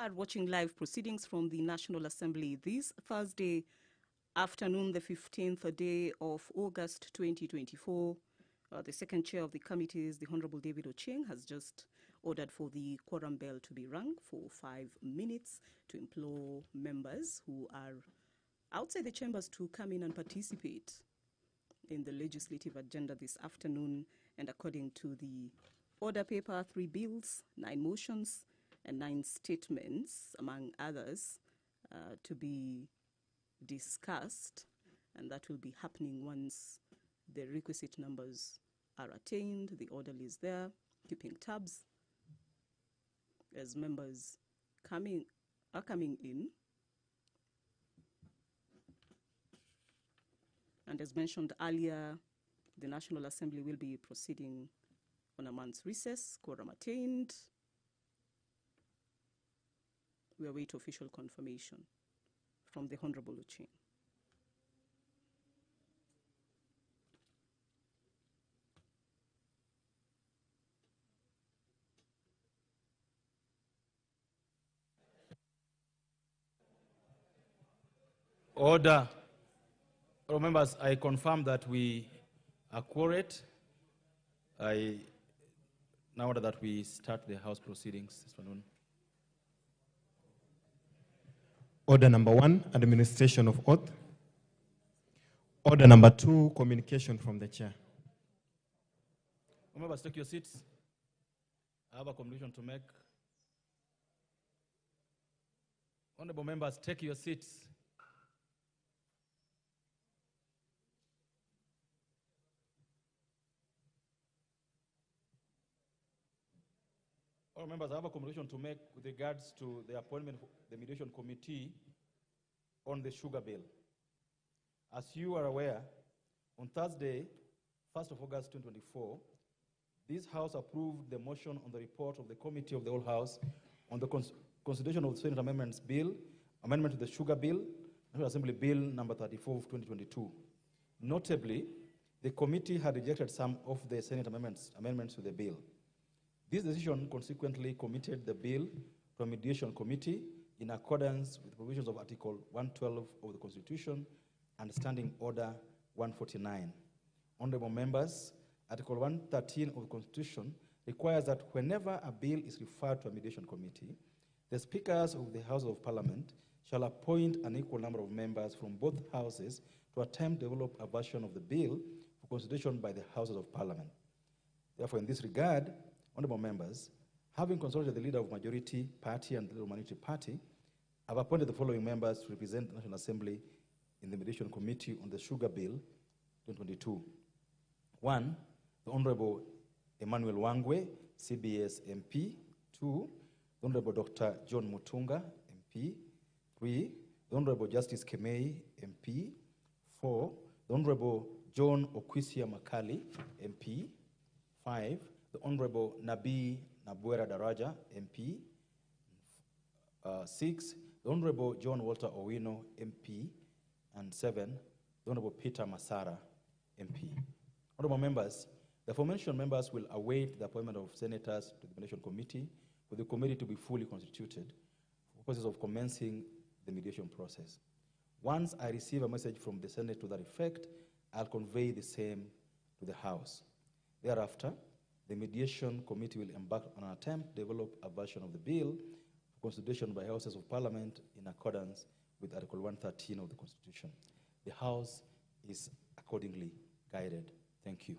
are watching live proceedings from the National Assembly this Thursday afternoon, the 15th day of August 2024. The second chair of the committees, the Honorable David Ochieng, has just ordered for the quorum bell to be rung for 5 minutes to implore members who are outside the chambers to come in and participate in the legislative agenda this afternoon. And according to the order paper, 3 bills, 9 motions, and 9 statements, among others, to be discussed, and that will be happening once the requisite numbers are attained. The orderly is there, keeping tabs as members are coming in. And as mentioned earlier, the National Assembly will be proceeding on a month's recess, quorum attained. We await official confirmation from the Honorable Ochieng. Order. Members, I confirm that we are quorate. I now order that we start the House proceedings this afternoon. Order number 1, administration of oath. Order number 2, communication from the chair. Members, take your seats. I have a communication to make. Honorable members, take your seats. All members, I have a communication to make with regards to the appointment of the mediation committee on the sugar bill. As you are aware, on Thursday, 1st of August 2024, this House approved the motion on the report of the Committee of the Whole House on the consideration of the Senate Amendments Bill, amendment to the Sugar Bill, National Assembly Bill number 34 of 2022. Notably, the committee had rejected some of the Senate amendments to the bill. This decision consequently committed the bill to a mediation committee in accordance with the provisions of Article 112 of the Constitution and Standing Order 149. Honorable members, Article 113 of the Constitution requires that whenever a bill is referred to a mediation committee, the speakers of the House of Parliament shall appoint an equal number of members from both houses to attempt to develop a version of the bill for consideration by the Houses of Parliament. Therefore, in this regard, honorable members, having consulted the leader of majority party and the leader of minority party, I've appointed the following members to represent the National Assembly in the mediation committee on the Sugar Bill 2022. 1, the Honorable Emmanuel Wangwe, CBS MP. 2, the Honorable Dr. John Mutunga, MP. 3, the Honorable Justice Kemei, MP. 4, the Honorable John Okwisia Makali, MP. 5, the Honorable Nabi Nabuera Daraja, MP. 6, the Honorable John Walter Owino, MP. And 7, the Honorable Peter Masara, MP. Honorable members, the aforementioned members will await the appointment of senators to the mediation committee for the committee to be fully constituted for purposes of commencing the mediation process. Once I receive a message from the Senate to that effect, I'll convey the same to the House. Thereafter, the mediation committee will embark on an attempt to develop a version of the bill for consideration by Houses of Parliament in accordance with Article 113 of the Constitution. The House is accordingly guided. Thank you.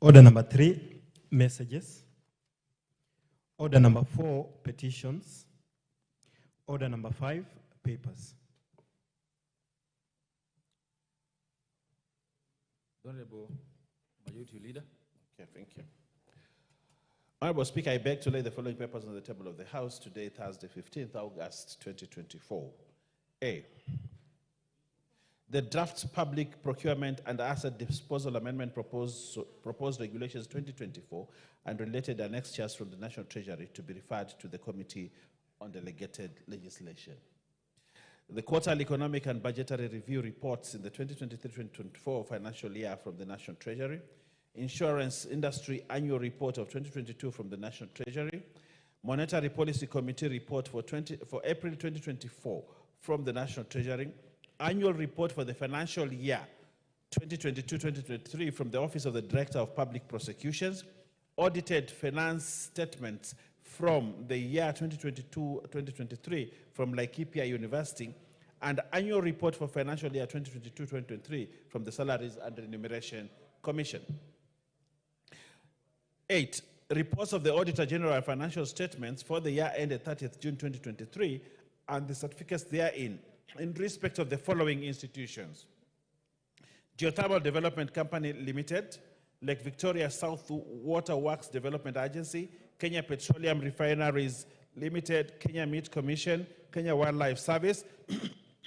Order number 3, messages. Order number 4, petitions. Order number 5, papers. Honorable Majority Leader. Okay, thank you. Honorable Speaker, I beg to lay the following papers on the table of the House today, Thursday, 15th August 2024. A, the draft Public Procurement and Asset Disposal Amendment proposed Regulations 2024 and related annexures from the National Treasury to be referred to the Committee on Delegated Legislation. The quarterly economic and budgetary review reports in the 2023-2024 financial year from the National Treasury, Insurance Industry Annual Report of 2022 from the National Treasury, Monetary Policy Committee Report for April 2024 from the National Treasury, Annual Report for the financial year 2022-2023 from the Office of the Director of Public Prosecutions, Audited Finance Statements from the year 2022-2023 from Laikipia University, and Annual Report for financial year 2022-2023 from the Salaries and Remuneration Commission. 8. Reports of the Auditor General and financial statements for the year ended 30th June 2023 and the certificates therein in respect of the following institutions: Geothermal Development Company Limited, Lake Victoria South Water Works Development Agency, Kenya Petroleum Refineries Limited, Kenya Meat Commission, Kenya Wildlife Service,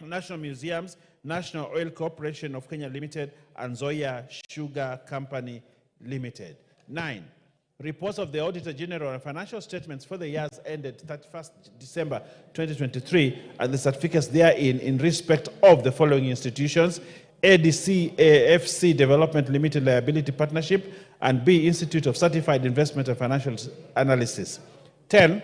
National Museums, National Oil Corporation of Kenya Limited, and Zoya Sugar Company Limited. 9. Reports of the Auditor General and financial statements for the years ended 31st December 2023 and the certificates therein in respect of the following institutions: ADC AFC Development Limited Liability Partnership, and B Institute of Certified Investment and Financial Analysis. 10.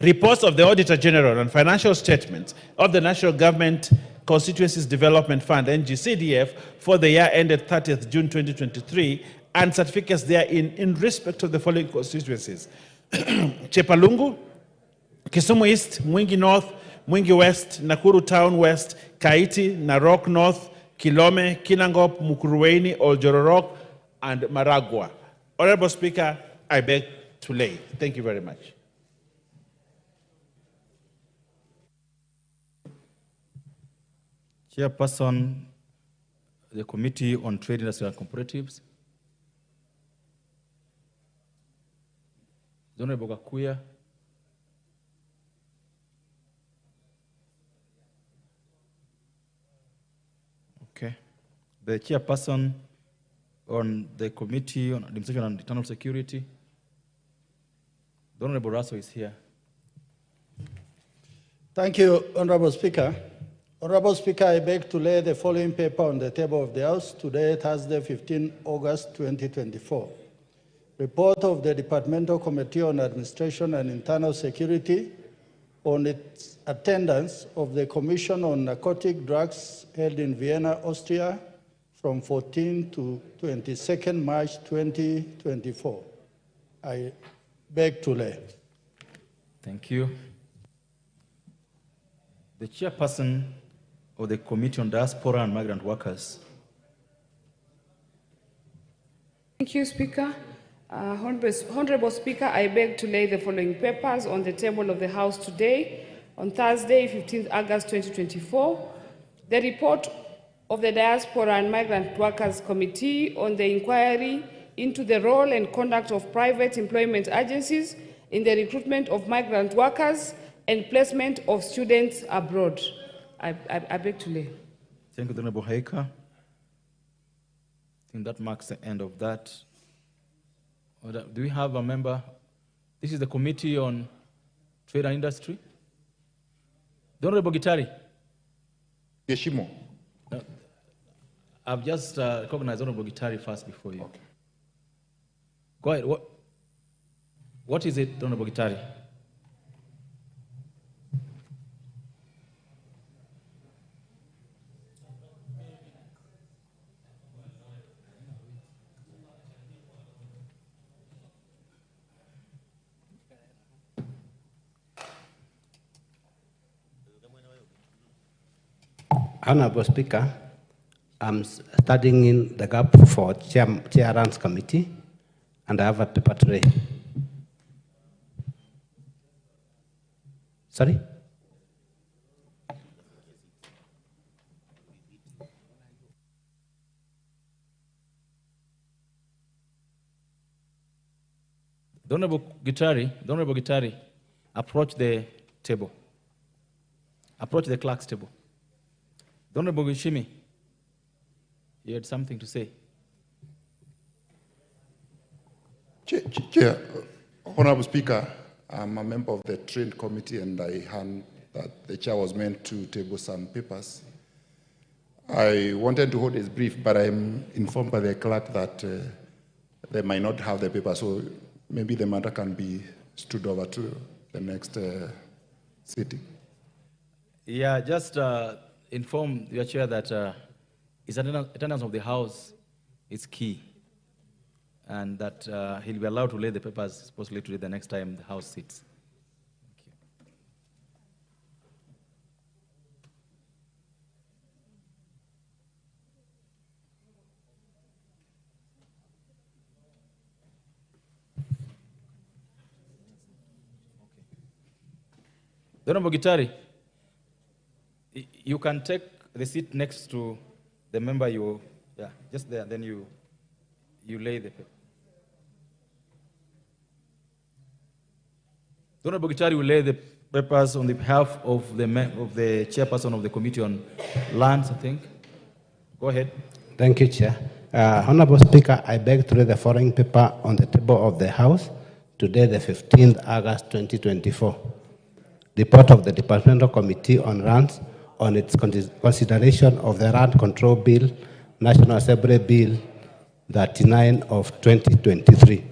Reports of the Auditor General and financial statements of the National Government Constituencies Development Fund, NGCDF, for the year ended 30th June 2023 and certificates therein in respect of the following constituencies: Chepalungu, Kisumu East, Mwingi North, Mwingi West, Nakuru Town West, Kaiti, Narok North, Kilome, Kinangop, Mukuruweni, Oljororok, and Maragua. Honorable Speaker, I beg to lay. Thank you very much. Chairperson, the Committee on Trade, Industry and Cooperatives, Honorable Gakuya, okay. The Chairperson on the Committee on Administration and Internal Security, the Honorable Russell is here. Thank you, Honorable Speaker. Honorable Speaker, I beg to lay the following paper on the table of the House today, Thursday, 15 August 2024. Report of the Departmental Committee on Administration and Internal Security on its attendance of the Commission on Narcotic Drugs held in Vienna, Austria, from 14 to 22nd March 2024. I beg to lay. Thank you. The Chairperson of the Committee on Diaspora and Migrant Workers. Thank you, Speaker. Honorable Speaker, I beg to lay the following papers on the table of the House today, on Thursday, 15th August 2024. The report of the Diaspora and Migrant Workers Committee on the inquiry into the role and conduct of private employment agencies in the recruitment of migrant workers and placement of students abroad. I beg to lay. Thank you, Honorable Haika. I think that marks the end of that. Do we have a member? This is the Committee on Trade and Industry. The Honorable Gitari. Yeshimo. I've just recognized Honorable Gitari first before you. Okay. Go ahead. What is it, Honorable Gitari? Honorable Speaker, I'm studying in the gap for Chairman's Committee, and I have a paper tray. Sorry? The Honorable Gitari, approach the table. Approach the clerk's table. The Honorable Gishimi, you had something to say. Chair, Honorable Speaker, I'm a member of the Trade Committee, and I heard that the chair was meant to table some papers. I wanted to hold this brief, but I'm informed by the clerk that they might not have the paper, so maybe the matter can be stood over to the next sitting. Yeah, just inform your chair that attendance of the House is key, and that he'll be allowed to lay the papers supposedly today the next time the House sits. Honorable Gitari, you can take the seat next to the member just there, then you lay the paper. Honorable Gitari will lay the papers on the behalf of the chairperson of the Committee on Lands, I think. Go ahead. Thank you, Chair. Honorable Speaker, I beg to lay the following paper on the table of the House today, the 15th August 2024. Report of the Departmental Committee on Lands on its consideration of the Land Control Bill, National Assembly Bill 39 of 2023.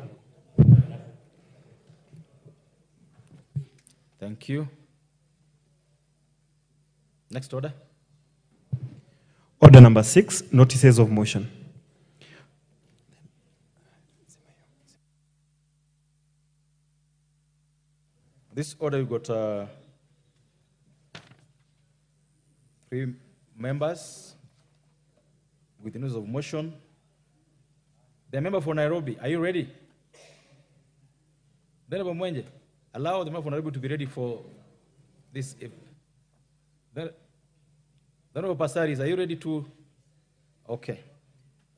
Thank you. Next order. Order number 6, notices of motion. This order, we've got 3 members with the notice of motion. The member for Nairobi, are you ready? Honorable Mwenje, allow the member for Nairobi to be ready for this. Honorable Pasaris, are you ready to? Okay.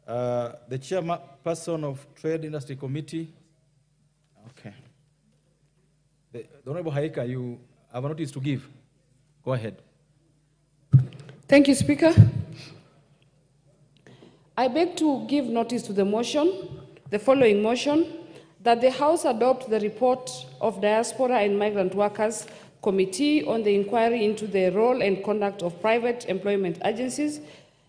The chairperson of Trade Industry Committee. Okay. The Honorable Haika, you have a notice to give. Go ahead. Thank you, Speaker. I beg to give notice to the following motion, that the House adopt the report of Diaspora and Migrant Workers Committee on the inquiry into the role and conduct of private employment agencies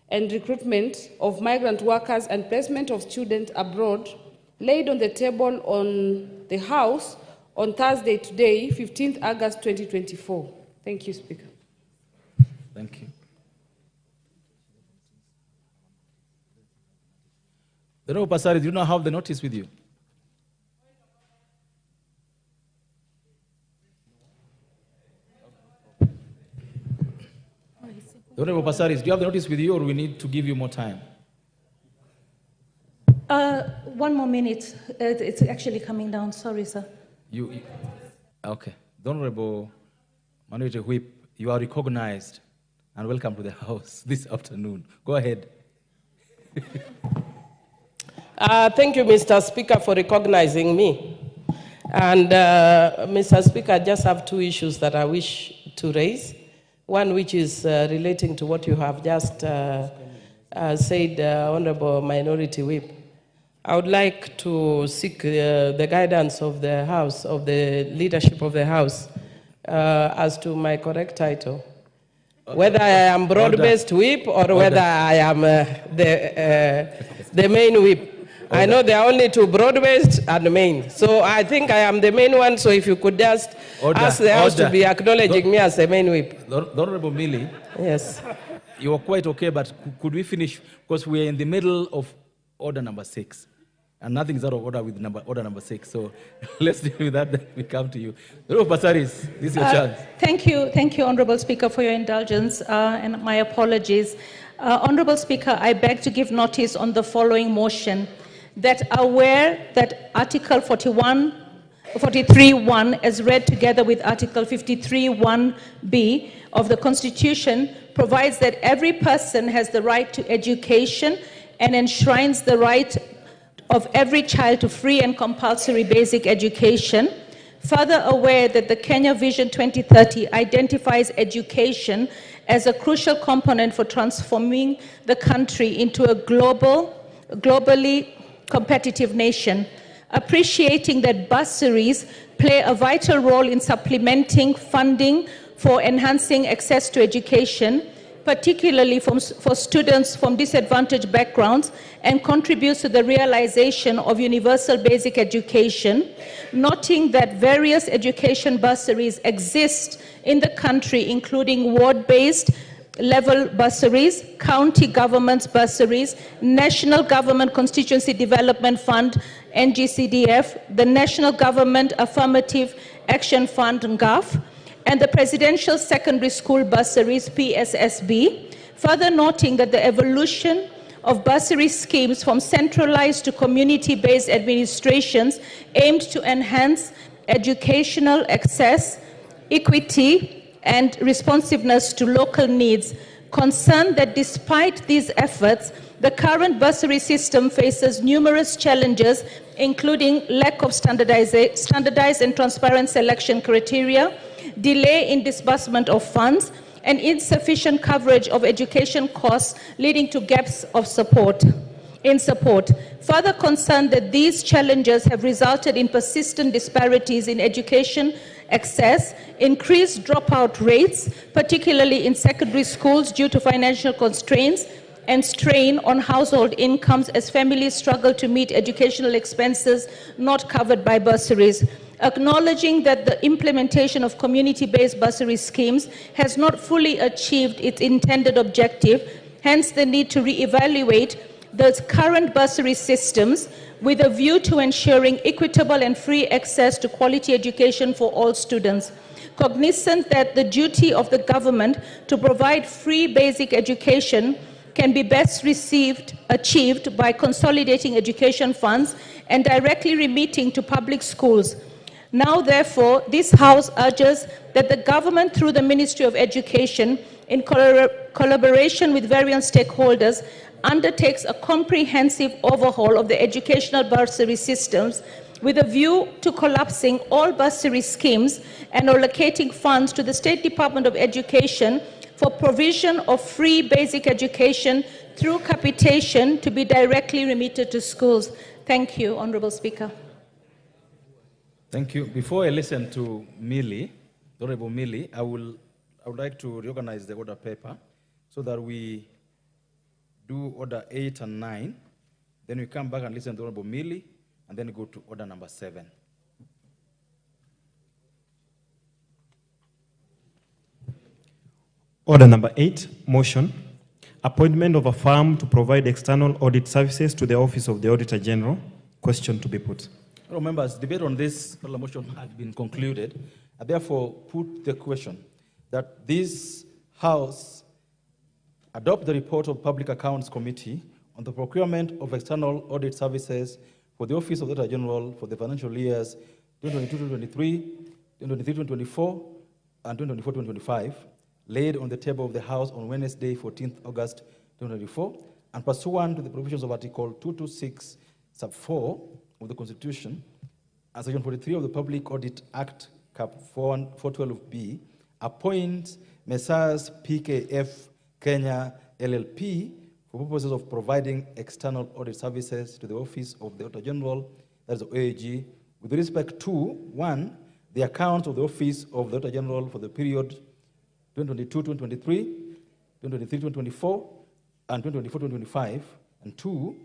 and recruitment of migrant workers and placement of students abroad, laid on the table on the House on Thursday today, 15th August 2024. Thank you, Speaker. Thank you. Honorable Pasari, do you not have the notice with you? Honorable Pasaris, do you have the notice with you, or we need to give you more time? 1 more minute. It's actually coming down. Sorry, sir. Okay. The Honorable Minority Whip, you are recognized and welcome to the House this afternoon. Go ahead. Thank you, Mr. Speaker, for recognizing me. And Mr. Speaker, I just have 2 issues that I wish to raise. One which is relating to what you have just said, Honorable Minority Whip. I would like to seek the guidance of the House, of the leadership of the House, as to my correct title. Okay. Whether I am broad-based whip or whether I am the main whip. I know there are only 2, broad-based and main. So I think I am the main one, so if you could just ask the House to be acknowledging me as the main whip. The Honorable Millie. Yes. You are quite okay, but could we finish? Because we are in the middle of order number 6. And nothing is out of order with order number 6. So let's deal with that, then we come to you. Honorable Pasaris, this is your chance. Thank you, Honorable Speaker, for your indulgence, and my apologies. Honorable Speaker, I beg to give notice on the following motion, that aware that Article 43.1, as read together with Article 53.1b of the Constitution, provides that every person has the right to education and enshrines the right of every child to free and compulsory basic education. Further aware that the Kenya Vision 2030 identifies education as a crucial component for transforming the country into a globally competitive nation. Appreciating that bursaries play a vital role in supplementing funding for enhancing access to education, particularly for students from disadvantaged backgrounds, and contributes to the realization of universal basic education, noting that various education bursaries exist in the country, including ward-based level bursaries, county governments bursaries, National Government Constituency Development Fund, NGCDF, the National Government Affirmative Action Fund, NGAF, and the Presidential Secondary School Bursaries, PSSB, further noting that the evolution of bursary schemes from centralized to community-based administrations aimed to enhance educational access, equity, and responsiveness to local needs, concerned that despite these efforts, the current bursary system faces numerous challenges, including lack of standardized and transparent selection criteria, delay in disbursement of funds, and insufficient coverage of education costs, leading to gaps of support. Further concerned that these challenges have resulted in persistent disparities in education access, increased dropout rates, particularly in secondary schools due to financial constraints, and strain on household incomes as families struggle to meet educational expenses not covered by bursaries. Acknowledging that the implementation of community-based bursary schemes has not fully achieved its intended objective, hence the need to reevaluate the current bursary systems with a view to ensuring equitable and free access to quality education for all students. Cognizant that the duty of the government to provide free basic education can be best achieved by consolidating education funds and directly remitting to public schools. Now, therefore, this House urges that the government, through the Ministry of Education, in collaboration with various stakeholders, undertakes a comprehensive overhaul of the educational bursary systems with a view to collapsing all bursary schemes and allocating funds to the State Department of Education for provision of free basic education through capitation to be directly remitted to schools. Thank you, Honorable Speaker. Thank you. Before I listen to Millie, Honorable Millie, I would like to reorganize the order paper so that we do order 8 and 9, then we come back and listen to Honorable Millie, and then go to order number 7. Order number 8, motion. Appointment of a firm to provide external audit services to the Office of the Auditor General. Question to be put. Members, debate on this motion had been concluded. I therefore put the question that this House adopt the report of Public Accounts Committee on the procurement of external audit services for the Office of the Auditor General for the financial years 2022-2023, 2023-2024, and 2024-2025, laid on the table of the House on Wednesday, 14th August 2024, and pursuant to the provisions of Article 226, Sub 4 of the Constitution, and Section 43 of the Public Audit Act, Cap 412B, appoint Messrs. PKF Kenya LLP for purposes of providing external audit services to the Office of the Auditor General, that is OAG, with respect to, 1, the account of the Office of the Auditor General for the period 2022-2023, 2023-2024, and 2024-2025, and 2,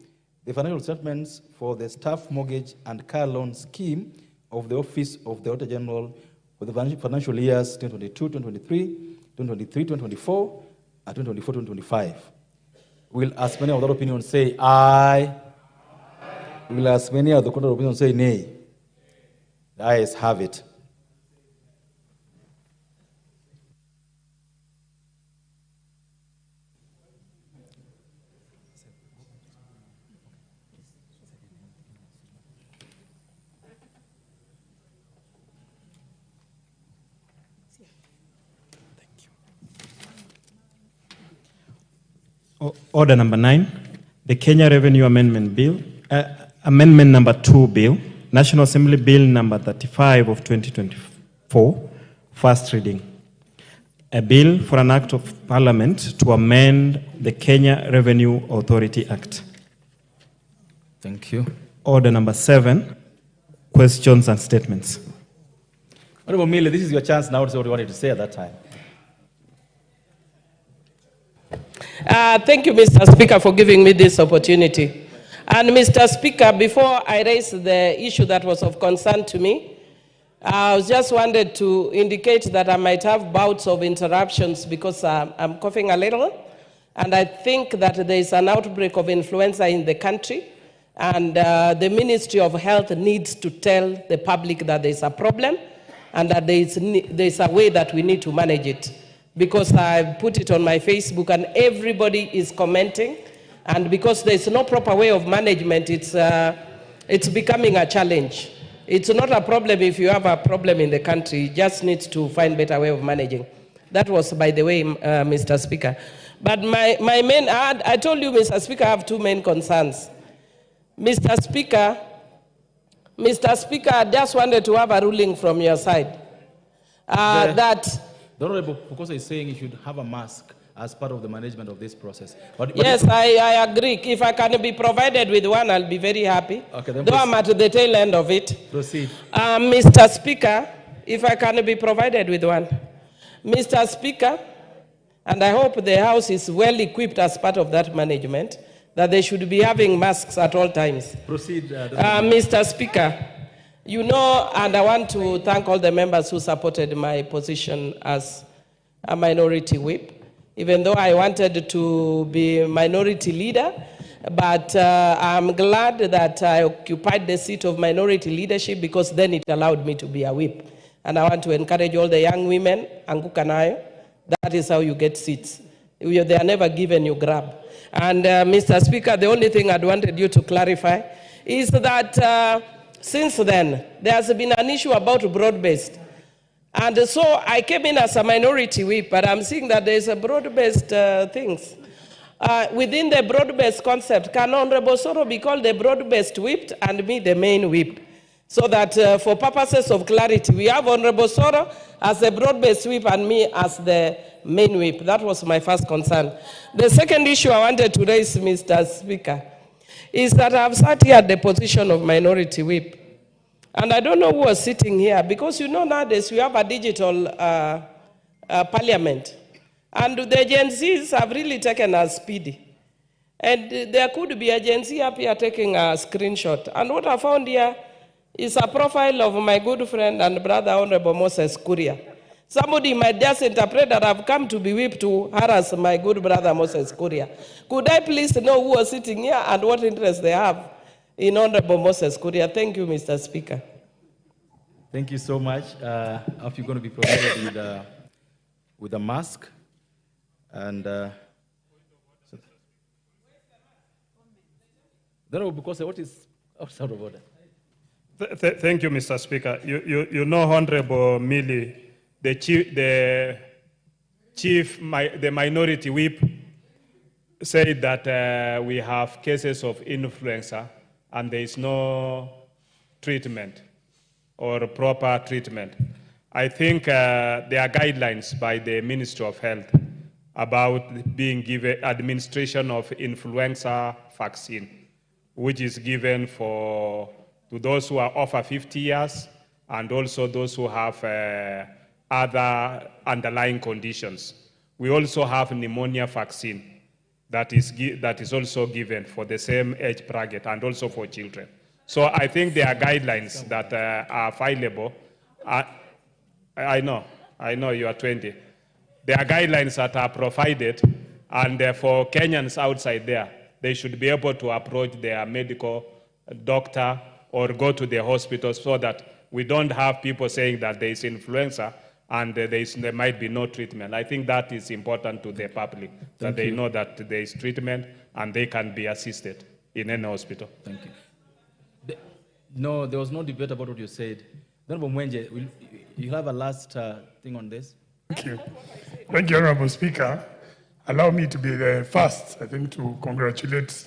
the financial statements for the staff mortgage and car loan scheme of the Office of the Auditor General for the financial years 2022-2023, 2023-2024, and 2024-2025. Will as many of the opinions say aye? Will as many of the contrary opinions say nay? The ayes have it. Order number 9, the Kenya Revenue Amendment Bill, Amendment number 2 Bill, National Assembly Bill number 35 of 2024, first reading. A bill for an act of parliament to amend the Kenya Revenue Authority Act. Thank you. Order number 7, questions and statements. Honorable Millie, this is your chance now to say what you wanted to say at that time. Thank you, Mr. Speaker, for giving me this opportunity. And Mr. Speaker, before I raise the issue that was of concern to me, I just wanted to indicate that I might have bouts of interruptions because I'm coughing a little. And I think that there is an outbreak of influenza in the country. And the Ministry of Health needs to tell the public that there is a problem and that there is a way that we need to manage it. Because I put it on my Facebook and everybody is commenting. And because there is no proper way of management, it's becoming a challenge. It's not a problem if you have a problem in the country. You just need to find better way of managing. That was, by the way, Mr. Speaker. But my main, I told you, Mr. Speaker, I have two main concerns. Mr. Speaker, I just wanted to have a ruling from your side. The Honorable Pukosa is saying you should have a mask as part of the management of this process. Yes, I agree. If I can be provided with one, I'll be very happy. Okay, then though I'm at the tail end of it. Proceed. Mr. Speaker, if I can be provided with one. Mr. Speaker, and I hope the House is well equipped as part of that management, that they should be having masks at all times. Proceed. Mr. Speaker, you know, and I want to thank all the members who supported my position as a minority whip, even though I wanted to be minority leader, but I'm glad that I occupied the seat of minority leadership because then it allowed me to be a whip. And I want to encourage all the young women, Angukanayo, that is how you get seats. They are never given, you grab. And Mr. Speaker, the only thing I'd wanted you to clarify is that since then, there has been an issue about broad-based. And so I came in as a minority whip, but I'm seeing that there's a broad-based things. Within the broad-based concept, can Honorable Soro be called the broad-based whip and me the main whip? So that for purposes of clarity, we have Honorable Soro as the broad-based whip and me as the main whip. That was my first concern. The second issue I wanted to raise, Mr. Speaker, is that I've sat here at the position of minority whip. And I don't know who was sitting here, because you know nowadays we have a digital parliament. And the Gen Zs have really taken us speedy. And there could be a Gen Z up here taking a screenshot. And what I found here is a profile of my good friend and brother, Honorable Moses Kuria. Somebody might just interpret that I've come to be whipped to harass my good brother, Moses Kuria. Could I please know who was sitting here and what interest they have in Honorable Moses Kuria? Thank you, Mr. Speaker. Thank you so much. I hope you're going to be provided with a mask. And because what is outside of order? Thank you, Mr. Speaker. You know, Honorable Millie, the minority whip said that we have cases of influenza and there is no treatment or proper treatment. I think there are guidelines by the Ministry of Health about being given administration of influenza vaccine, which is given to those who are over 50 years and also those who have other underlying conditions. We also have pneumonia vaccine that is also given for the same age bracket and also for children. So I think there are guidelines that are available. I know you are 20. There are guidelines that are provided, and for Kenyans outside there, they should be able to approach their medical doctor or go to the hospital so that we don't have people saying that there is influenza and there might be no treatment. I think that is important to the public, that they know that there is treatment and they can be assisted in any hospital. Thank you. No, there was no debate about what you said. Honorable Mwenje, you have a last thing on this? Thank you. Thank you, Honorable Speaker. Allow me to be the first, I think, to congratulate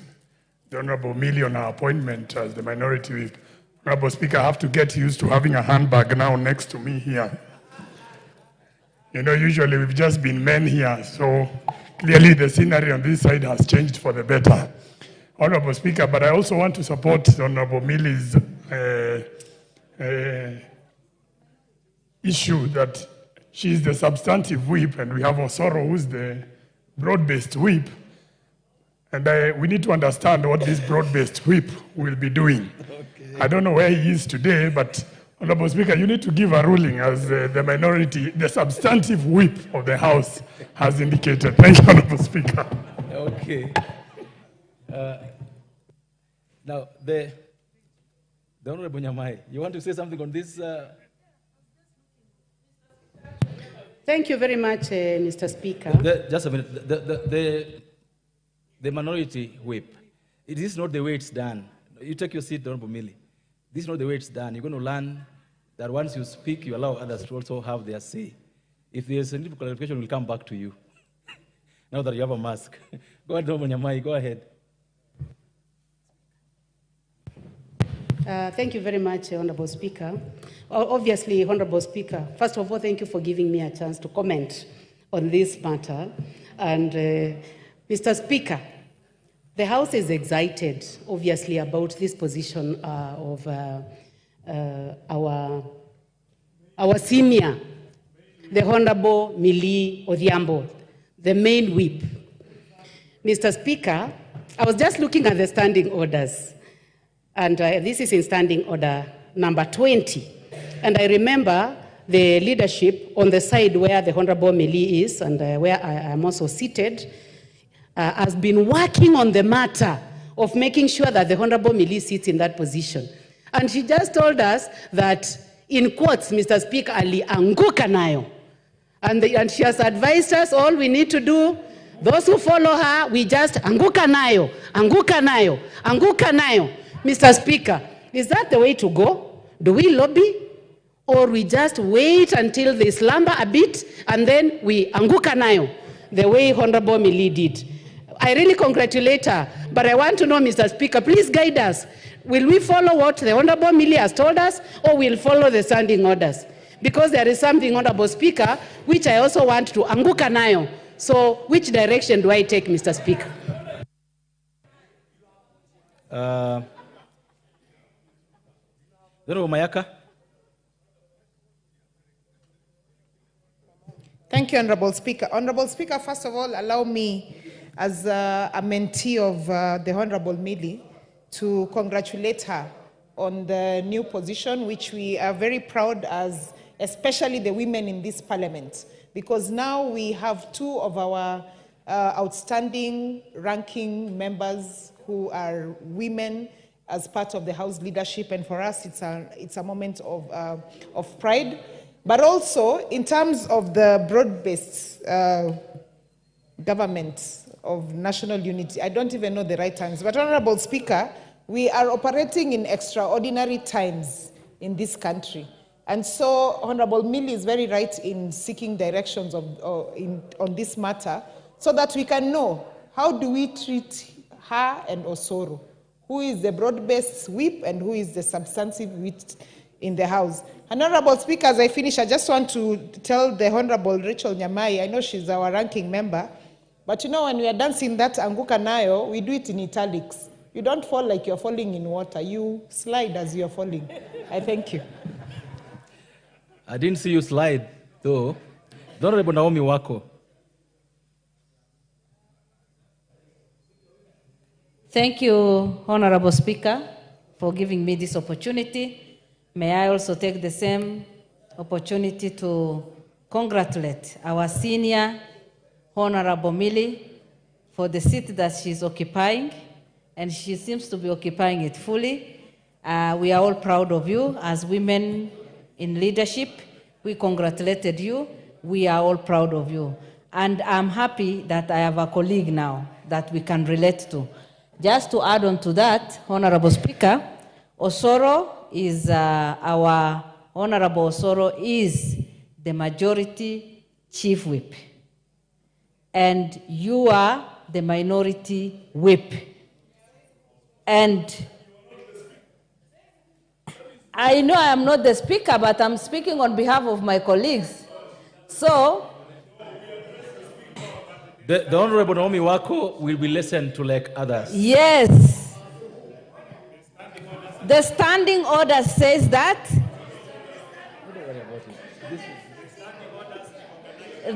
the Honorable Millie on her appointment as the minority whip. Honorable Speaker, I have to get used to having a handbag now next to me here. You know, usually we've just been men here, so clearly the scenery on this side has changed for the better. Honorable Speaker, but I also want to support Honorable Millie's issue that she's the substantive whip and we have Osoro who's the broad-based whip. And we need to understand what this broad-based whip will be doing. Okay. I don't know where he is today, but Honorable Speaker, you need to give a ruling as the minority, the substantive whip of the House has indicated. Thank you, Honorable Speaker. Okay. Now, the Honorable Nyamai, you want to say something on this? Thank you very much, Mr. Speaker. Just a minute. The minority whip, it is not the way it's done. You take your seat, Honorable Millie. This is not the way it's done. You're going to learn that once you speak, you allow others to also have their say. If there's a need for clarification, we'll come back to you. Now that you have a mask. Go ahead, Honorable Nyamai, go ahead. Thank you very much, Honorable Speaker. Obviously, Honorable Speaker, first of all, thank you for giving me a chance to comment on this matter. And Mr. Speaker, the House is excited, obviously, about this position of our senior, the Honorable Millie Odhiambo, the main whip. Mr. Speaker, I was just looking at the standing orders, and this is in standing order number 20. And I remember the leadership on the side where the Honorable Millie is and where I am also seated, has been working on the matter of making sure that the Honorable Millie sits in that position. And she just told us that, in quotes, Mr. Speaker, alianguka nayo. And she has advised us all we need to do, those who follow her, we just anguka nayo, anguka nayo, anguka nayo. Mr. Speaker, is that the way to go? Do we lobby? Or we just wait until they slumber a bit and then we anguka nayo, the way Honorable Millie did? I really congratulate her, but I want to know, Mr. Speaker, please guide us. Will we follow what the Honorable Millie has told us, or will follow the standing orders? Because there is something, Honorable Speaker, which I also want to anguka nayo. So which direction do I take, Mr. Speaker? Honorable Mayaka. Thank you, Honorable Speaker. Honorable Speaker, first of all, allow me, as a mentee of the Honorable Millie, to congratulate her on the new position, which we are very proud as, especially the women in this parliament, because now we have two of our outstanding ranking members who are women as part of the House leadership, and for us it's a moment of pride. But also, in terms of the broad-based government of national unity, I don't even know the right times, but Honorable Speaker, we are operating in extraordinary times in this country. And so Honorable Millie is very right in seeking directions on this matter so that we can know how do we treat her and Osoro, who is the broad-based whip and who is the substantive whip in the House. Honorable Speaker, as I finish, I just want to tell the Honorable Rachel Nyamai, I know she's our ranking member, but you know, when we are dancing that anguka nayo, we do it in italics. You don't fall like you're falling in water. You slide as you're falling. I thank you. I didn't see you slide, though. Honorable Naomi Wako. Thank you, Honorable Speaker, for giving me this opportunity. May I also take the same opportunity to congratulate our senior Honorable Millie for the seat that she's occupying, and she seems to be occupying it fully. We are all proud of you as women in leadership. We congratulated you. We are all proud of you. And I'm happy that I have a colleague now that we can relate to. Just to add on to that, Honorable Speaker, Osoro is our Honorable Osoro is the majority chief whip. And you are the minority whip. And I know I am not the speaker, but I'm speaking on behalf of my colleagues. So, the Honorable Naomi Wako will be listened to like others. Yes. The standing order says that.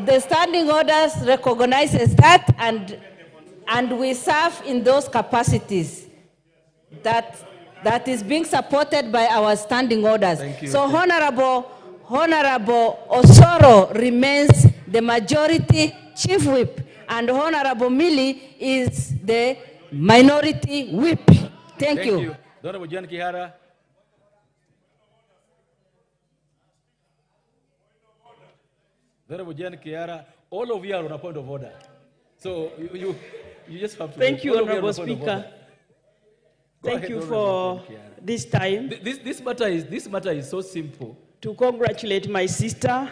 The standing orders recognizes that, and and we serve in those capacities that is being supported by our standing orders. So Honorable Osoro remains the majority chief whip, and Honorable Millie is the minority whip. Thank you. Honorable Jan Kihara. Honorable Jan Kihara, all of you are on a point of order. So you just have to... Thank you, Honorable Speaker. Thank you for this time. This matter is so simple. To congratulate my sister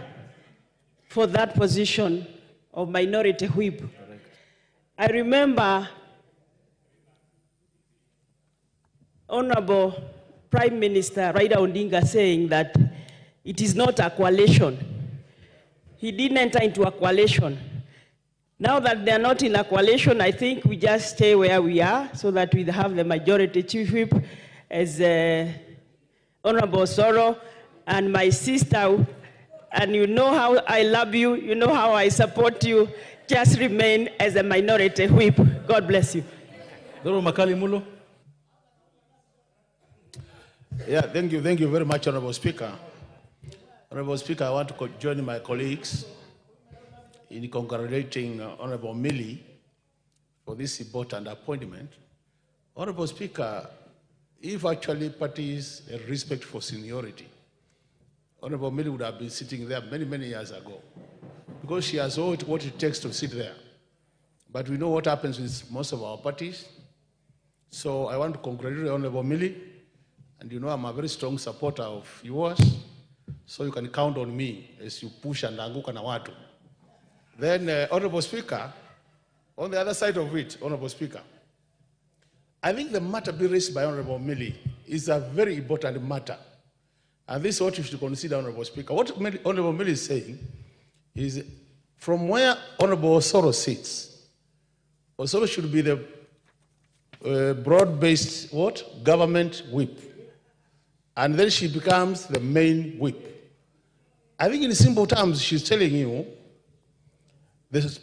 for that position of minority whip. Correct. I remember Honorable Prime Minister Raila Odinga saying that it is not a coalition. He didn't enter into a coalition. Now that they are not in a coalition, I think we just stay where we are so that we have the majority chief whip as Honorable Osoro and my sister. And you know how I love you, you know how I support you. Just remain as a minority whip. God bless you. Honorable Makali Mulo. Yeah, thank you very much, Honorable Speaker. Honorable Speaker, I want to join my colleagues in congratulating Honorable Millie for this important appointment. Honorable Speaker, if actually parties have respect for seniority, Honorable Millie would have been sitting there many, many years ago, because she has all what it takes to sit there. But we know what happens with most of our parties. So I want to congratulate Honorable Millie, and you know I'm a very strong supporter of yours, so you can count on me as you push and anguka na watu. Then, Honorable Speaker, on the other side of it, Honorable Speaker, I think the matter being raised by Honorable Millie is a very important matter. And this is what you should consider, Honorable Speaker. What Honorable Millie is saying is from where Honorable Osoro sits, Osoro should be the broad-based government whip. And then she becomes the main whip. I think in simple terms, she's telling you,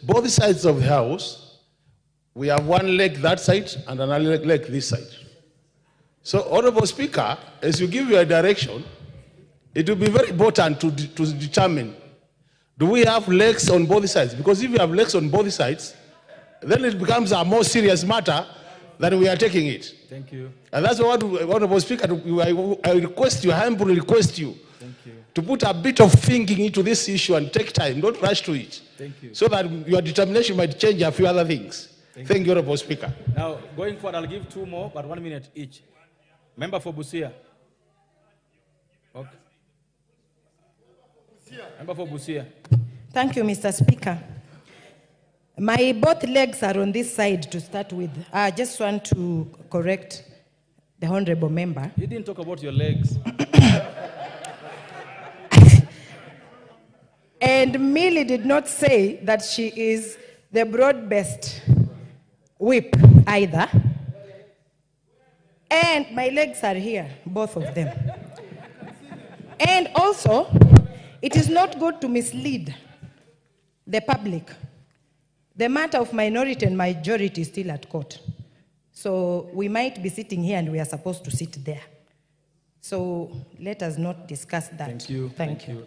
both sides of the house, we have one leg that side and another leg this side. So, Honorable Speaker, as you give your direction, it will be very important to determine, do we have legs on both sides? Because if you have legs on both sides, then it becomes a more serious matter than we are taking it. Thank you. And that's what, Honorable Speaker, I request you, I humbly request you, to put a bit of thinking into this issue and take time, don't rush to it. Thank you. So that your determination might change a few other things. Thank you, Honorable Speaker. Now, going forward, I'll give 2 more, but 1 minute each. Member for Busia. Okay. Member for Busia. Thank you, Mr. Speaker. My both legs are on this side to start with. I just want to correct the honorable member. You didn't talk about your legs. And Millie did not say that she is the broad-based whip either. And my legs are here, both of them. And also, it is not good to mislead the public. The matter of minority and majority is still at court. So we might be sitting here and we are supposed to sit there. So let us not discuss that. Thank you. Thank you.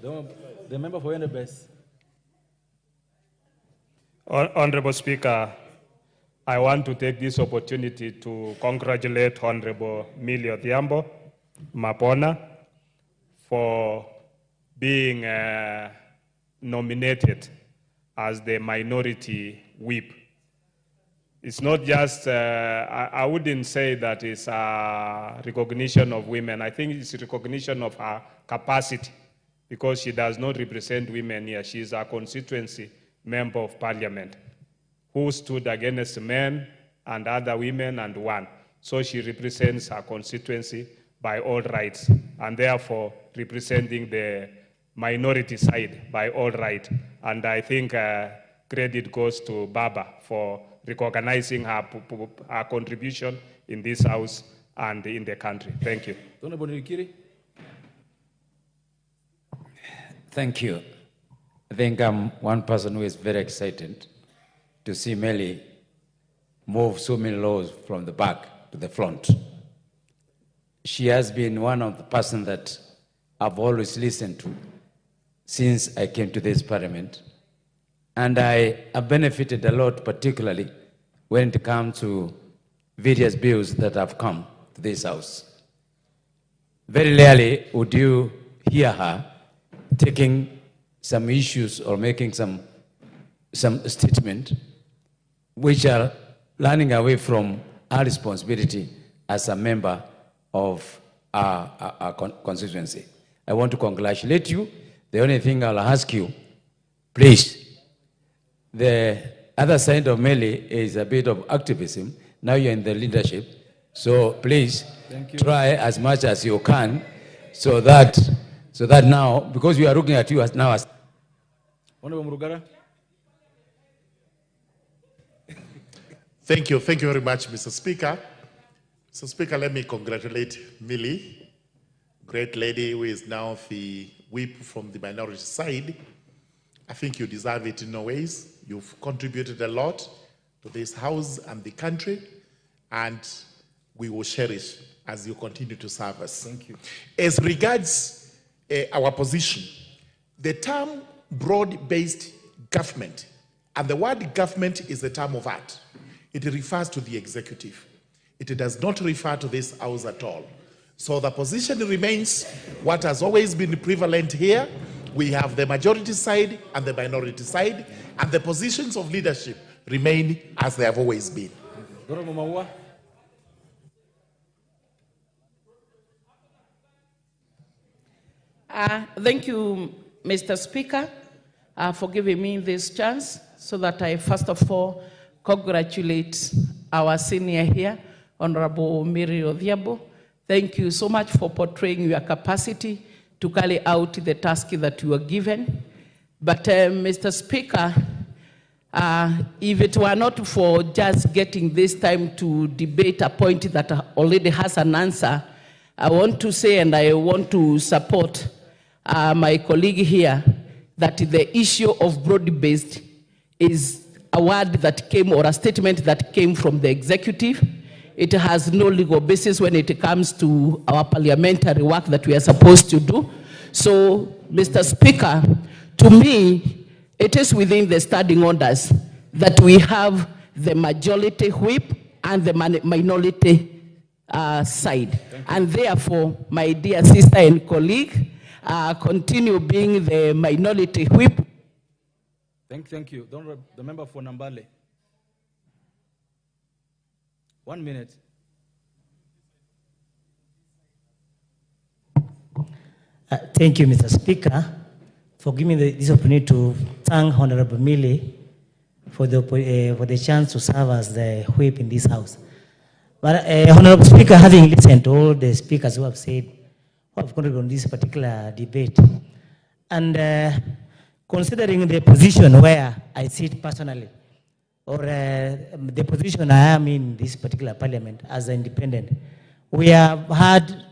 The member for NBS. Honorable Speaker, I want to take this opportunity to congratulate Honorable Millie Odhiambo Mapona for being nominated as the minority whip. It's not just, I wouldn't say that it's a recognition of women. I think it's a recognition of her capacity, because she does not represent women here. She is a constituency member of parliament who stood against men and other women and won. So she represents her constituency by all rights, and therefore representing the minority side by all right. And I think credit goes to Baba for recognizing her contribution in this house and in the country. Thank you. Thank you. I think I'm one person who is very excited to see Millie move so many laws from the back to the front. She has been one of the persons that I've always listened to since I came to this parliament. And I have benefited a lot, particularly when it comes to various bills that have come to this house. Very rarely would you hear her taking some issues or making some statement which are running away from our responsibility as a member of our constituency. I want to congratulate you. The only thing I'll ask you, please, the other side of Meli is a bit of activism. Now you're in the leadership. So please try as much as you can so that now, because we are looking at you as now as Honorable Murugara. Thank you very much, Mr. Speaker. Mr. Speaker, let me congratulate Millie, great lady who is now the whip from the minority side. I think you deserve it in no ways. You've contributed a lot to this house and the country, and we will cherish as you continue to serve us. Thank you. As regards our position, the term broad-based government, and the word government is a term of art. It refers to the executive. It does not refer to this house at all. So the position remains what has always been prevalent here. We have the majority side and the minority side, and the positions of leadership remain as they have always been. Thank you, Mr. Speaker, for giving me this chance so that I first of all congratulate our senior here, Honorable Mary Odhiambo. Thank you so much for portraying your capacity to carry out the task that you are given. But Mr. Speaker, if it were not for just getting this time to debate a point that already has an answer, I want to say, and I want to support my colleague here, that the issue of broad-based is a word that came, or a statement that came from the executive. It has no legal basis when it comes to our parliamentary work that we are supposed to do. So, Mr. Speaker, to me, it is within the standing orders that we have the majority whip and the minority side. And therefore, my dear sister and colleague, continue being the minority whip. Thank you. The member for Nambale. 1 minute. Thank you, Mr. Speaker, for giving me this opportunity to thank Honorable Millie for the chance to serve as the whip in this house. But Honorable Speaker, having listened to all the speakers who have said, who have contributed on this particular debate, and considering the position where I sit personally, or the position I am in this particular parliament as an independent, we have heard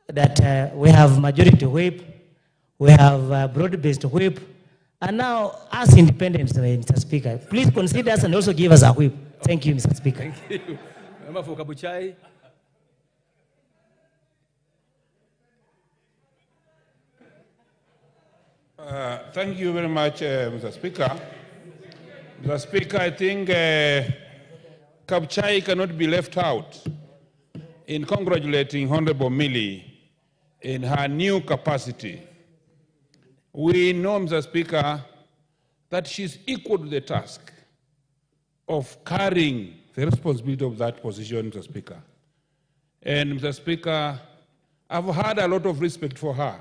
that we have majority whip, we have broad-based whip, and now as independents, Mr. Speaker, please consider us and also give us a whip. Thank you, Mr. Speaker. Thank you. Member for Kabuchai. Thank you very much, Mr. Speaker. Mr. Speaker, I think Kabuchai cannot be left out in congratulating Honorable Millie in her new capacity. We know, Mr. Speaker, that she's equal to the task of carrying the responsibility of that position, Mr. Speaker. And, Mr. Speaker, I've had a lot of respect for her.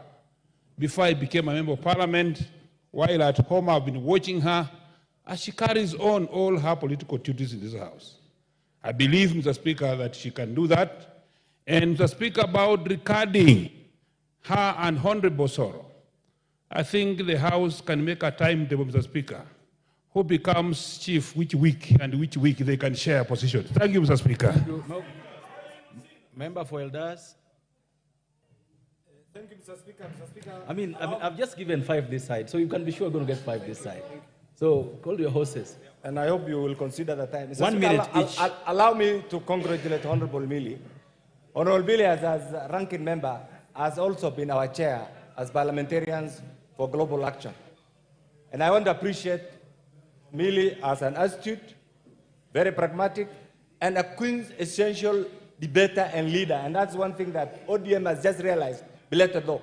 Before I became a member of Parliament, while at home I've been watching her as she carries on all her political duties in this House. I believe, Mr. Speaker, that she can do that. And, Mr. Speaker, about regarding her and Honorable Soro, I think the House can make a timetable, Mr. Speaker, who becomes chief which week and which week they can share positions. Thank you, Mr. Speaker. Thank you. Member for Elders. Thank you, Mr. Speaker. I mean, I've just given 5 this side, so you can be sure we're going to get 5 this side. So call your horses. And I hope you will consider the time. Mr. 1 Speaker, minute each. Allow me to congratulate Honorable Millie. Honorable Millie, as ranking member, has also been our chair as parliamentarians for global action. And I want to appreciate Millie as an astute, very pragmatic, and a quintessential debater and leader. And that's one thing that ODM has just realized, belated though.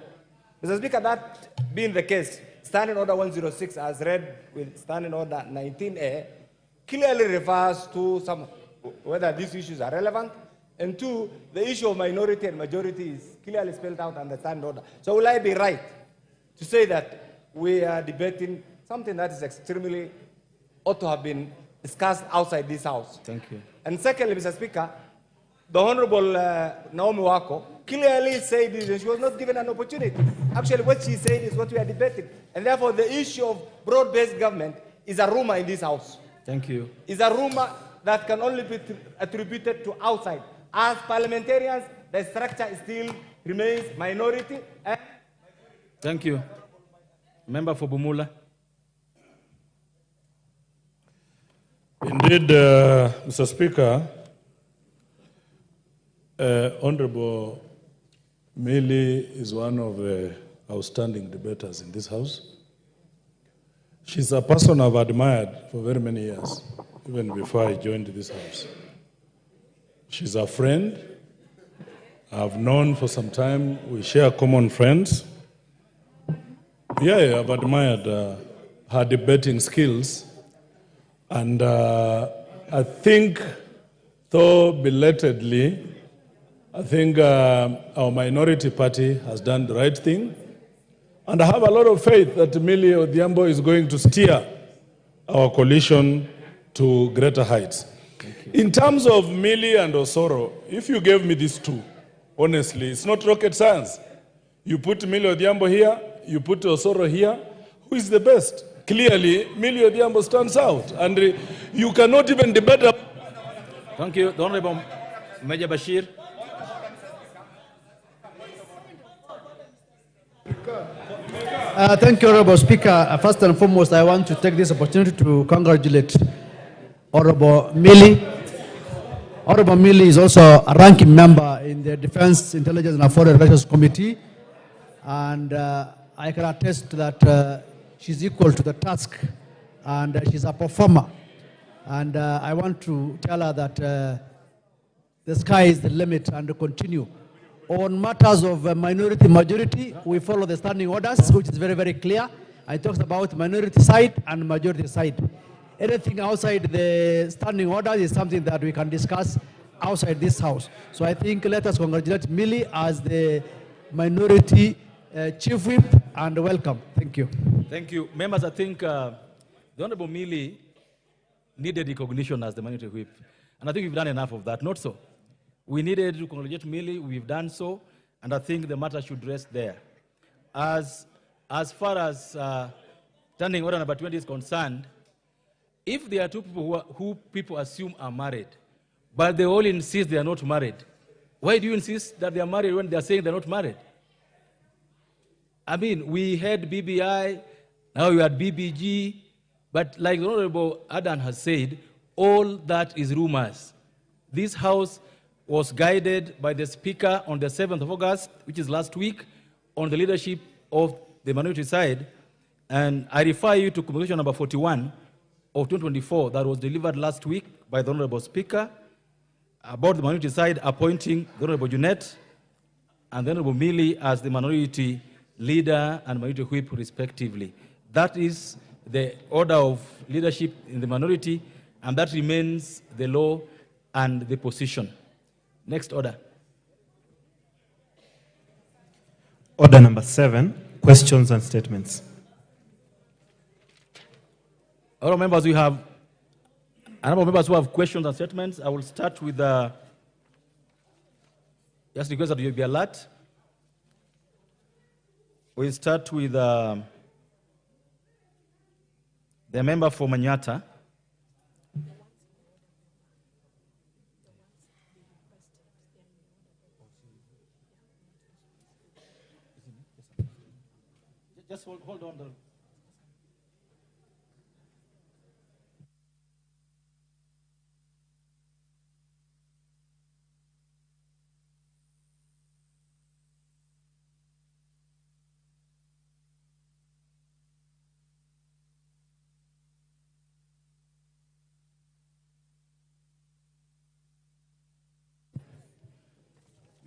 Mr. Speaker, that being the case, Standing Order 106, as read with Standing Order 19A, clearly refers to whether these issues are relevant, and two, the issue of minority and majority is clearly spelled out under Standing Order. So will I be right to say that we are debating something that is extremely ought to have been discussed outside this House? Thank you. And secondly, Mr. Speaker, the Honorable Naomi Wako clearly said this, she was not given an opportunity. Actually, what she said is what we are debating. And therefore, the issue of broad-based government is a rumor in this House. Thank you. Is a rumor that can only be attributed to outside. As parliamentarians, the structure still remains minority. Thank you. Member for Bumula. Indeed, Mr. Speaker, Honorable Millie is one of the outstanding debaters in this House. She's a person I've admired for very many years, even before I joined this House. She's a friend I've known for some time. We share common friends. Yeah, I've admired her debating skills. And I think, though belatedly, I think our minority party has done the right thing. And I have a lot of faith that Millie Odhiambo is going to steer our coalition to greater heights. In terms of Millie and Osoro, if you gave me these two, honestly, it's not rocket science. You put Millie Odhiambo here, you put Osoro here, who is the best? Clearly, Millie Odhiambo stands out, and you cannot even debate. Thank you. The Honorable Major Bashir. Thank you, Honorable Speaker. First and foremost, I want to take this opportunity to congratulate Honorable Millie. Honorable Millie is also a ranking member in the Defense, Intelligence and Foreign Relations Committee, and I can attest to that she's equal to the task, and she's a performer. And I want to tell her that the sky is the limit and to continue. On matters of minority majority, we follow the standing orders, which is very, very clear. I talked about minority side and majority side. Anything outside the standing order is something that we can discuss outside this House. So I think let us congratulate Millie as the minority chief whip, and welcome. Thank you. Thank you. Members, I think the Honorable Millie needed recognition as the minority whip. And I think we've done enough of that. Not so. We needed to congratulate Millie. We've done so. And I think the matter should rest there. As far as standing order number 20 is concerned, if there are two people who people assume are married, but they all insist they are not married, why do you insist that they are married when they are saying they're not married? I mean, we had BBI, now we had BBG, but like the Honorable Adan has said, all that is rumors. This House was guided by the Speaker on the 7th of August, which is last week, on the leadership of the minority side. And I refer you to Communication number 41 of 2024 that was delivered last week by the Honorable Speaker about the minority side appointing the Honorable Junet and the Honorable Millie as the minority leader and minority whip respectively. That is the order of leadership in the minority, and that remains the law and the position. Next order. Order number 7, questions and statements. All members, we have a number of members who have questions and statements. I will start with just request that you be alert. We'll start with the member for Manyata. Just hold on.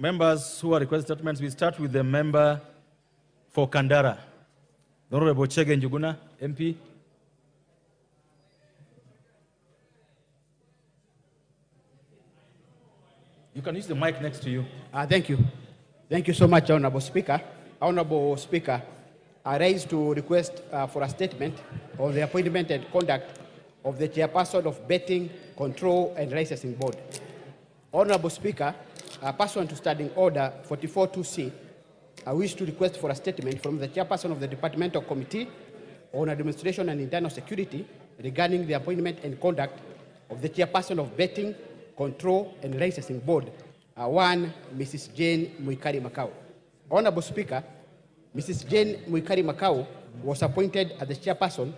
members who are requesting statements, we start with the member for Kandara, the Honorable Chege Njuguna, MP. You can use the mic next to you. Thank you. Thank you so much, Honorable Speaker. Honorable Speaker, I raise to request for a statement on the appointment and conduct of the chairperson of Betting Control and Licensing Board. Honorable Speaker, pursuant to Standing Order 44.2c, I wish to request for a statement from the chairperson of the Departmental Committee on Administration and Internal Security regarding the appointment and conduct of the chairperson of Betting Control and Licensing Board, one, Mrs. Jane Muikari Makau. Honorable Speaker, Mrs. Jane Muikari Makau was appointed as the chairperson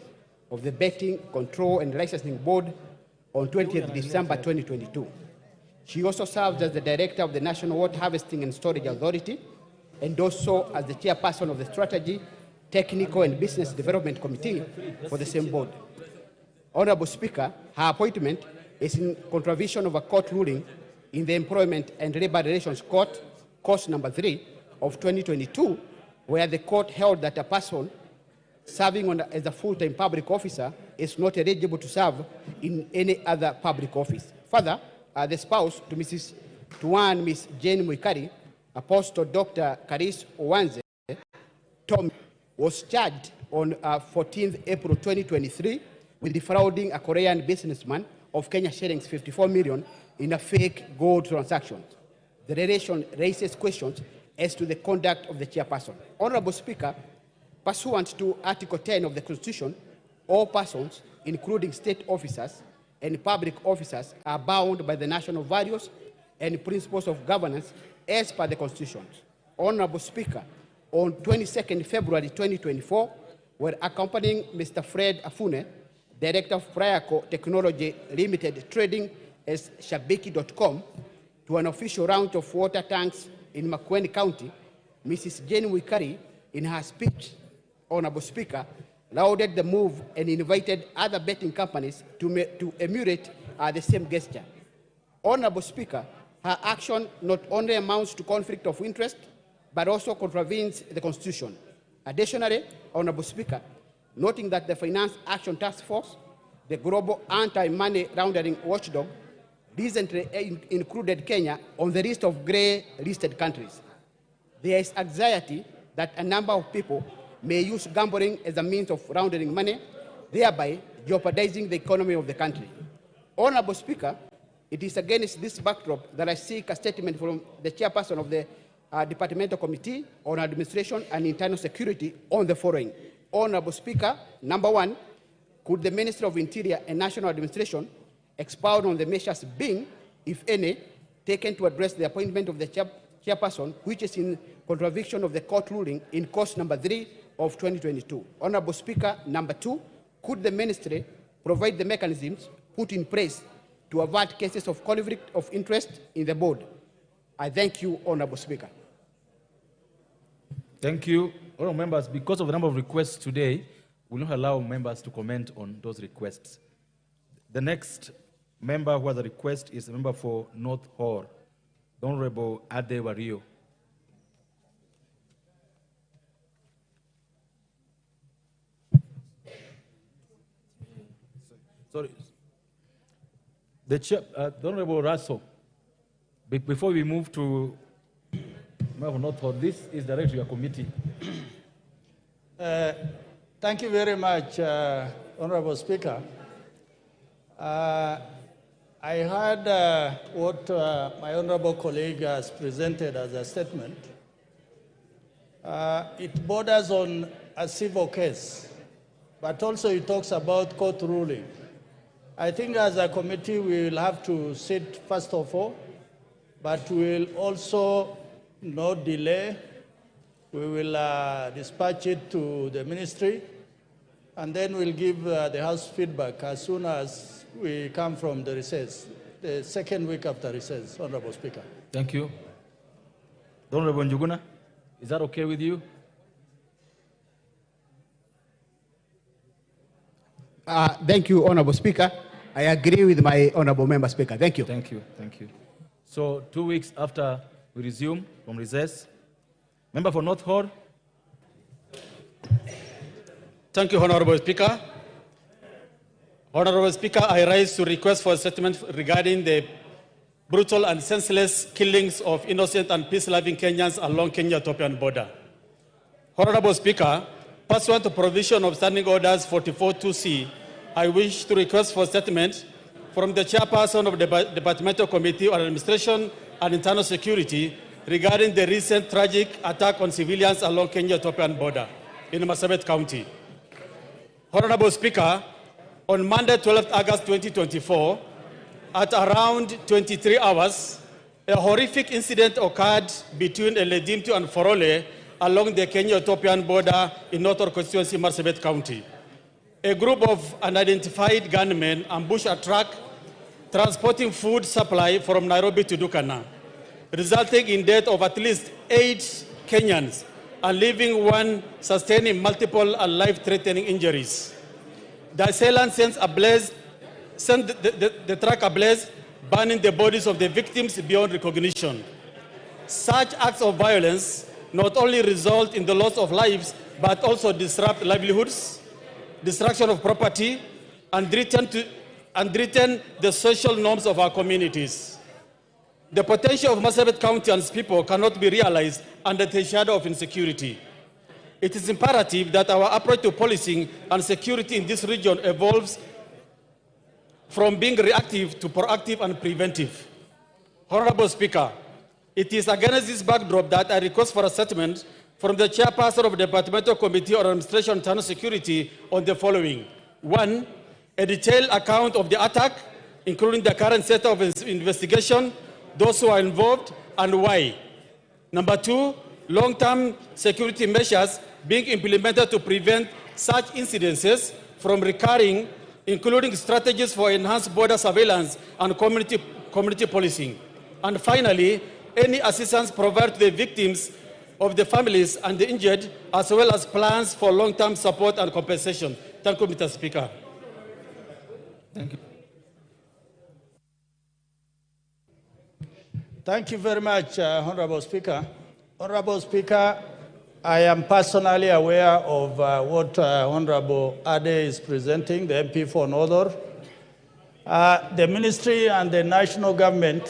of the Betting Control and Licensing Board on 20th December 2022. She also serves as the director of the National Water Harvesting and Storage Authority and also as the chairperson of the Strategy, Technical and Business Development Committee for the same board. Honorable Speaker, her appointment is in contravention of a court ruling in the Employment and Labor Relations Court, Course number 3 of 2022, where the court held that a person serving as a full-time public officer is not eligible to serve in any other public office. Further, the spouse to one Miss Jane Muikari, Apostle Dr. Karis Owanze, Tom, was charged on 14th April 2023 with defrauding a Korean businessman of Kenya shillings 54 million in a fake gold transaction. The relation raises questions as to the conduct of the chairperson. Honorable Speaker, pursuant to Article 10 of the Constitution, all persons, including state officers and public officers, are bound by the national values and principles of governance as per the Constitution. Honorable Speaker, on 22nd February 2024, were accompanying Mr. Fred Afune, Director of Priaco Technology Limited Trading as Shabiki.com, to an official round of water tanks in Makwiny County, Mrs. Jane Muikari, in her speech, Honorable Speaker, lauded the move and invited other betting companies to emulate the same gesture. Honorable Speaker, her action not only amounts to conflict of interest, but also contravenes the Constitution. Additionally, Honorable Speaker, noting that the Finance Action Task Force, the global anti-money laundering watchdog, recently included Kenya on the list of grey-listed countries. There is anxiety that a number of people may use gambling as a means of laundering money, thereby jeopardizing the economy of the country. Honorable Speaker, it is against this backdrop that I seek a statement from the chairperson of the Departmental Committee on Administration and Internal Security on the following. Honorable Speaker, number one, could the Minister of Interior and National Administration expound on the measures being, if any, taken to address the appointment of the chairperson, which is in contravention of the court ruling in course number 3 of 2022. Honorable Speaker, number two, could the Ministry provide the mechanisms put in place to avert cases of conflict of interest in the board? I thank you, Honorable Speaker. Thank you. Honorable members, because of the number of requests today, we will not allow members to comment on those requests. The next member who has a request is the member for North Hall, the Honorable Ade Wario. Sorry. The Honorable Rasso, before we move to member for North Hall, this is direct to your committee. Thank you very much, Honorable Speaker. I heard what my honorable colleague has presented as a statement. It borders on a civil case, but also it talks about court ruling. I think as a committee we will have to sit first of all, but we will also not delay. We will dispatch it to the ministry, and then we'll give the House feedback as soon as we come from the recess, the second week after recess, Honorable Speaker. Thank you. Honorable Njuguna, is that okay with you? Thank you, Honorable Speaker. I agree with my Honorable Member Speaker. Thank you. Thank you. Thank you. So 2 weeks after We resume from recess. Member for North Hall. Thank you, Honorable Speaker. Honorable Speaker, I rise to request for a statement regarding the brutal and senseless killings of innocent and peace-loving Kenyans along Kenya-Ethiopian border. Honorable Speaker, pursuant to provision of Standing Orders 44-2C, I wish to request for a statement from the chairperson of the Departmental Committee on Administration and Internal Security regarding the recent tragic attack on civilians along Kenya-Ethiopian border in Marsabit County. Honorable Speaker, on Monday, 12th August 2024, at around 23 hours, a horrific incident occurred between Eledimtu and Forole along the Kenya-Ethiopian border in Northern Constituency, Marsabit County. A group of unidentified gunmen ambushed a truck transporting food supply from Nairobi to Dukana, resulting in death of at least 8 Kenyans and leaving one sustaining multiple and life-threatening injuries. The assailants sent the truck ablaze, burning the bodies of the victims beyond recognition. Such acts of violence not only result in the loss of lives, but also disrupt livelihoods, destruction of property, and threaten the social norms of our communities. The potential of Marsabit County and its people cannot be realized under the shadow of insecurity. It is imperative that our approach to policing and security in this region evolves from being reactive to proactive and preventive. Honorable Speaker, it is against this backdrop that I request for a statement from the chairperson of the Departmental Committee on Administration and Internal Security on the following. 1, a detailed account of the attack, including the current set of investigation, those who are involved, and why. Number 2, long-term security measures being implemented to prevent such incidences from recurring, including strategies for enhanced border surveillance and community policing. And finally, any assistance provided to the victims of the families and the injured, as well as plans for long-term support and compensation. Thank you, Mr. Speaker. Thank you. Thank you very much, Honorable Speaker. Honorable Speaker, I am personally aware of what Honorable Ade is presenting, the MP for Northern. The ministry and the national government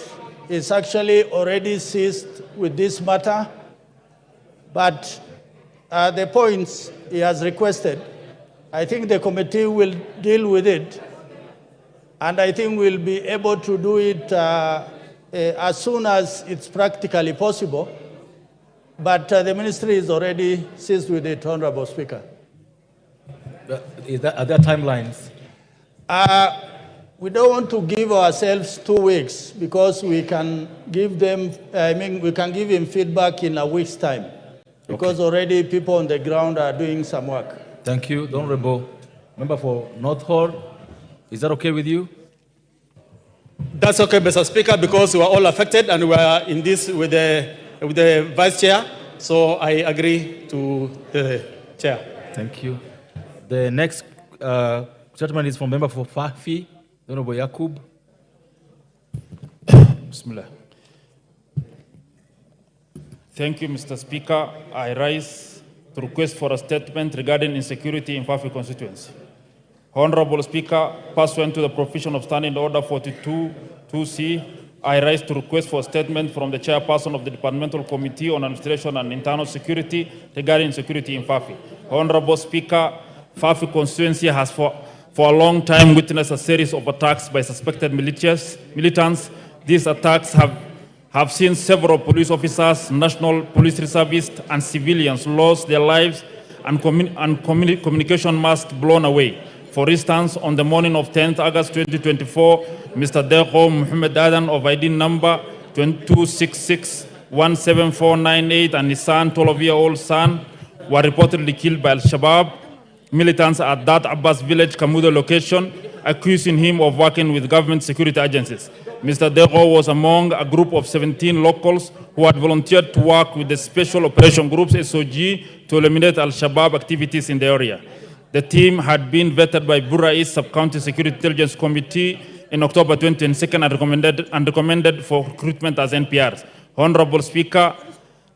is actually already seized with this matter, but the points he has requested, I think the committee will deal with it, and I think we'll be able to do it as soon as it's practically possible. But the ministry is already seized with it, Honorable Speaker. Are there timelines? We don't want to give ourselves 2 weeks because we can give them, we can give him feedback in a week's time because already people on the ground are doing some work. Thank you. The Honorable Member for North Hall, is that okay with you? That's okay, Mr. Speaker, because we are all affected and we are in this with the Vice Chair, so I agree to the Chair. Thank you. The next statement is from Member for Fafi, Honorable Yakub. Bismillah. Thank you, Mr. Speaker. I rise to request for a statement regarding insecurity in Fafi constituency. Honorable Speaker, pursuant to the provision of Standing Order 42-2C, I rise to request for a statement from the chairperson of the Departmental Committee on Administration and Internal Security regarding security in Fafi. Honorable Speaker, Fafi constituency has for a long time witnessed a series of attacks by suspected militants. These attacks have seen several police officers, national police reservists, and civilians lose their lives and communication masts blown away. For instance, on the morning of 10th August 2024, Mr. Deho Muhammad Adan of ID number 2266-17498 and his son, 12-year-old son, were reportedly killed by Al-Shabaab militants at that Abbas village, Kamuda location, accusing him of working with government security agencies. Mr. Deho was among a group of 17 locals who had volunteered to work with the Special Operation Groups, SOG, to eliminate Al-Shabaab activities in the area. The team had been vetted by Bura East Sub-County Security Intelligence Committee in October 2022 and recommended for recruitment as NPRs. Honorable Speaker,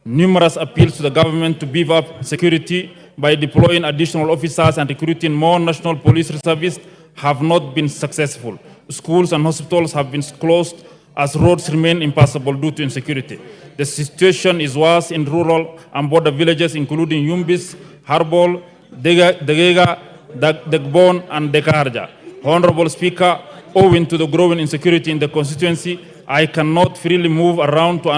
numerous appeals to the government to beef up security by deploying additional officers and recruiting more national police reservists have not been successful. Schools and hospitals have been closed as roads remain impassable due to insecurity. The situation is worse in rural and border villages, including Yumbis, Harbol, Degega, Degbon, and Dekarja. Honorable Speaker, owing to the growing insecurity in the constituency, I cannot freely move around to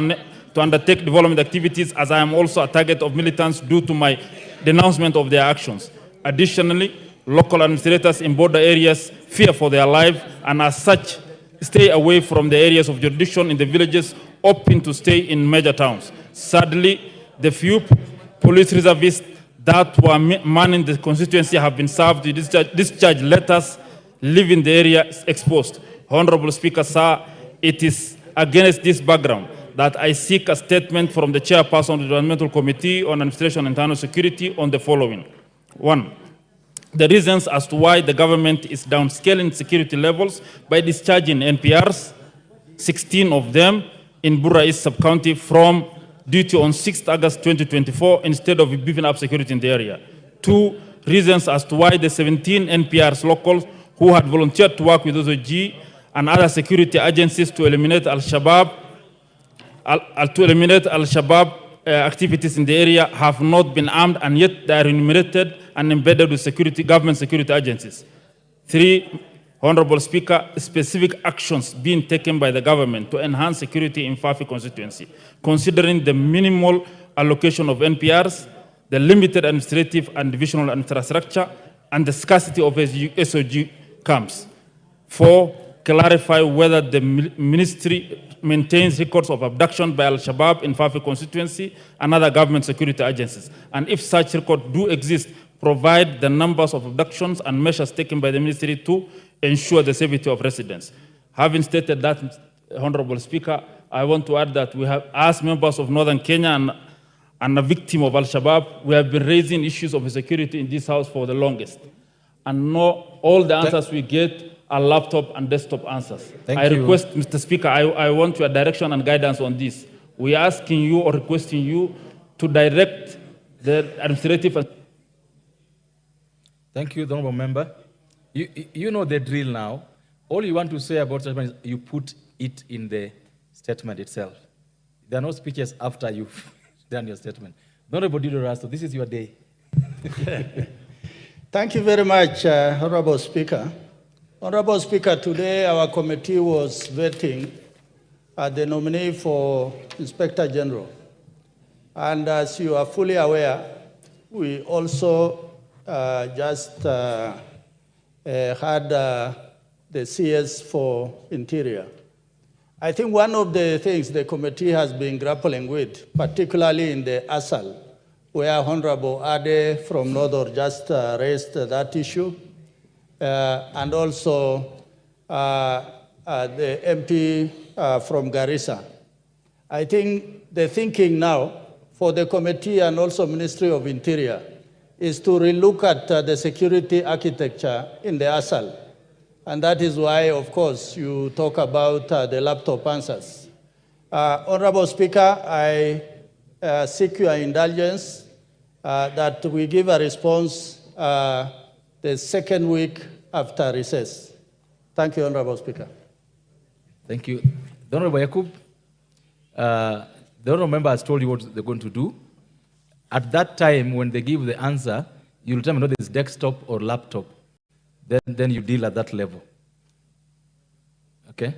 undertake development activities, as I am also a target of militants due to my denouncement of their actions. Additionally, local administrators in border areas fear for their life and as such stay away from the areas of jurisdiction in the villages, opting to stay in major towns. Sadly, the few police reservists that were manning the constituency have been served with discharge letters, leaving the area exposed. Honorable Speaker, sir, it is against this background that I seek a statement from the chairperson of the Developmental Committee on Administration and Internal Security on the following. 1. The reasons as to why the government is downscaling security levels by discharging NPRs, 16 of them in Bura East Sub-County from duty on 6th August 2024 instead of beefing up security in the area. 2. Reasons as to why the 17 NPRs locals who had volunteered to work with OSOG and other security agencies to eliminate Al-Shabaab activities in the area have not been armed, and yet they are enumerated and embedded with government security agencies. 3, Honorable Speaker, specific actions being taken by the government to enhance security in Fafi constituency, considering the minimal allocation of NPRs, the limited administrative and divisional infrastructure, and the scarcity of SOG camps. 4, clarify whether the ministry maintains records of abduction by Al-Shabaab in Fafi constituency and other government security agencies. And if such records do exist, provide the numbers of abductions and measures taken by the ministry to ensure the safety of residents. Having stated that, Honorable Speaker, I want to add that we have, as members of Northern Kenya and a victim of Al-Shabaab, we have been raising issues of security in this House for the longest. And all the answers we get are laptop and desktop answers. I request, Mr. Speaker, I want your direction and guidance on this. We are asking you or requesting you to direct the administrative. Thank you, the honorable member. You know the drill now. All you want to say about statement is you put it in the statement itself. There are no speeches after you've done your statement. Honorable Dido Rasto, this is your day. Thank you very much, Honorable Speaker. Honorable Speaker, today our committee was vetting the nominee for Inspector General. And as you are fully aware, we also just had the CS for Interior. I think one of the things the committee has been grappling with, particularly in the ASAL, where Honorable Ade from Northern just raised that issue, and also the MP from Garissa. I think the thinking now for the committee and also Ministry of Interior is to relook at the security architecture in the ASAL. And that is why, of course, you talk about the laptop answers. Honorable Speaker, I seek your indulgence that we give a response the second week after recess. Thank you, Honorable Speaker. Thank you. The Honorable Yakub, the Honorable member has told you what they're going to do. At that time, when they give the answer, you'll tell me whether it's desktop or laptop. Then you deal at that level. Okay?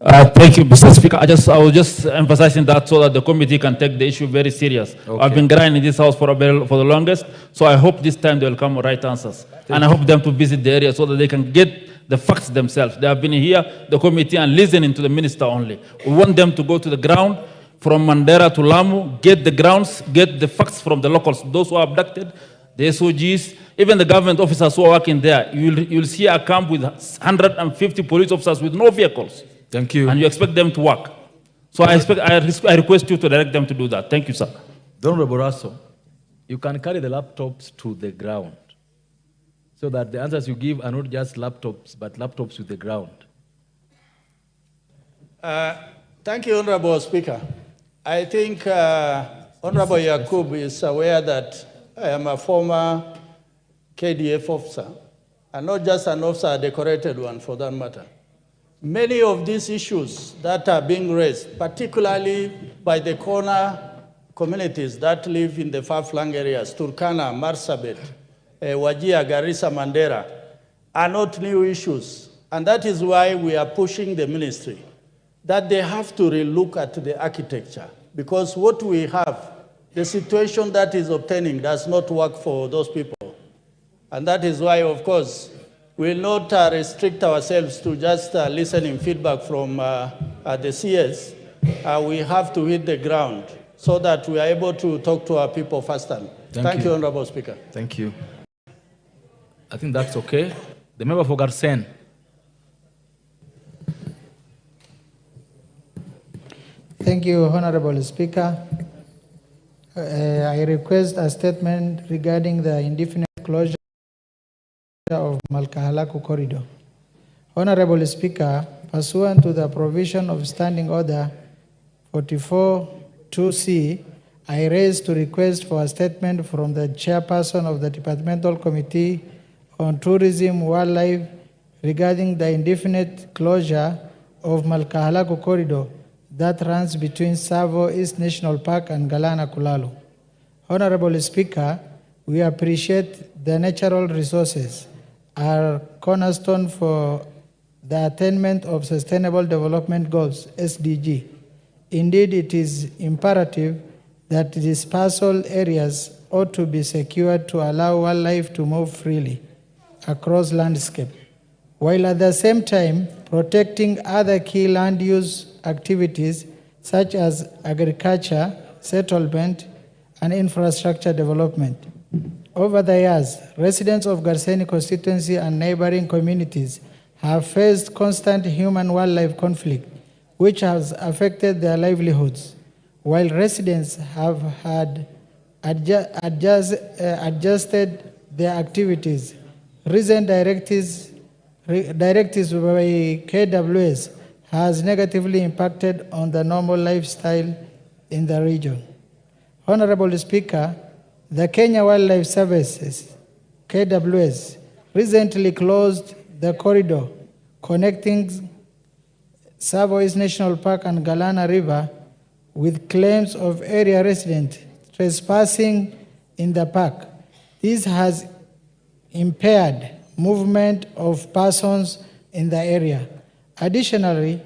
Thank you, Mr. Speaker. I was just emphasizing that so that the committee can take the issue very serious. Okay. I've been grinding this House for the longest, so I hope this time they will come with right answers. And I hope them to visit the area so that they can get the facts themselves. They have been here, the committee, and listening to the minister only. We want them to go to the ground, from Mandera to Lamu, get the grounds, get the facts from the locals, those who are abducted, the SOGs, even the government officers who are working there. You'll see a camp with 150 police officers with no vehicles. Thank you. And you expect them to work. So I request you to direct them to do that. Thank you, sir. Honorable Rasso, you can carry the laptops to the ground so that the answers you give are not just laptops, but laptops with the ground. Thank you, Honorable Speaker. I think Honorable Yakub is aware that I am a former KDF officer, and not just an officer, a decorated one for that matter. Many of these issues that are being raised, particularly by the corner communities that live in the far-flung areas, Turkana, Marsabit, Wajir, Garissa, Mandera, are not new issues. And that is why we are pushing the ministry that they have to relook at the architecture, because what we have, the situation that is obtaining does not work for those people. And that is why, of course, we will not restrict ourselves to just listening feedback from the CS. We have to hit the ground so that we are able to talk to our people faster. Thank you, Honorable Speaker. Thank you. I think that's okay. The member for Garsen. Thank you, Honorable Speaker. I request a statement regarding the indefinite closure of Malkahalaku corridor. Honorable Speaker, pursuant to the provision of Standing Order 44-2C, I raise to request for a statement from the chairperson of the Departmental Committee on Tourism, Wildlife regarding the indefinite closure of Malkahalaku corridor that runs between Savo East National Park and Galana Kulalu. Honorable Speaker, we appreciate the natural resources are cornerstone for the attainment of Sustainable Development Goals, SDG. Indeed, it is imperative that dispersal areas ought to be secured to allow wildlife to move freely across landscape, while at the same time protecting other key land use activities such as agriculture, settlement, and infrastructure development. Over the years, residents of Garseni constituency and neighboring communities have faced constant human-wildlife conflict, which has affected their livelihoods. While residents have had adjusted their activities, recent directives by KWS has negatively impacted on the normal lifestyle in the region. Honorable Speaker, the Kenya Wildlife Services, KWS, recently closed the corridor connecting Savo East National Park and Galana River with claims of area residents trespassing in the park. This has impaired movement of persons in the area. Additionally,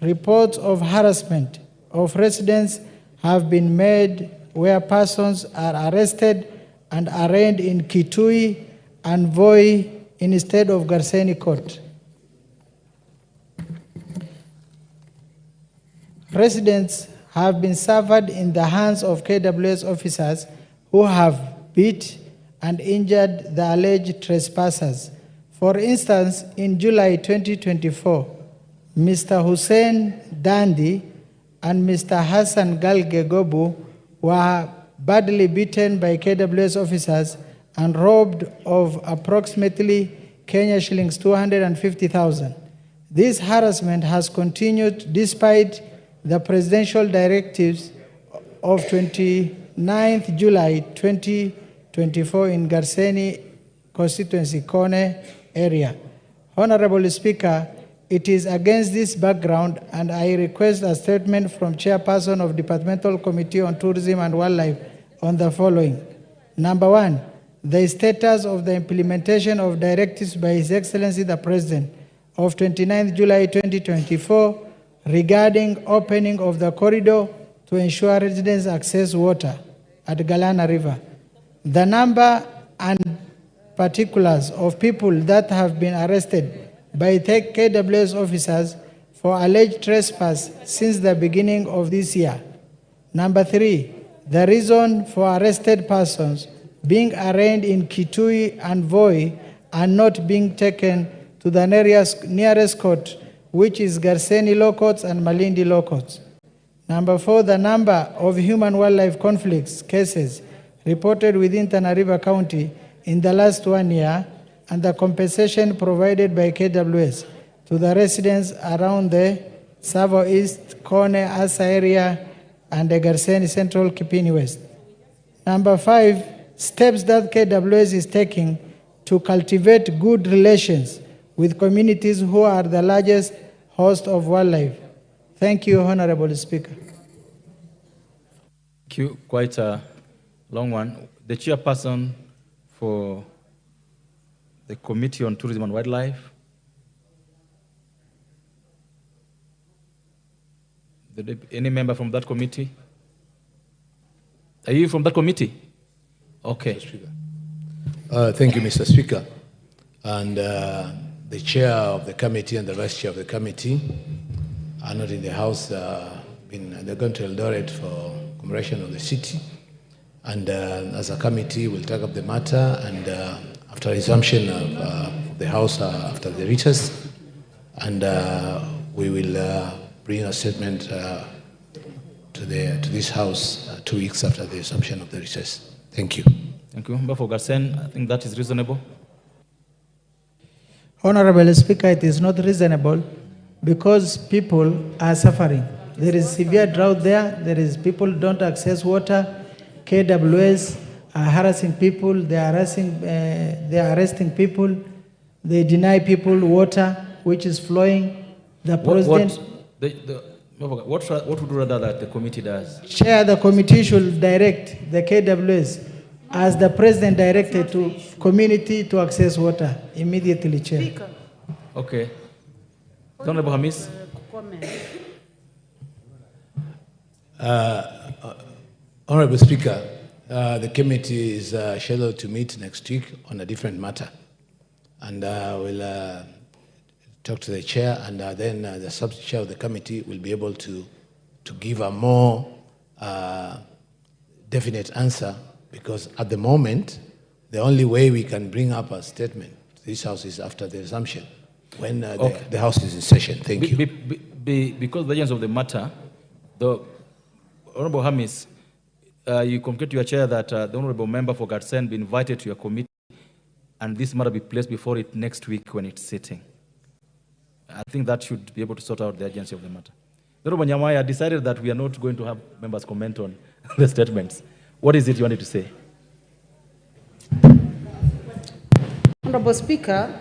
reports of harassment of residents have been made where persons are arrested and arraigned in Kitui and Voi instead of Garseni Court. Residents have been suffered in the hands of KWS officers who have beat and injured the alleged trespassers. For instance, in July 2024, Mr. Hussein Dandi and Mr. Hassan Galge Gobu were badly beaten by KWS officers and robbed of approximately Kenya shillings 250,000. This harassment has continued despite the presidential directives of 29th July 2024 in Garseni constituency, Kone area. Honorable Speaker, it is against this background, and I request a statement from Chairperson of Departmental Committee on Tourism and Wildlife on the following. Number one, the status of the implementation of directives by His Excellency the President of 29th July 2024 regarding opening of the corridor to ensure residents access water at Galana River. The number and particulars of people that have been arrested by KWS officers for alleged trespass since the beginning of this year. Number three, the reason for arrested persons being arraigned in Kitui and Voi and not being taken to the nearest court, which is Garseni Law Courts and Malindi Law Courts. Number four, the number of human-wildlife conflicts cases reported within Tana River County in the last 1 year, and the compensation provided by KWS to the residents around the Savo East, Kone, Asa area, and Garsen Central Kipini West. Number 5, steps that KWS is taking to cultivate good relations with communities who are the largest host of wildlife. Thank you, Honorable Speaker. Thank you. Quite a long one. The chairperson for the Committee on Tourism and Wildlife. Any member from that committee? Are you from that committee? Okay. Thank you, Mr. Speaker. And the chair of the committee and the vice chair of the committee are not in the house. They're going to Eldoret for commemoration of the city. And as a committee, we'll take up the matter, and after resumption of the house after the recess, and we will bring a statement to this house 2 weeks after the resumption of the recess. Thank you. Thank you. Member for Garsen, I think that is reasonable. Honorable Speaker, it is not reasonable because people are suffering. There is severe drought there. There is people don't access water. KWS are harassing people. They are arresting people. They deny people water, which is flowing. The president. What would you rather that the committee does? Chair, the committee should direct the KWS as the president directed to community to access water immediately, Chair. Okay. Honorable Hamis. Honorable Speaker, the committee is scheduled to meet next week on a different matter. And we'll talk to the chair, and then the sub-chair of the committee will be able to give a more definite answer, because at the moment, the only way we can bring up a statement to this house is after the resumption, when the house is in session. Thank you. Because of the urgency of the matter, the Honorable Hamis, you communicate to your chair that the Honorable Member for Garsen be invited to your committee, and this matter be placed before it next week when it's sitting. I think that should be able to sort out the urgency of the matter. The Honorable Nyamaya decided that we are not going to have members comment on the statements. What is it you wanted to say? Honorable Speaker,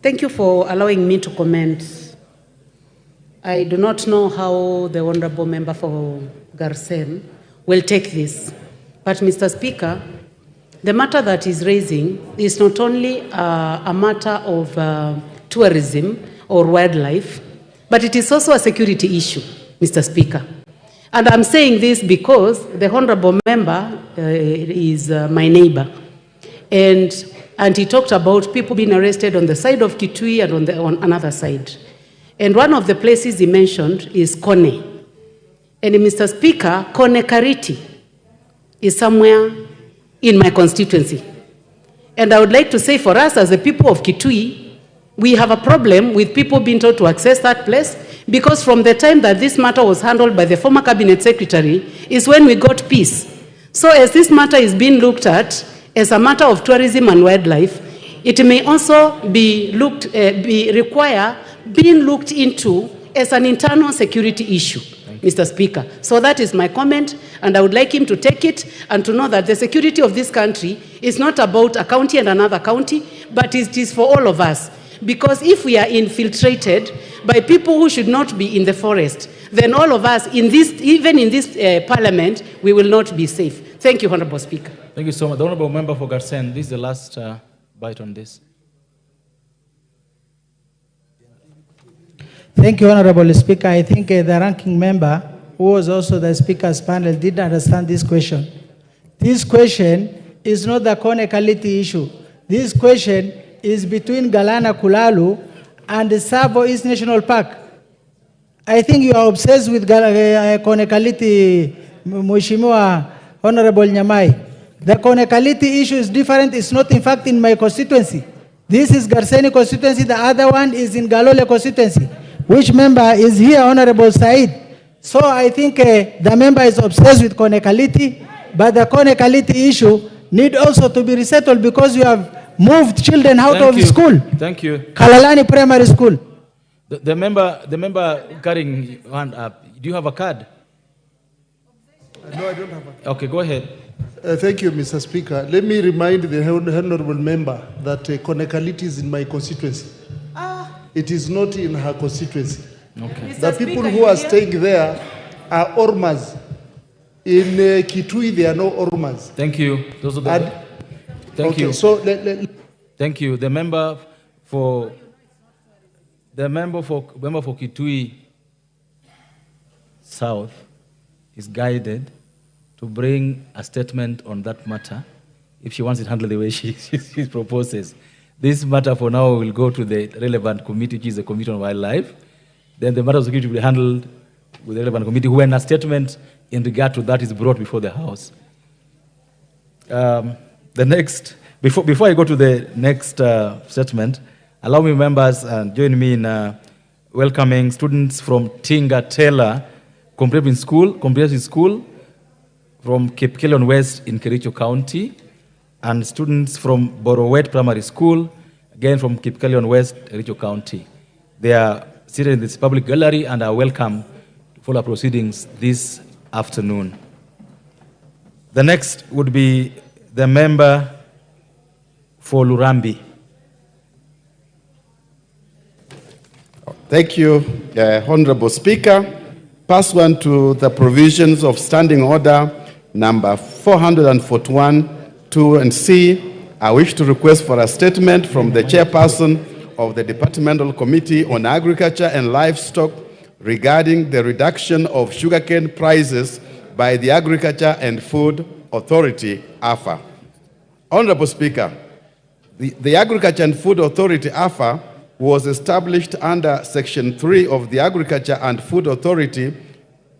thank you for allowing me to comment. I do not know how the Honorable Member for Garsen will take this. But, Mr. Speaker, the matter that is raising is not only a matter of tourism or wildlife, but it is also a security issue, Mr. Speaker. And I'm saying this because the Honorable Member is my neighbor. And he talked about people being arrested on the side of Kitui and on another side. And one of the places he mentioned is Kone. And Mr. Speaker, Kone Kariti is somewhere in my constituency. And I would like to say for us as the people of Kitui, we have a problem with people being told to access that place, because from the time that this matter was handled by the former cabinet secretary is when we got peace. So as this matter is being looked at as a matter of tourism and wildlife, it may also be being looked into as an internal security issue, Mr. Speaker. So that is my comment, and I would like him to take it and to know that the security of this country is not about a county and another county, but it is for all of us. Because if we are infiltrated by people who should not be in the forest, then all of us, even in this parliament, we will not be safe. Thank you, Honorable Speaker. Thank you so much. The Honorable Member for Garsen, this is the last bite on this. Thank you, Honorable Speaker. I think the ranking member, who was also the Speaker's panel, did understand this question. This question is not the Kone Kaliti issue. This question is between Galana Kulalu and the Savo East National Park. I think you are obsessed with Kone Kaliti, Mheshimiwa Honorable Nyamai. The Kone Kaliti issue is different. It's not, in fact, in my constituency. This is Garseni constituency. The other one is in Galole constituency. Which member is here, Honorable Said? So I think the member is obsessed with Kone Kaliti, but the Kone Kaliti issue need also to be resettled because you have moved children out of school. Thank you. Kalalani Primary School. The member carrying hand up, do you have a card? No, I don't have a... Okay, go ahead. Thank you, Mr. Speaker. Let me remind the honorable member that Konekaliti is in my constituency. It is not in her constituency. Okay. The people who are staying there are Ormas. In Kitui, there are no Ormas. Thank you. Those are the... Thank you. So thank you. The member for Kitui South is guided to bring a statement on that matter if she wants it handled the way she proposes. This matter for now will go to the relevant committee, which is the Committee on Wildlife. Then the matter of security will be handled with the relevant committee when a statement in regard to that is brought before the House. Before I go to the next statement, allow me, members, and join me in welcoming students from Tinga Taylor Comprehensive School from Cape Kilion West in Kericho County, and students from Borowet Primary School, again from Cape Kilion West, Kericho County. They are seated in this public gallery and are welcome to follow proceedings this afternoon. The next would be the member for Lurambi. Thank you, Honorable Speaker. Pursuant to the provisions of Standing Order number 441, 2 and C, I wish to request for a statement from the chairperson of the Departmental Committee on Agriculture and Livestock regarding the reduction of sugarcane prices by the Agriculture and Food Authority, AFA. Honorable Speaker, the Agriculture and Food Authority, AFA, was established under Section 3 of the Agriculture and Food Authority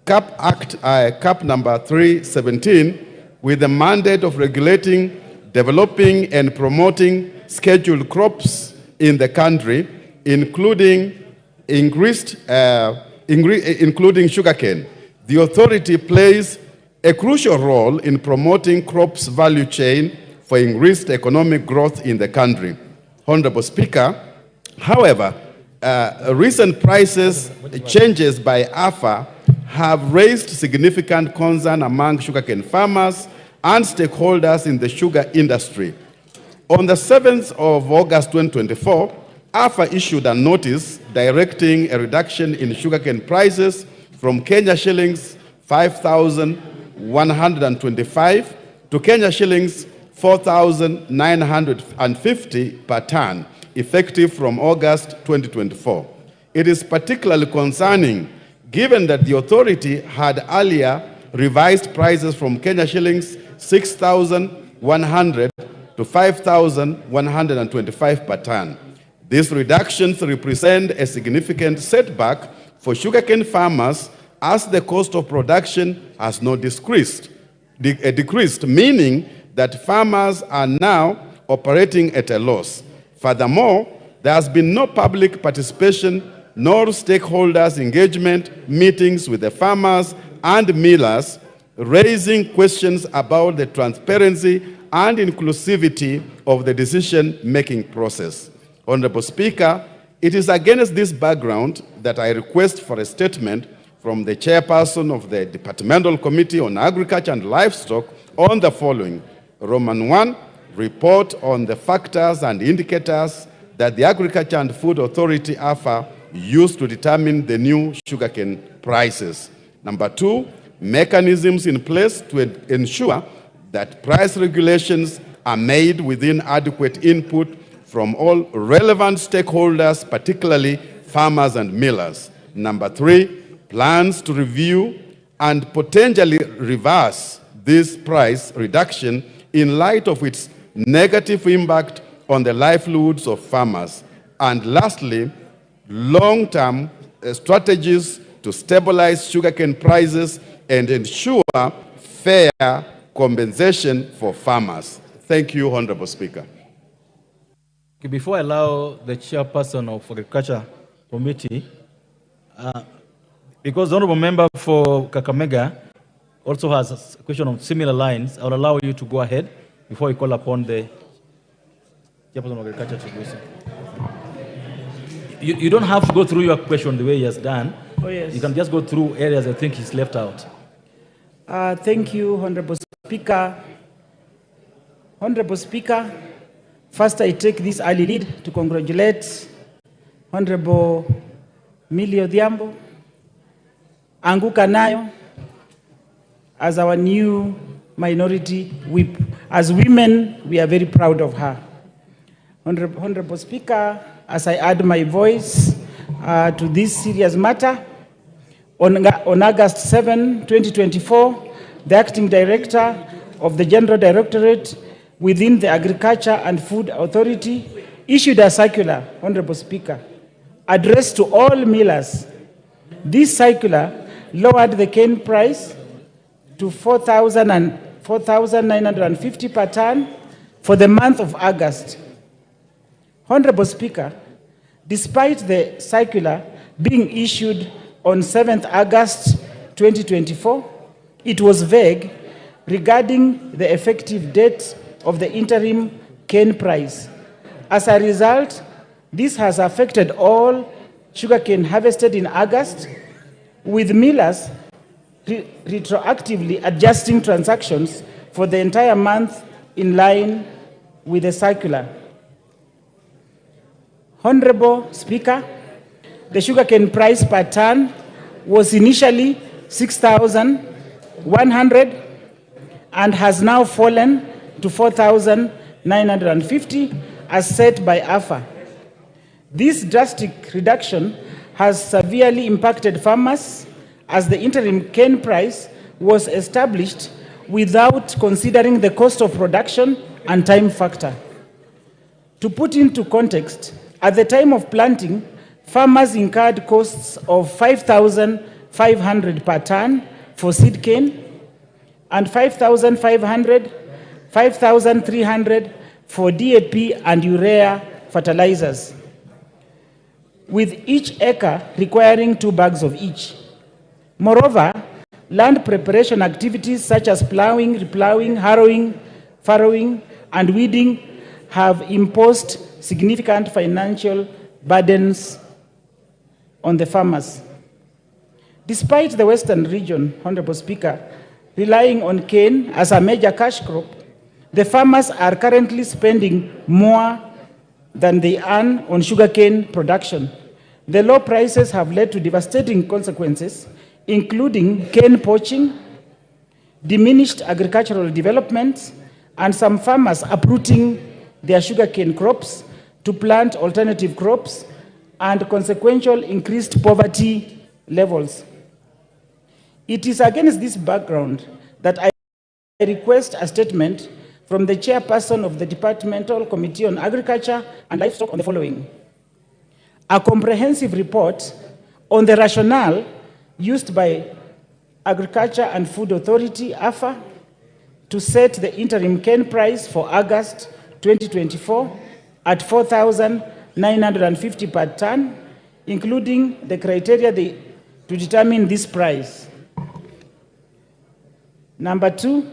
CAP Act, CAP number 317, with the mandate of regulating, developing, and promoting scheduled crops in the country, including sugarcane. The authority plays a crucial role in promoting crops value chain for increased economic growth in the country. Honorable Speaker, however, recent prices changes by AFA have raised significant concern among sugarcane farmers and stakeholders in the sugar industry. On the 7th of August 2024, AFA issued a notice directing a reduction in sugarcane prices from Kenya shillings 5,125 to Kenya shillings 4,950 per ton, effective from August 2024. It is particularly concerning given that the authority had earlier revised prices from Kenya shillings 6,100 to 5,125 per ton. These reductions represent a significant setback for sugarcane farmers as the cost of production has not decreased, meaning that farmers are now operating at a loss. Furthermore, there has been no public participation nor stakeholders' engagement meetings with the farmers and millers, raising questions about the transparency and inclusivity of the decision-making process. Honorable Speaker, it is against this background that I request for a statement from the chairperson of the Departmental Committee on Agriculture and Livestock on the following. Roman 1, report on the factors and indicators that the Agriculture and Food Authority, AFA, used to determine the new sugarcane prices. Number 2, mechanisms in place to ensure that price regulations are made within adequate input from all relevant stakeholders, particularly farmers and millers. Number 3, plans to review and potentially reverse this price reduction in light of its negative impact on the livelihoods of farmers. And lastly, long-term strategies to stabilize sugarcane prices and ensure fair compensation for farmers. Thank you, Honorable Speaker. Before I allow the chairperson of Agriculture Committee, because the Honorable Member for Kakamega also has a question on similar lines, I will allow you to go ahead before you call upon the chairperson of Agriculture to do so. You don't have to go through your question the way he has done. Oh, yes. You can just go through areas I think he's left out. Thank you, Honorable Speaker. Honorable Speaker, first I take this early lead to congratulate Honorable Millie Odhiambo, Anguka Nayo, as our new minority whip. As women, we are very proud of her. Honorable Speaker, as I add my voice to this serious matter, on August 7, 2024, the Acting Director of the General Directorate within the Agriculture and Food Authority issued a circular, Honorable Speaker, addressed to all millers. This circular lowered the cane price to 4,950 per ton for the month of August. Honorable Speaker, despite the circular being issued on 7th August 2024, it was vague regarding the effective date of the interim cane price. As a result, this has affected all sugarcane harvested in August, with millers retroactively adjusting transactions for the entire month in line with the circular. Honorable Speaker, the sugarcane price per ton was initially 6,100 and has now fallen to 4,950 as set by AFA. This drastic reduction has severely impacted farmers as the interim cane price was established without considering the cost of production and time factor. To put into context, at the time of planting, farmers incurred costs of 5,500 per ton for seed cane and 5,300 for DAP and urea fertilizers, with each acre requiring 2 bags of each. Moreover, land preparation activities such as plowing, replowing, harrowing, furrowing, and weeding have imposed significant financial burdens on the farmers. Despite the Western region, Honorable Speaker, relying on cane as a major cash crop, the farmers are currently spending more than they earn on sugarcane production. The low prices have led to devastating consequences, including cane poaching, diminished agricultural development, and some farmers uprooting their sugarcane crops to plant alternative crops, and consequential increased poverty levels. It is against this background that I request a statement from the chairperson of the Departmental Committee on Agriculture and Livestock on the following: a comprehensive report on the rationale used by Agriculture and Food Authority, AFA, to set the interim cane price for August 2024 at 4,950 per ton, including the criteria to determine this price. Number 2,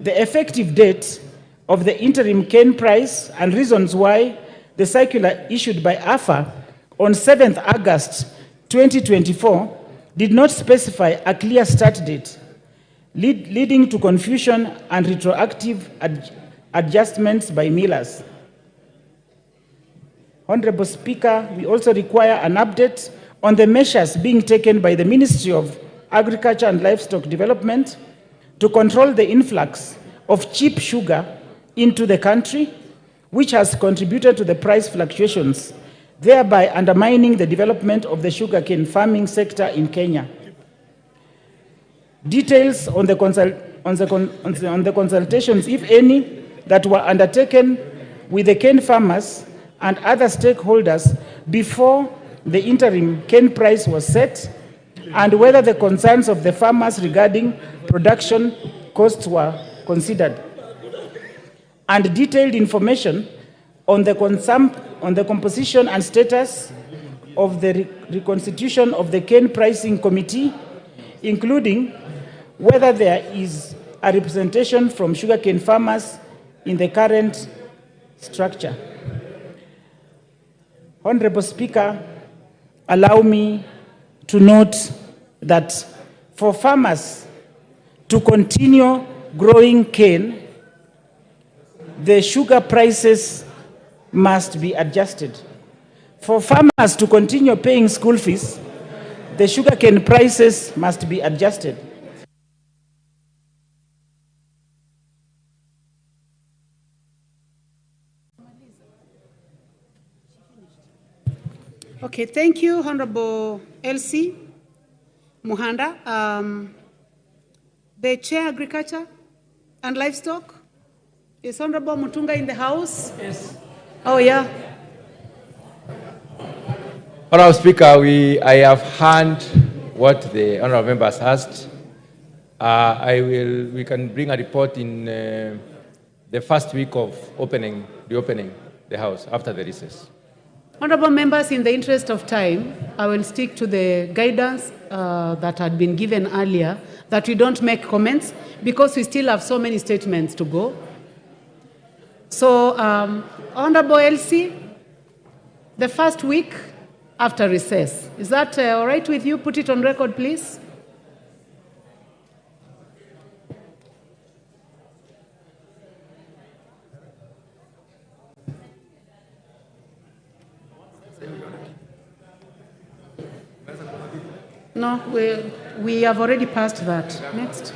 the effective date of the interim cane price and reasons why the circular issued by AFA on 7th August 2024 did not specify a clear start date, leading to confusion and retroactive adjustments by millers. Honorable Speaker, we also require an update on the measures being taken by the Ministry of Agriculture and Livestock Development to control the influx of cheap sugar into the country, which has contributed to the price fluctuations, thereby undermining the development of the sugarcane farming sector in Kenya. Details on the consultations, if any, that were undertaken with the cane farmers and other stakeholders before the interim cane price was set, and whether the concerns of the farmers regarding production costs were considered. And detailed information on the composition and status of the reconstitution of the cane pricing committee, including whether there is a representation from sugarcane farmers in the current structure. Honorable Speaker, allow me to note that for farmers to continue growing cane, the sugar prices must be adjusted. For farmers to continue paying school fees, the sugarcane prices must be adjusted. Okay, thank you, Honorable Elsie Muhanda. The Chair, Agriculture and Livestock, is Honorable Mutunga in the house? Yes. Oh, yeah. Honorable Speaker, I have heard what the honorable members asked. We can bring a report in the first week of reopening the house after the recess. Honorable members, in the interest of time, I will stick to the guidance that had been given earlier, that we don't make comments because we still have so many statements to go. So, Honorable Elsie, the first week after recess. Is that all right with you? Put it on record, please. No, we have already passed that. Next.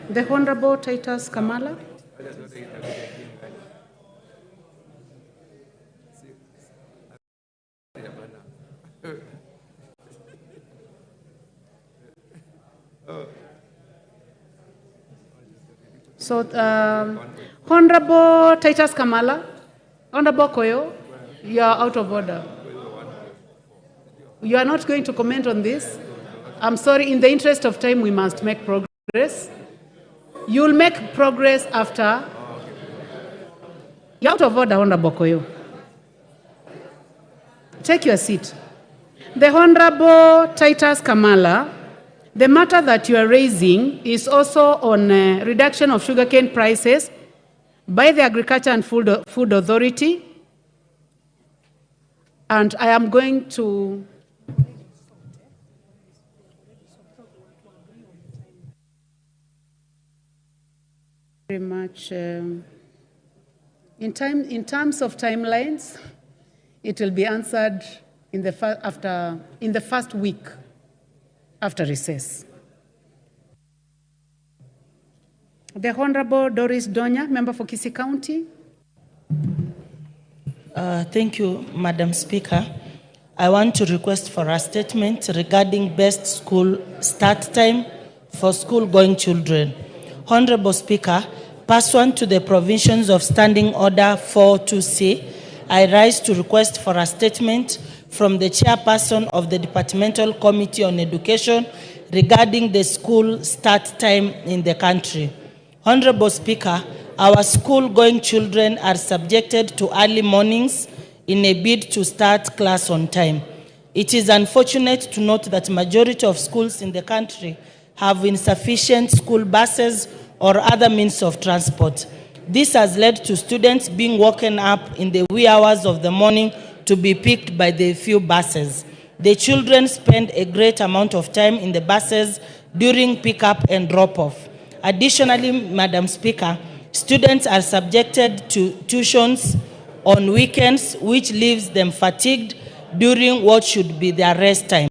The Honorable Titus Kamala. So, Honorable Titus Kamala, Honorable Koyo, you are out of order. You are not going to comment on this. I'm sorry, in the interest of time, we must make progress. You'll make progress after. You're out of order, Honorable Koyo. Take your seat. The Honorable Titus Kamala, the matter that you are raising is also on reduction of sugarcane prices by the Agriculture and Food Authority. And I am going to very much in terms of timelines, it will be answered in the first week after recess. The Honorable Doris Donya, member for Kisii County. Thank you, Madam Speaker. I want to request for a statement regarding best school start time for school-going children. Honorable Speaker, pursuant to the provisions of Standing Order 42C, I rise to request for a statement from the chairperson of the Departmental Committee on Education regarding the school start time in the country. Honorable Speaker, our school-going children are subjected to early mornings in a bid to start class on time. It is unfortunate to note that majority of schools in the country have insufficient school buses or other means of transport. This has led to students being woken up in the wee hours of the morning to be picked by the few buses. The children spend a great amount of time in the buses during pickup and drop-off. Additionally, Madam Speaker, students are subjected to tuitions on weekends, which leaves them fatigued during what should be their rest time.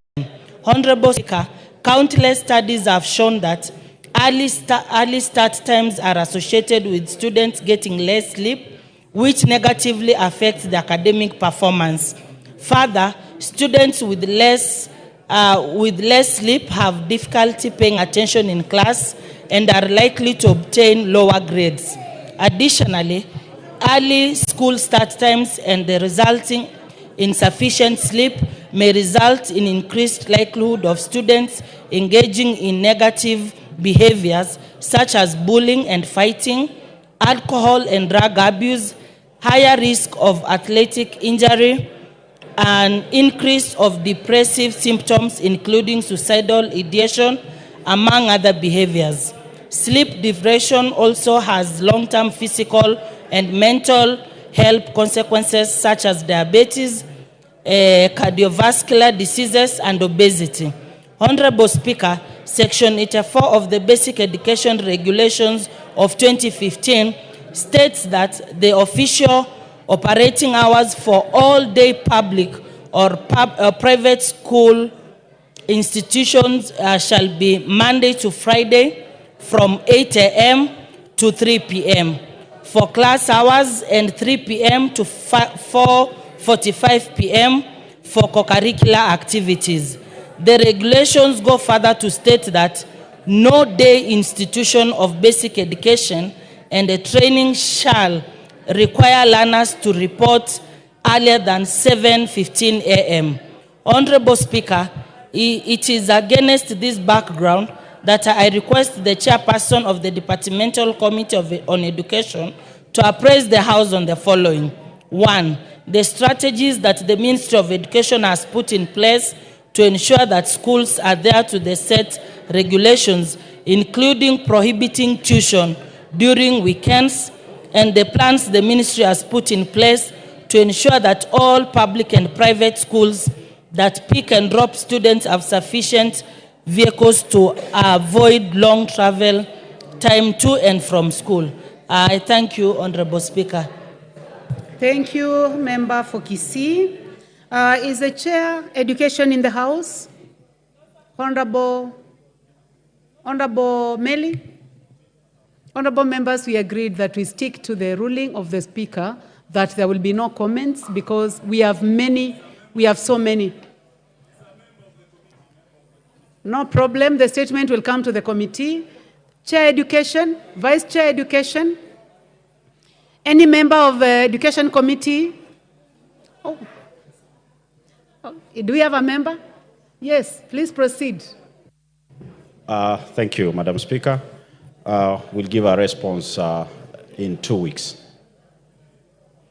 Honorable Speaker, countless studies have shown that early start times are associated with students getting less sleep, which negatively affects the academic performance. Further, students with less sleep have difficulty paying attention in class and are likely to obtain lower grades. Additionally, early school start times and the resulting insufficient sleep may result in increased likelihood of students engaging in negative behaviors such as bullying and fighting, alcohol and drug abuse, higher risk of athletic injury, and increase of depressive symptoms including suicidal ideation, among other behaviors. Sleep deprivation also has long-term physical and mental health consequences such as diabetes, cardiovascular diseases, and obesity. Honorable Speaker, Section 84 of the Basic Education Regulations of 2015 states that the official operating hours for all-day public or private school institutions shall be Monday to Friday from 8 a.m. to 3 p.m. for class hours and 3 p.m. to 4:45 p.m. for co-curricular activities. The regulations go further to state that no day institution of basic education and a training shall require learners to report earlier than 7:15 a.m. Honorable Speaker, it is against this background that I request the chairperson of the Departmental Committee on Education to appraise the House on the following. 1. The strategies that the Ministry of Education has put in place to ensure that schools adhere to the set regulations, including prohibiting tuition during weekends, and the plans the ministry has put in place to ensure that all public and private schools that pick and drop students have sufficient vehicles to avoid long travel time to and from school. I thank you, Honorable Speaker. Thank you, Member for Kisii. Is the Chair Education in the House? Honorable Meli? Honorable members, we agreed that we stick to the ruling of the Speaker that there will be no comments because we have so many. No problem, the statement will come to the committee. Chair Education, Vice Chair Education, any member of the Education Committee? Do we have a member? Yes, please proceed. Thank you, Madam Speaker. We'll give a response in 2 weeks.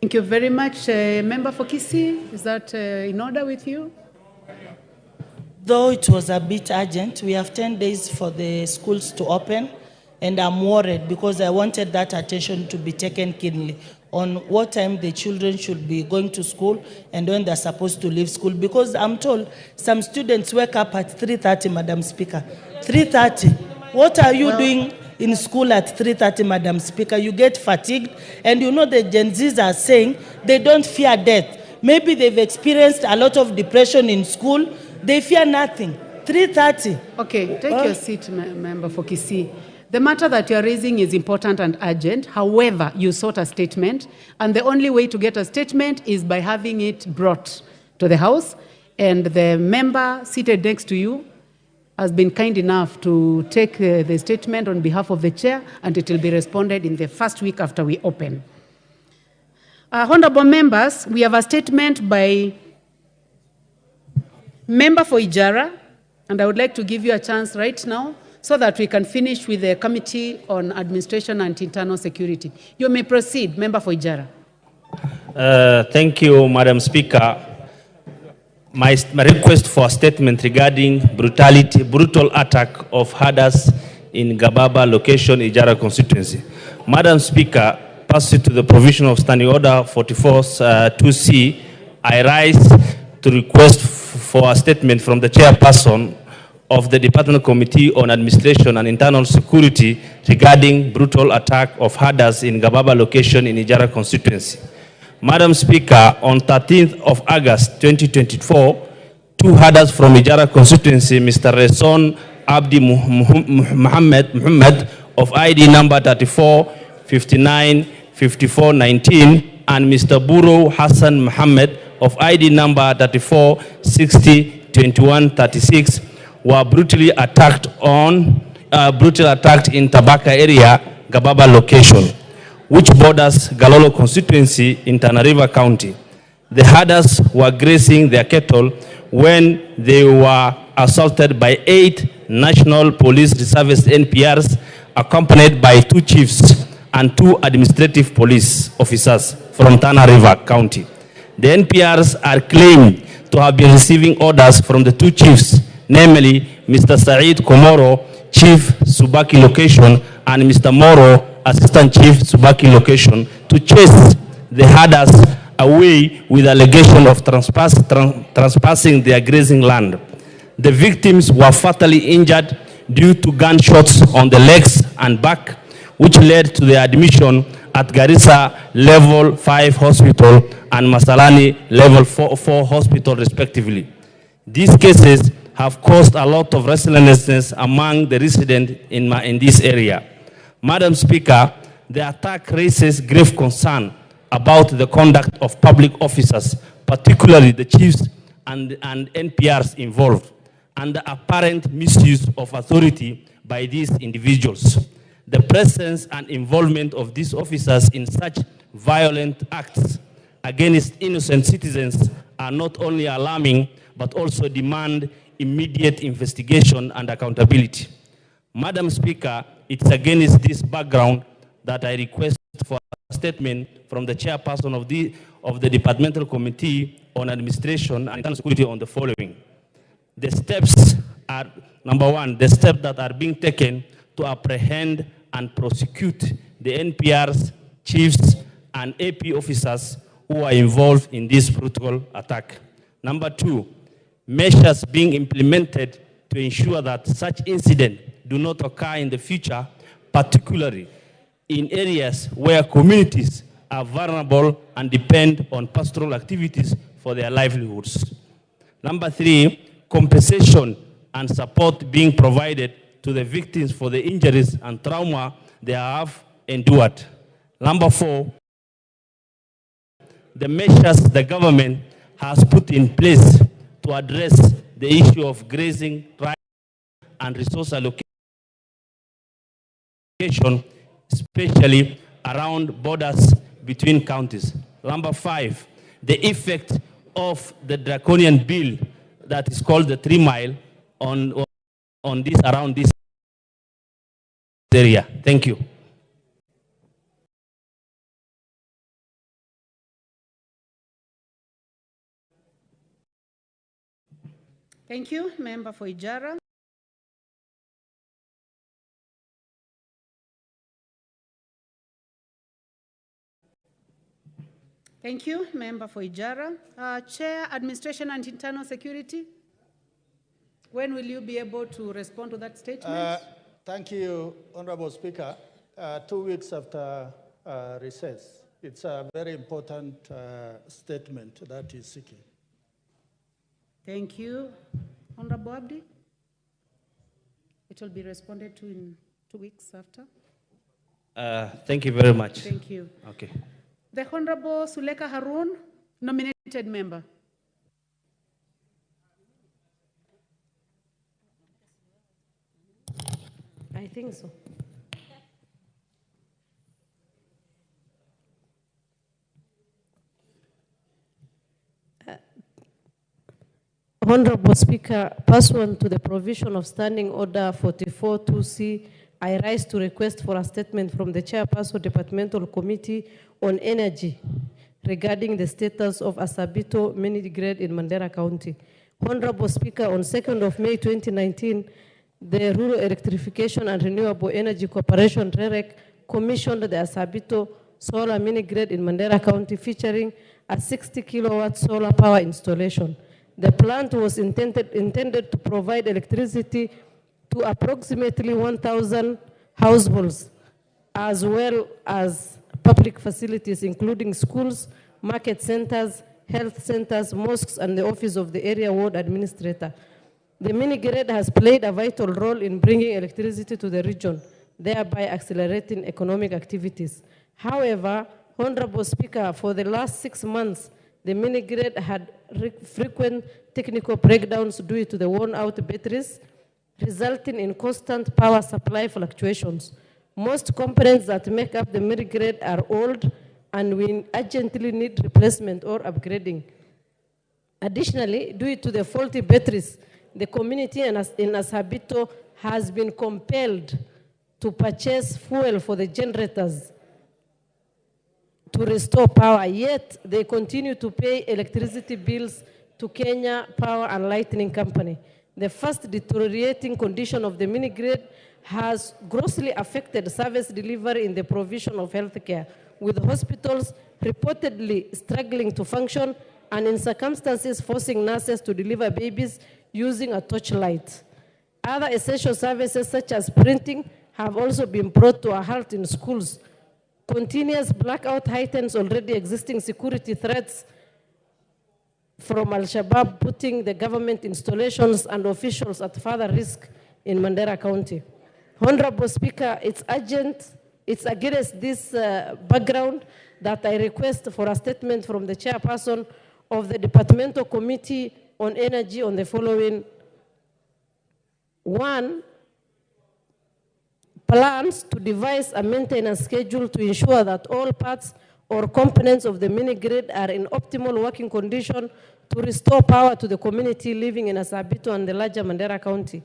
Thank you very much. Member for Kisii, is that in order with you? Though it was a bit urgent, we have 10 days for the schools to open, and I'm worried because I wanted that attention to be taken keenly on what time the children should be going to school and when they're supposed to leave school. Because I'm told some students wake up at 3:30, Madam Speaker. 3:30. What are you doing in school at 3:30, Madam Speaker? You get fatigued, and you know the Gen Zs are saying they don't fear death. Maybe they've experienced a lot of depression in school. They fear nothing. 3:30. Okay, take your seat, Member for Kisii. The matter that you are raising is important and urgent. However, you sought a statement, and the only way to get a statement is by having it brought to the House, and the member seated next to you has been kind enough to take the statement on behalf of the chair, and it will be responded in the first week after we open. Honorable members, we have a statement by Member for Ijara, and I would like to give you a chance right now so that we can finish with the Committee on Administration and Internal Security. You may proceed, Member for Ijara. Thank you, Madam Speaker. My request for a statement regarding brutal attack of herders in Gababa location, Ijara constituency. Madam Speaker, pursuant to the provision of Standing Order 44-2C, I rise to request for a statement from the chairperson of the Department Committee on Administration and Internal Security regarding brutal attack of herders in Gababa location in Ijara constituency. Madam Speaker, on 13th of August 2024, 2 herders from Ijara constituency, Mr. Reson Abdi Muhammad of ID number 34595419 and Mr. Buro Hassan Muhammad of ID number 34602136 were brutally attacked in Tabaka area, Gababa location, which borders Galolo constituency in Tana River County. The herders were grazing their cattle when they were assaulted by 8 National Police Reservice NPRs accompanied by 2 chiefs and 2 administrative police officers from Tana River County. The NPRs are claimed to have been receiving orders from the 2 chiefs, namely Mr. Saeed Komoro, Chief Subaki Location, and Mr. Moro, Assistant Chief Subaki Location, to chase the herders away with allegation of trespassing their grazing land. The victims were fatally injured due to gunshots on the legs and back, which led to their admission at Garissa Level 5 Hospital and Masalani Level 4 Hospital, respectively. These cases have caused a lot of restlessness among the residents in this area. Madam Speaker, the attack raises grave concern about the conduct of public officers, particularly the chiefs and NPRs involved, and the apparent misuse of authority by these individuals. The presence and involvement of these officers in such violent acts against innocent citizens are not only alarming, but also demand immediate investigation and accountability. Madam Speaker, it's against this background that I request for a statement from the chairperson of the Departmental Committee on Administration and Internal Security on the following. The steps are, number one, the steps that are being taken to apprehend and prosecute the NPRs, chiefs, and AP officers who are involved in this brutal attack. Number two, measures being implemented to ensure that such incidents do not occur in the future, particularly in areas where communities are vulnerable and depend on pastoral activities for their livelihoods. Number three, compensation and support being provided to the victims for the injuries and trauma they have endured. Number four, the measures the government has put in place to address the issue of grazing rights and resource allocation, especially around borders between counties. Number five, the effect of the draconian bill that is called the 3 Mile on this, around this area. Thank you. Thank you, Member for Ijara. Thank you, Member for Ijara. Chair, Administration and Internal Security. When will you be able to respond to that statement? Thank you, Honorable Speaker. 2 weeks after recess, it's a very important statement that is seeking. Thank you. Honorable Abdi? It will be responded to in 2 weeks after. Thank you very much. Thank you. Okay. The Honorable Suleka Harun, nominated member. I think so. Honorable Speaker, pursuant to the provision of Standing Order 44-2C, I rise to request for a statement from the Chairperson Departmental Committee on Energy regarding the status of Asabito mini grid in Mandera County. Honorable Speaker, on 2nd of May 2019, the Rural Electrification and Renewable Energy Corporation, REREC, commissioned the Asabito solar mini grid in Mandera County featuring a 60 kilowatt solar power installation. The plant was intended to provide electricity to approximately 1,000 households, as well as public facilities, including schools, market centers, health centers, mosques, and the office of the area ward administrator. The mini-grid has played a vital role in bringing electricity to the region, thereby accelerating economic activities. However, Honorable Speaker, for the last 6 months, the mini-grid had frequent technical breakdowns due to the worn-out batteries, resulting in constant power supply fluctuations. Most components that make up the mini-grid are old, and we urgently need replacement or upgrading. Additionally, due to the faulty batteries, the community in Asabito has been compelled to purchase fuel for the generators to restore power, yet they continue to pay electricity bills to Kenya Power and Lighting Company. The fast deteriorating condition of the mini-grid has grossly affected service delivery in the provision of health care, with hospitals reportedly struggling to function and in circumstances forcing nurses to deliver babies using a torchlight. Other essential services such as printing have also been brought to a halt in schools. Continuous blackout heightens already existing security threats from Al-Shabaab, putting the government installations and officials at further risk in Mandera County. Honorable Speaker, it's urgent, it's against this background that I request for a statement from the chairperson of the Departmental Committee on Energy on the following. 1, plans to devise a maintenance schedule to ensure that all parts or components of the mini-grid are in optimal working condition to restore power to the community living in Asabito and the larger Mandera County.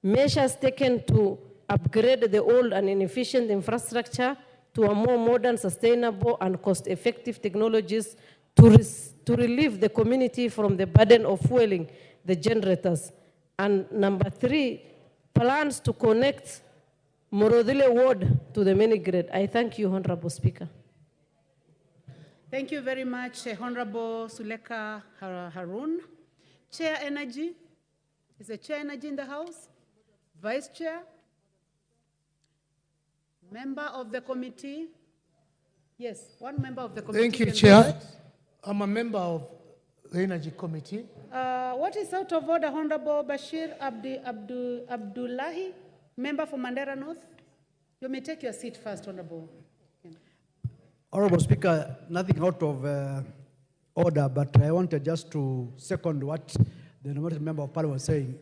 Measures taken to upgrade the old and inefficient infrastructure to a more modern, sustainable, and cost-effective technologies to relieve the community from the burden of fueling the generators. And number 3, plans to connect Morodile Ward to the mini-grid. I thank you, Honorable Speaker. Thank you very much, Honorable Suleka Harun. Chair Energy. Is the Chair Energy in the House? Vice Chair? Member of the committee? Yes, one member of the committee. Thank you, Chair. I'm a member of the Energy Committee. What is out of order, Honorable Bashir Abdullahi, member for Mandera North? You may take your seat first, Honorable. Honorable Speaker, nothing out of order, but I wanted just to second what the nominated member of Parliament was saying.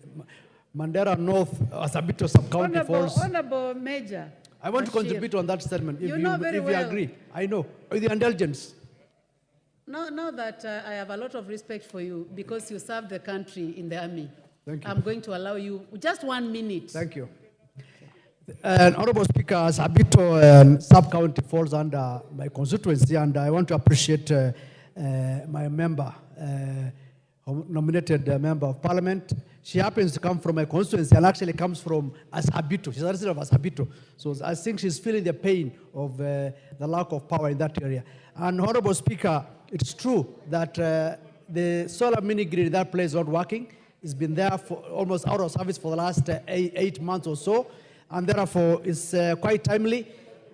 Mandera North, Asabito sub-county falls. Honorable Major. I want to contribute on that statement, if you agree. I know, with the indulgence. Now that I have a lot of respect for you because you served the country in the army, thank you. I'm going to allow you just 1 minute. Thank you. Honorable Speaker, Asabito sub-county falls under my constituency, and I want to appreciate my member, nominated member of Parliament. She happens to come from my constituency and actually comes from Asabito. She's a resident of Asabito. So I think she's feeling the pain of the lack of power in that area. And Honorable Speaker, it's true that the solar mini-grid in that place is not working. It's been there for almost out of service for the last 8 months or so. And therefore, it's quite timely.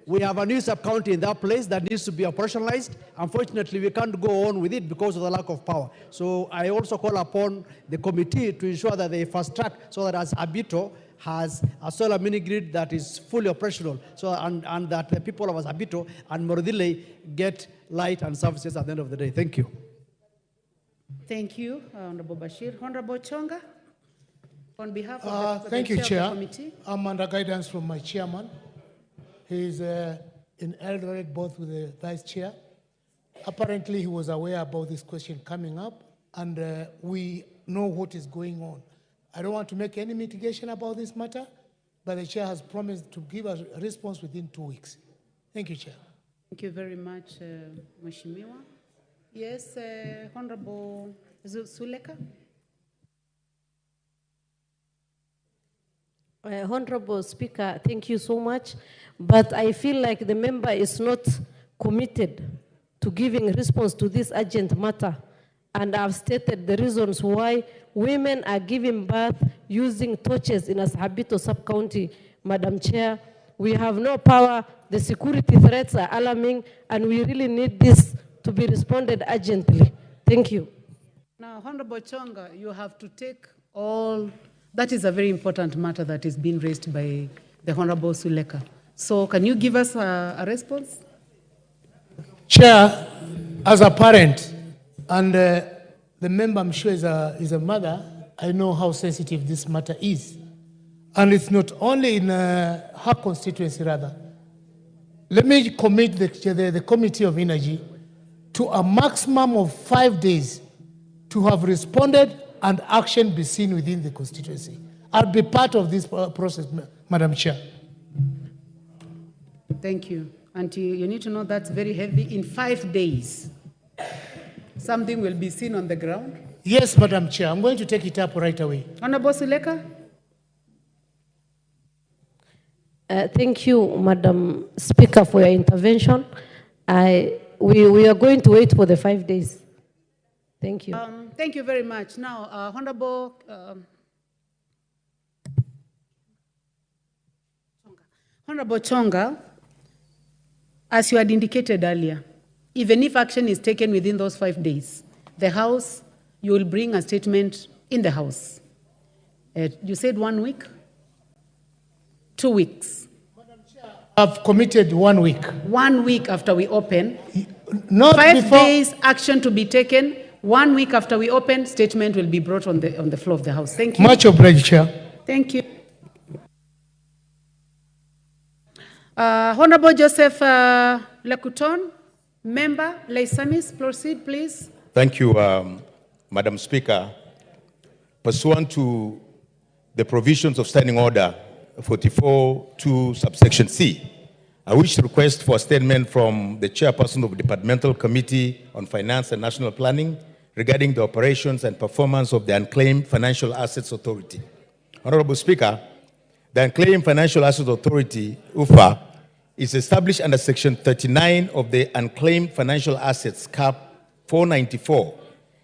We have a new sub-county in that place that needs to be operationalized. Unfortunately, we can't go on with it because of the lack of power. So I also call upon the committee to ensure that they fast track so that as Asabito has a solar mini-grid that is fully operational, so and that the people of Asabito and Morodile get light and services at the end of the day. Thank you. Thank you, Honorable Bashir. Honorable Chonga, on behalf of the thank you, Chair. Committee. I'm under guidance from my chairman. He's in Eldoret, both with the vice chair. Apparently, he was aware about this question coming up, and we know what is going on. I don't want to make any mitigation about this matter, but the chair has promised to give a response within 2 weeks. Thank you, Chair. Thank you very much, Mheshimiwa. Yes, Honorable Suleka. Honorable Speaker, thank you so much. But I feel like the member is not committed to giving response to this urgent matter. And I've stated the reasons why women are giving birth using torches in Asabito sub-county. Madam Chair, we have no power, the security threats are alarming, and we really need this to be responded urgently. Thank you. Now, Honorable Chonga, you have to take all, that is a very important matter that is being raised by the Honorable Suleka. So can you give us a response? Chair, as a parent, and the member I'm sure is a mother, I know how sensitive this matter is. And it's not only in her constituency, rather. Let me commit the Committee of Energy to a maximum of 5 days to have responded and action be seen within the constituency. I'll be part of this process, Madam Chair. Thank you. And you need to know that's very heavy. In 5 days, something will be seen on the ground? Yes, Madam Chair. I'm going to take it up right away. Honorable Suleka? Thank you, Madam Speaker, for your intervention. We are going to wait for the 5 days. Thank you. Thank you very much. Now, Honorable Honorable Chonga, as you had indicated earlier, even if action is taken within those 5 days, the House, you will bring a statement in the House. You said 1 week? 2 weeks? I've committed 1 week. 1 week after we open. Not 5 before- days action to be taken. 1 week after we open, statement will be brought on the floor of the House. Thank you. Much obliged, Chair. Thank you. Honorable Joseph Lekuton, member, Laisamis, proceed, please. Thank you, Madam Speaker. Pursuant to the provisions of Standing Order 44(2) subsection C, I wish to request for a statement from the chairperson of the Departmental Committee on Finance and National Planning regarding the operations and performance of the Unclaimed Financial Assets Authority. Honorable Speaker, the Unclaimed Financial Assets Authority, UFA, is established under Section 39 of the Unclaimed Financial Assets Cap 494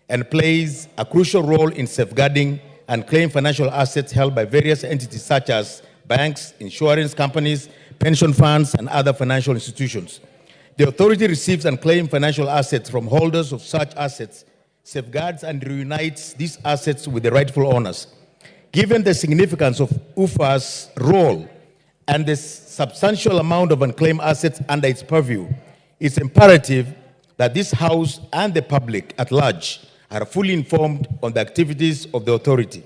and plays a crucial role in safeguarding unclaimed financial assets held by various entities such as banks, insurance companies, pension funds, and other financial institutions. The authority receives unclaimed financial assets from holders of such assets, safeguards and reunites these assets with the rightful owners. Given the significance of UFA's role and the substantial amount of unclaimed assets under its purview, it's imperative that this House and the public at large are fully informed on the activities of the authority.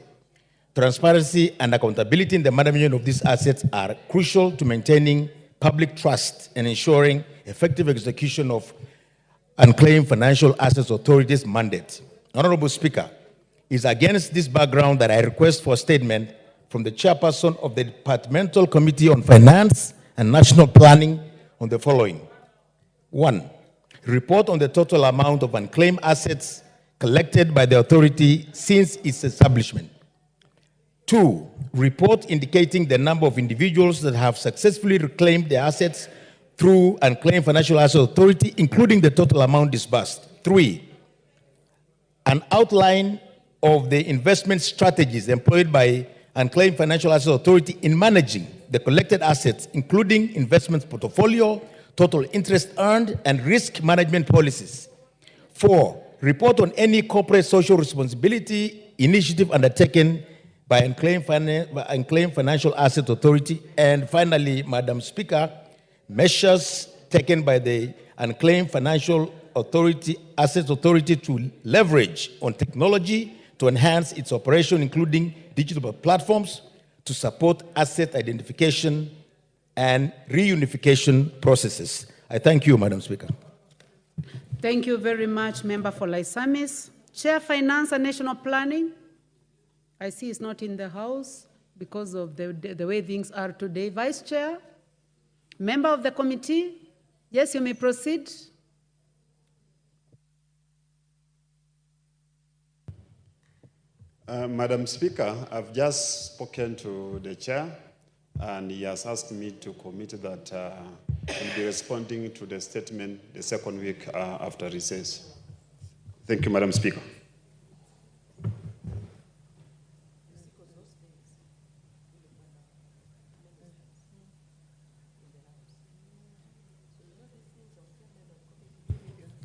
Transparency and accountability in the management of these assets are crucial to maintaining public trust and ensuring effective execution of Unclaimed Financial Assets Authority's mandate. Honorable Speaker, it's against this background that I request for a statement from the chairperson of the Departmental Committee on Finance and National Planning on the following. 1. Report on the total amount of unclaimed assets collected by the authority since its establishment. 2. Report indicating the number of individuals that have successfully reclaimed their assets through Unclaimed Financial Assets Authority, including the total amount disbursed. 3. An outline of the investment strategies employed by Unclaimed Financial Assets Authority in managing the collected assets, including investment portfolio, total interest earned, and risk management policies. 4. Report on any corporate social responsibility initiative undertaken by Unclaimed Financial Assets Authority. And finally, Madam Speaker, measures taken by the Unclaimed Financial Assets Authority to leverage on technology to enhance its operation, including digital platforms, to support asset identification and reunification processes. I thank you, Madam Speaker. Thank you very much, Member for Laisamis. Chair, Finance and National Planning. I see it's not in the House because of the way things are today. Vice Chair, member of the committee. Yes, you may proceed. Madam Speaker, I've just spoken to the chair, and he has asked me to commit that he'll be responding to the statement the second week after recess. Thank you, Madam Speaker.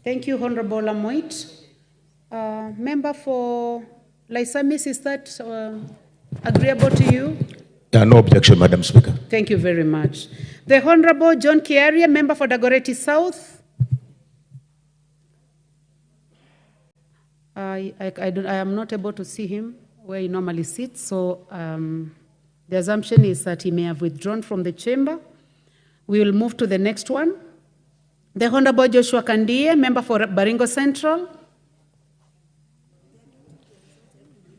Thank you, Honorable Lamoit. Member for Laisamis, is that agreeable to you? No objection, Madam Speaker. Thank you very much. The Honorable John Kiaria, member for Dagoretti South. I am not able to see him where he normally sits, so the assumption is that he may have withdrawn from the chamber. We will move to the next one. The Honorable Joshua Kandie, member for Baringo Central.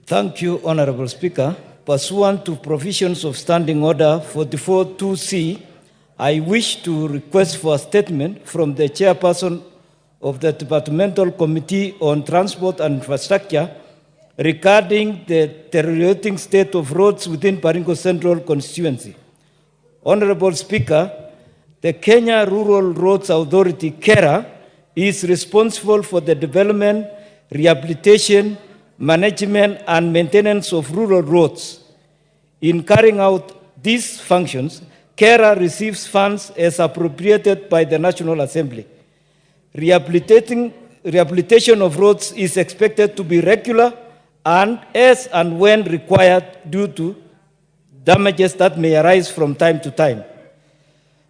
Thank you, Honorable Speaker. Pursuant to provisions of Standing Order 44(2)C, I wish to request for a statement from the chairperson of the Departmental Committee on Transport and Infrastructure regarding the deteriorating state of roads within Baringo Central constituency. Honorable Speaker, the Kenya Rural Roads Authority, KERA, is responsible for the development, rehabilitation, management, and maintenance of rural roads. In carrying out these functions, carer receives funds as appropriated by the National Assembly. Rehabilitation of roads is expected to be regular and as and when required due to damages that may arise from time to time.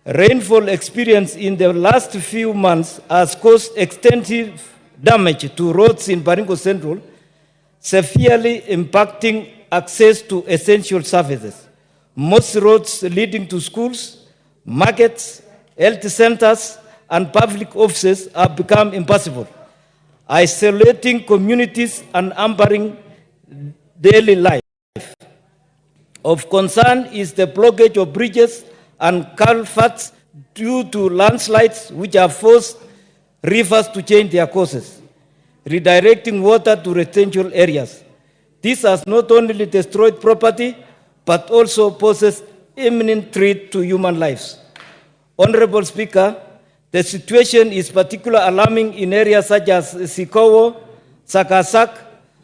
Rainfall experience in the last few months has caused extensive damage to roads in Baringo Central, severely impacting access to essential services. Most roads leading to schools, markets, health centers, and public offices have become impassable, isolating communities and hampering daily life. Of concern is the blockage of bridges and culverts due to landslides which have forced rivers to change their courses, redirecting water to residential areas. This has not only destroyed property, but also poses imminent threat to human lives. Honorable Speaker, the situation is particularly alarming in areas such as Sikowo, Sakasak,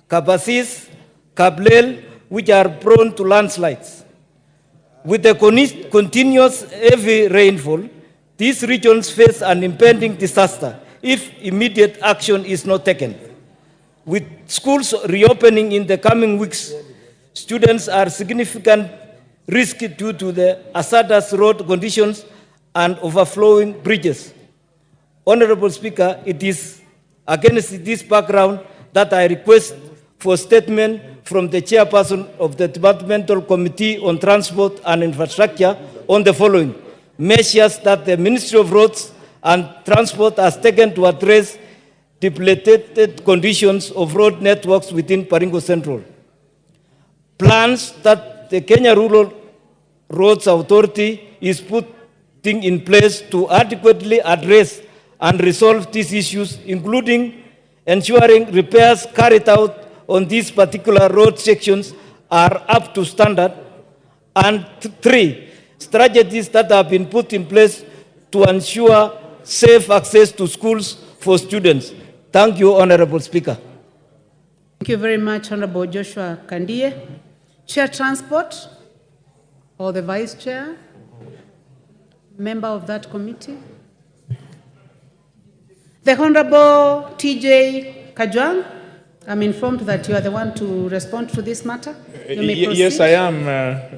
Kabasis, Kablel, which are prone to landslides. With the continuous heavy rainfall, these regions face an impending disaster if immediate action is not taken. With schools reopening in the coming weeks, students are significant risk due to the hazardous road conditions and overflowing bridges. Honorable Speaker, it is against this background that I request for a statement from the chairperson of the Departmental Committee on Transport and Infrastructure on the following measures that the Ministry of Roads and Transport has taken to address depleted conditions of road networks within Baringo Central. Plans that the Kenya Rural Roads Authority is putting in place to adequately address and resolve these issues, including ensuring repairs carried out on these particular road sections are up to standard. And 3, strategies that have been put in place to ensure safe access to schools for students. Thank you, Honorable Speaker. Thank you very much, Honorable Joshua Kandie. Chair Transport, or the Vice Chair, member of that committee. The Honorable TJ Kajwang, I'm informed that you are the one to respond to this matter. You may proceed. Yes, I am,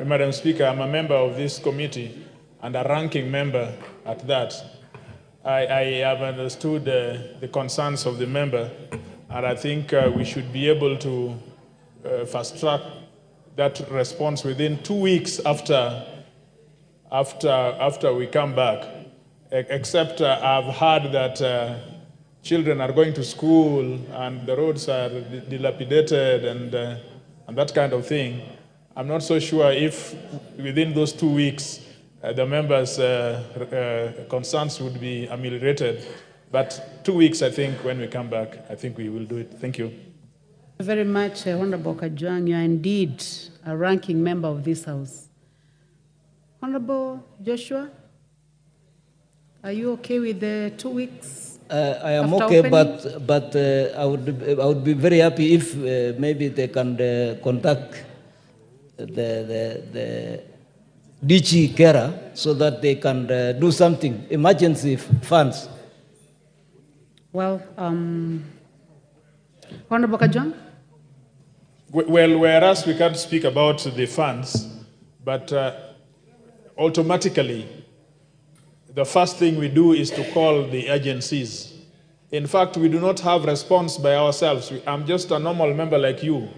Madam Speaker. I'm a member of this committee and a ranking member at that. I have understood the concerns of the member, and I think we should be able to fast track that response within 2 weeks after we come back. Except I've heard that children are going to school and the roads are dilapidated and that kind of thing. I'm not so sure if within those 2 weeks the members' concerns would be ameliorated. But 2 weeks, I think, when we come back, I think we will do it. Thank you. Thank you very much, Honorable Kajwang. You are indeed a ranking member of this House. Honorable Joshua, are you okay with the 2 weeks? I am okay, but I would be very happy if maybe they can contact the DG carer so that they can do something, emergency funds. Well, Honorable Kajwang? Well, whereas we can't speak about the funds, but automatically, the first thing we do is to call the agencies. In fact, we do not have response by ourselves. I'm just a normal member like you.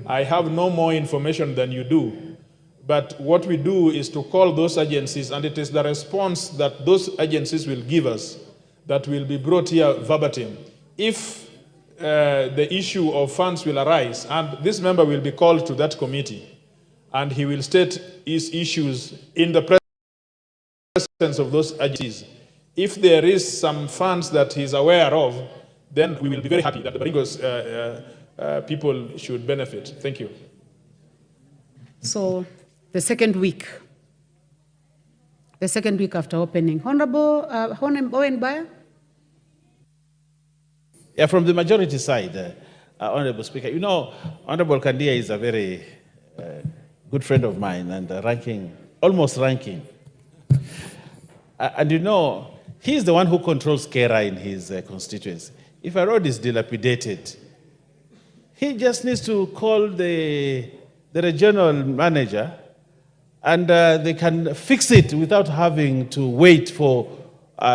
I have no more information than you do. But what we do is to call those agencies, and it is the response that those agencies will give us that will be brought here verbatim. If the issue of funds will arise, and this member will be called to that committee, and he will state his issues in the presence of those agencies. If there is some funds that he's aware of, then we will be very happy that the Baringo's people should benefit. Thank you. So, the second week after opening. Honorable Owen Bayer? Yeah, from the majority side, Honorable Speaker, you know, Honorable Kandia is a very good friend of mine and almost ranking. And you know, he's the one who controls Kera in his constituency. If a road is dilapidated, he just needs to call the regional manager, and they can fix it without having to wait for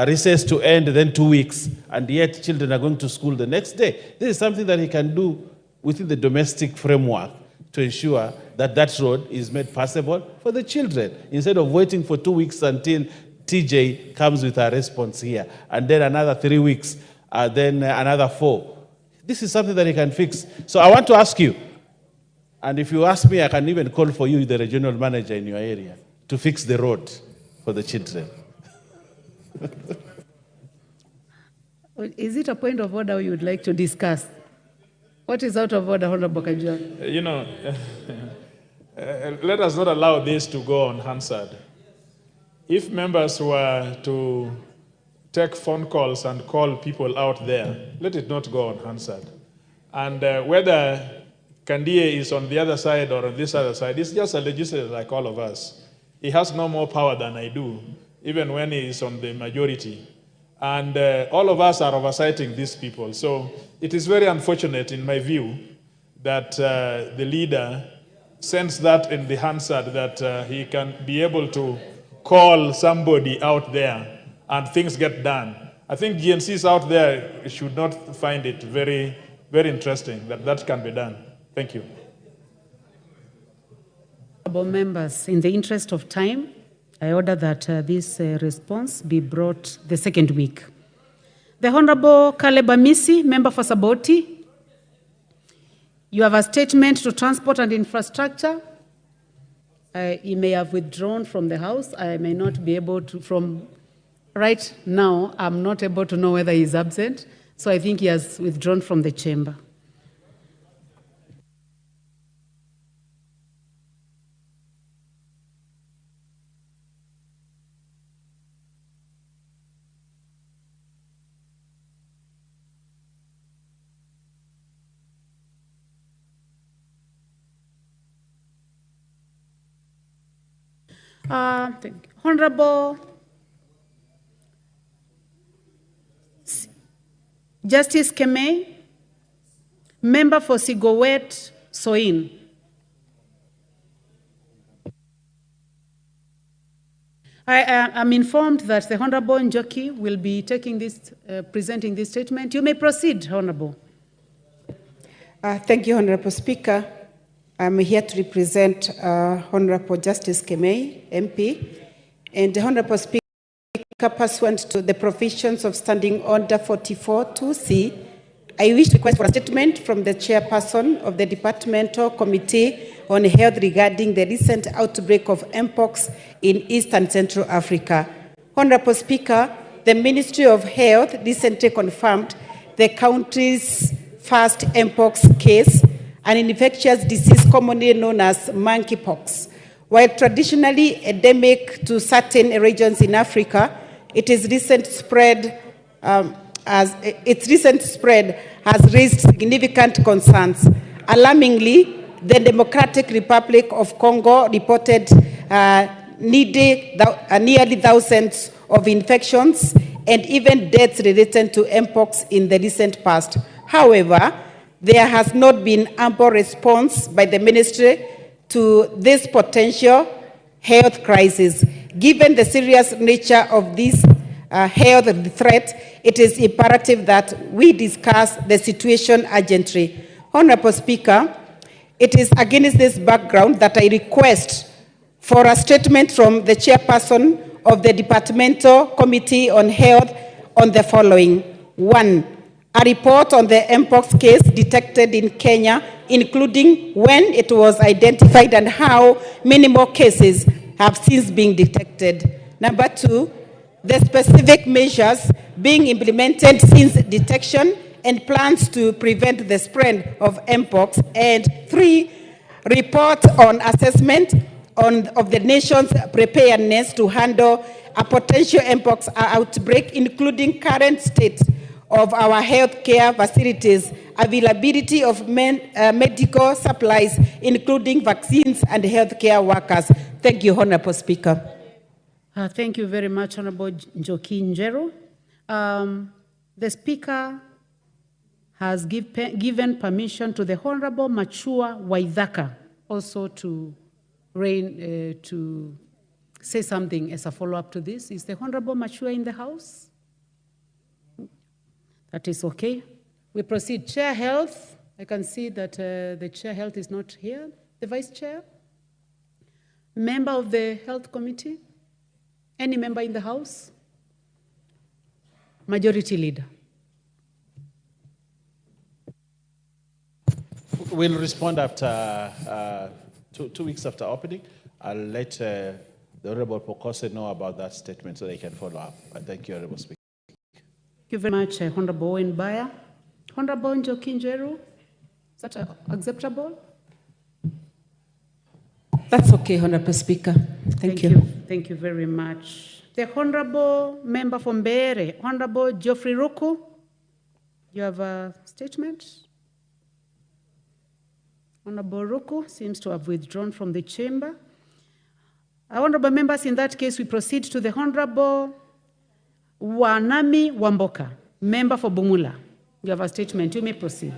recess to end, then 2 weeks, and yet children are going to school the next day. This is something that he can do within the domestic framework to ensure that that road is made passable for the children, instead of waiting for 2 weeks until TJ comes with a response here, and then another 3 weeks, then another 4. This is something that he can fix. So I want to ask you, and if you ask me, I can even call for you, the regional manager in your area, to fix the road for the children. Is it a point of order you would like to discuss? What is out of order, Honorable Kajua? You know, let us not allow this to go unanswered. If members were to take phone calls and call people out there, let it not go unanswered. And whether Kandie is on the other side or on this other side, he's just a legislator like all of us. He has no more power than I do, even when he is on the majority. And all of us are oversighting these people. So it is very unfortunate, in my view, that the leader sends that in the Hansard, that he can be able to call somebody out there and things get done. I think GNCs out there should not find it very, very interesting that that can be done. Thank you. Members, in the interest of time, I order that this response be brought the second week. The Honorable Caleb Amisi, member for Saboti. You have a statement to transport and infrastructure. He may have withdrawn from the House. I may not be able to, from right now, I'm not able to know whether he is absent. So I think he has withdrawn from the chamber. Honorable Justice Kemei, member for Sigowet Soin. I am informed that the Honorable Njoki will be taking this, presenting this statement. You may proceed, Honorable. Thank you, Honorable Speaker. I'm here to represent Honorable Justice Kemei, MP, and the Honorable Speaker, pursuant to the provisions of Standing Order 44-2C, I wish to request for a statement from the chairperson of the Departmental Committee on Health regarding the recent outbreak of Mpox in East and Central Africa. Honorable Speaker, the Ministry of Health recently confirmed the country's first Mpox case, an infectious disease commonly known as monkeypox. While traditionally endemic to certain regions in Africa, its recent spread has raised significant concerns. Alarmingly, the Democratic Republic of Congo reported nearly thousands of infections and even deaths related to Mpox in the recent past. However, there has not been ample response by the ministry to this potential health crisis. Given the serious nature of this health threat, it is imperative that we discuss the situation urgently. Honorable Speaker, it is against this background that I request for a statement from the chairperson of the Departmental Committee on Health on the following. 1. A report on the Mpox case detected in Kenya, including when it was identified and how many more cases have since been detected. Number 2, the specific measures being implemented since detection and plans to prevent the spread of Mpox. And 3, report on assessment of the nation's preparedness to handle a potential Mpox outbreak, including current state of our healthcare facilities, availability of medical supplies, including vaccines and healthcare workers. Thank you, Honorable Speaker. Thank you very much, Honorable Njoki Njero. The Speaker has given permission to the Honorable Machua Waithaka also to say something as a follow-up to this. Is the Honorable Machua in the House? That is okay. We proceed. Chair Health. I can see that the Chair Health is not here. The Vice Chair? Member of the Health Committee? Any member in the House? Majority Leader. We'll respond after 2 weeks after opening. I'll let the Honorable Pokose know about that statement so they can follow up. Thank you, Honorable Speaker. Thank you very much, Honorable Owen Baya. Honorable Njoki Njeru, is that acceptable? That's okay, Honorable Speaker. Thank you. Thank you very much. The Honorable Member from Mbeere, Honorable Geoffrey Ruku, you have a statement? Honorable Ruku seems to have withdrawn from the chamber. Honorable members, in that case, we proceed to the Honorable Wanami Wamboka, member for Bumula. You have a statement. You may proceed.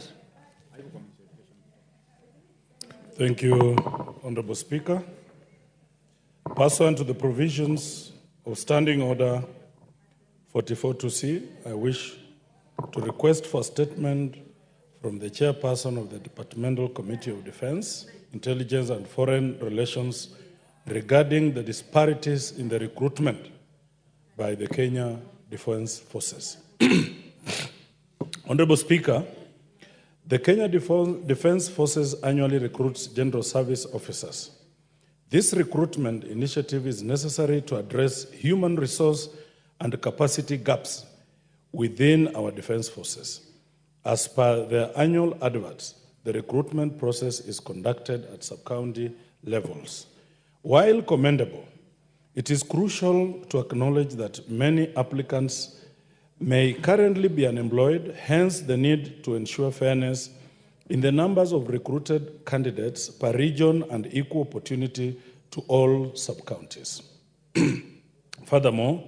Thank you, Honorable Speaker. Pursuant to the provisions of Standing Order 44-2C, I wish to request for a statement from the Chairperson of the Departmental Committee of Defense, Intelligence and Foreign Relations regarding the disparities in the recruitment by the Kenya Defense Forces. Honorable Speaker, the Kenya Defense Forces annually recruits general service officers. This recruitment initiative is necessary to address human resource and capacity gaps within our defense forces. As per their annual adverts, the recruitment process is conducted at sub-county levels. While commendable, it is crucial to acknowledge that many applicants may currently be unemployed, hence the need to ensure fairness in the numbers of recruited candidates per region and equal opportunity to all sub-counties. Furthermore,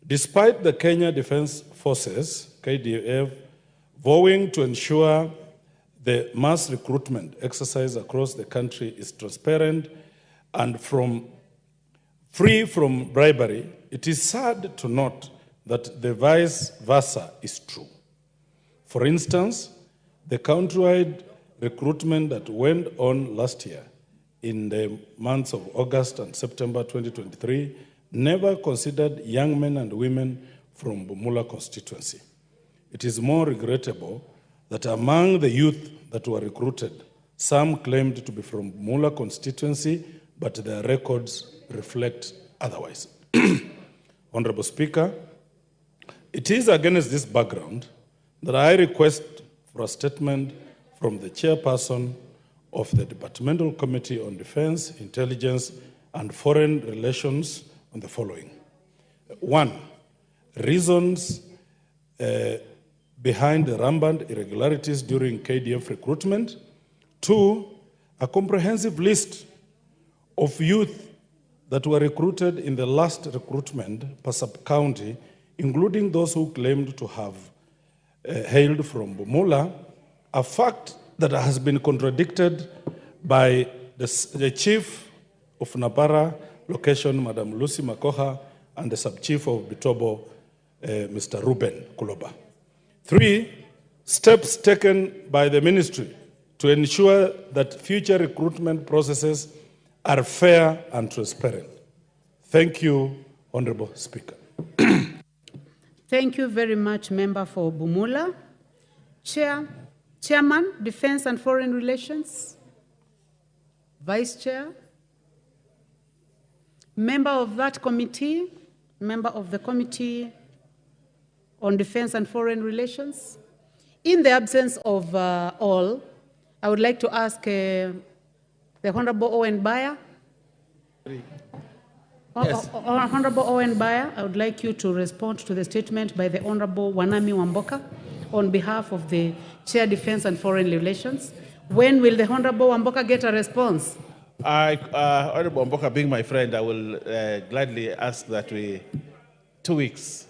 despite the Kenya Defense Forces, KDF, vowing to ensure the mass recruitment exercise across the country is transparent and free from bribery, it is sad to note that the vice versa is true. For instance, the countrywide recruitment that went on last year in the months of August and September 2023 never considered young men and women from Bumula constituency. It is more regrettable that among the youth that were recruited, some claimed to be from Bumula constituency, but their records reflect otherwise. Honorable Speaker, it is against this background that I request for a statement from the Chairperson of the Departmental Committee on Defense, Intelligence, and Foreign Relations on the following. 1, reasons behind the rampant irregularities during KDF recruitment. 2, a comprehensive list of youth that were recruited in the last recruitment per sub-county, including those who claimed to have hailed from Bumula, a fact that has been contradicted by the Chief of Napara location, Madam Lucy Makoha, and the Sub-Chief of Bitobo, Mr. Ruben Kuloba. 3, steps taken by the ministry to ensure that future recruitment processes are fair and transparent. Thank you, Honorable Speaker. Thank you very much, Member for Bumula. Chairman, Defense and Foreign Relations. Vice Chair. Member of that committee, member of the Committee on Defense and Foreign Relations. In the absence of all, I would like to ask the Honorable Owen Baya. Yes. Honorable Owen Baya, I would like you to respond to the statement by the Honorable Wanami Wamboka on behalf of the Chair Defense and Foreign Relations. When will the Honorable Wamboka get a response? Honorable Mboka, being my friend, I will gladly ask that 2 weeks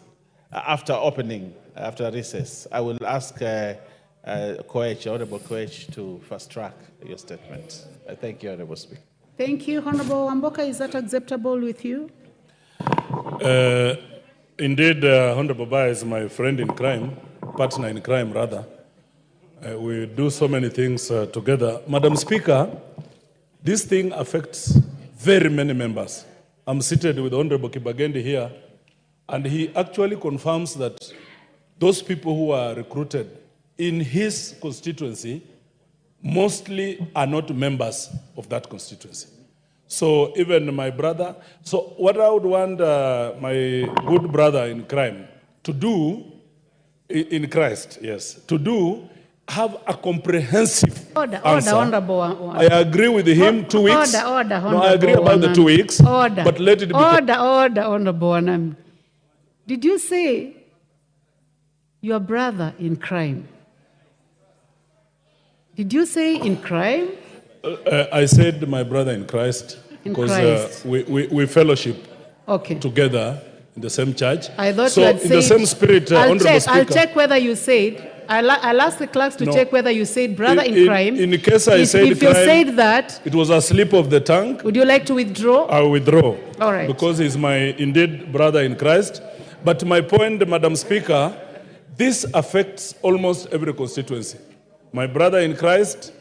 after opening, after recess, I will ask Honorable Koech to fast track your statement. Thank you, Honorable Speaker. Thank you, Honorable Mboka. Is that acceptable with you? Indeed, Honorable Ba is my friend in crime, partner in crime, rather. We do so many things together. Madam Speaker, this thing affects very many members. I'm seated with Honorable Kibagendi here, and he actually confirms that those people who are recruited in his constituency mostly are not members of that constituency. So even my brother, so what I would want my good brother in crime to do, in Christ, yes, to do, have a comprehensive answer. Honorable. I agree with him, 2 weeks. Order, no, I agree about the 2 weeks. But let it be. Order, Honorable Wanam. Did you say your brother in crime? Did you say in crime? I said my brother in Christ because we fellowship together in the same church. I thought so you had in said, the same spirit, Honorable Speaker. I'll check whether you said. I'll ask the clerks to check whether you said brother in crime. In case I said if crime, you said that, it was a slip of the tongue. Would you like to withdraw? I will withdraw. All right. Because he's my indeed brother in Christ. But my point, Madam Speaker, this affects almost every constituency. My brother in Christ,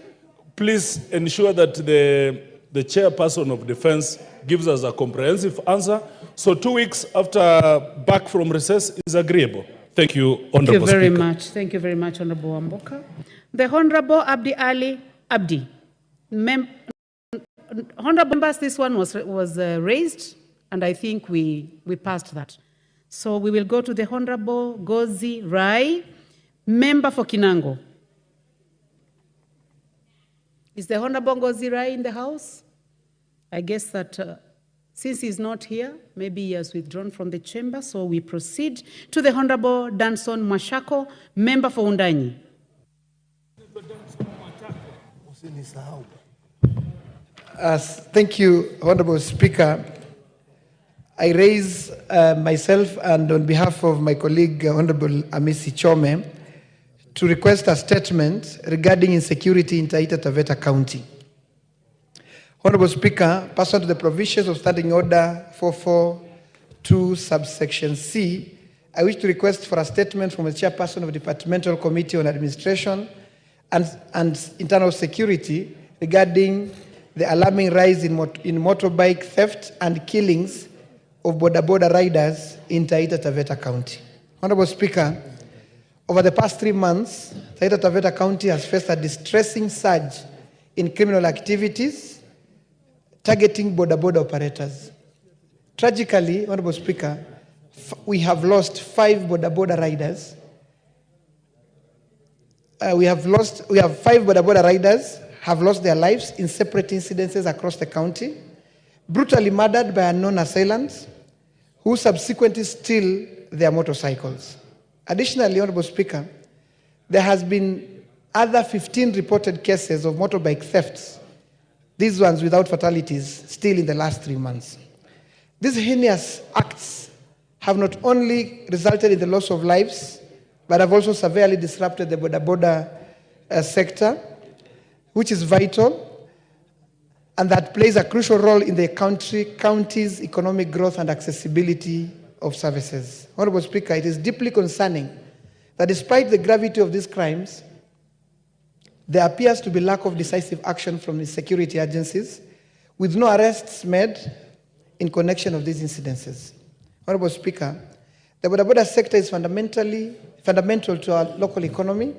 please ensure that the chairperson of defense gives us a comprehensive answer. So 2 weeks after back from recess is agreeable. Thank you, Honorable Speaker. Thank you very much. Thank you very much, Honorable Mboka. The Honorable Abdi Ali Abdi. Honorable members, this one was raised, and I think we passed that. So we will go to the Honorable Gozi Rai, member for Kinango. Is the Honorable Gozi Rai in the House? I guess that since he's not here, maybe he has withdrawn from the chamber, so we proceed to the Honorable Danson Mwashako, member for Undanyi. Thank you, Honorable Speaker. I raise myself and on behalf of my colleague, Honorable Amisi Chome, to request a statement regarding insecurity in Taita Taveta County. Honorable Speaker, pursuant to the provisions of Standing Order 442 subsection C, I wish to request for a statement from the chairperson of the Departmental Committee on Administration and Internal Security regarding the alarming rise in motorbike theft and killings of boda riders in Taita Taveta County. Honorable Speaker, over the past 3 months, Taita Taveta County has faced a distressing surge in criminal activities targeting boda operators. Tragically, Honorable Speaker, we have lost 5 boda riders. We have 5 boda riders have lost their lives in separate incidences across the county, brutally murdered by unknown assailants who subsequently steal their motorcycles. Additionally, Honorable Speaker, there has been other 15 reported cases of motorbike thefts, these ones without fatalities, still in the last 3 months. These heinous acts have not only resulted in the loss of lives, but have also severely disrupted the boda sector, which is vital, and that plays a crucial role in the county's economic growth and accessibility of services. Honorable Speaker, it is deeply concerning that despite the gravity of these crimes, there appears to be lack of decisive action from the security agencies, with no arrests made in connection of these incidences. Honorable Speaker, the boda sector is fundamental to our local economy,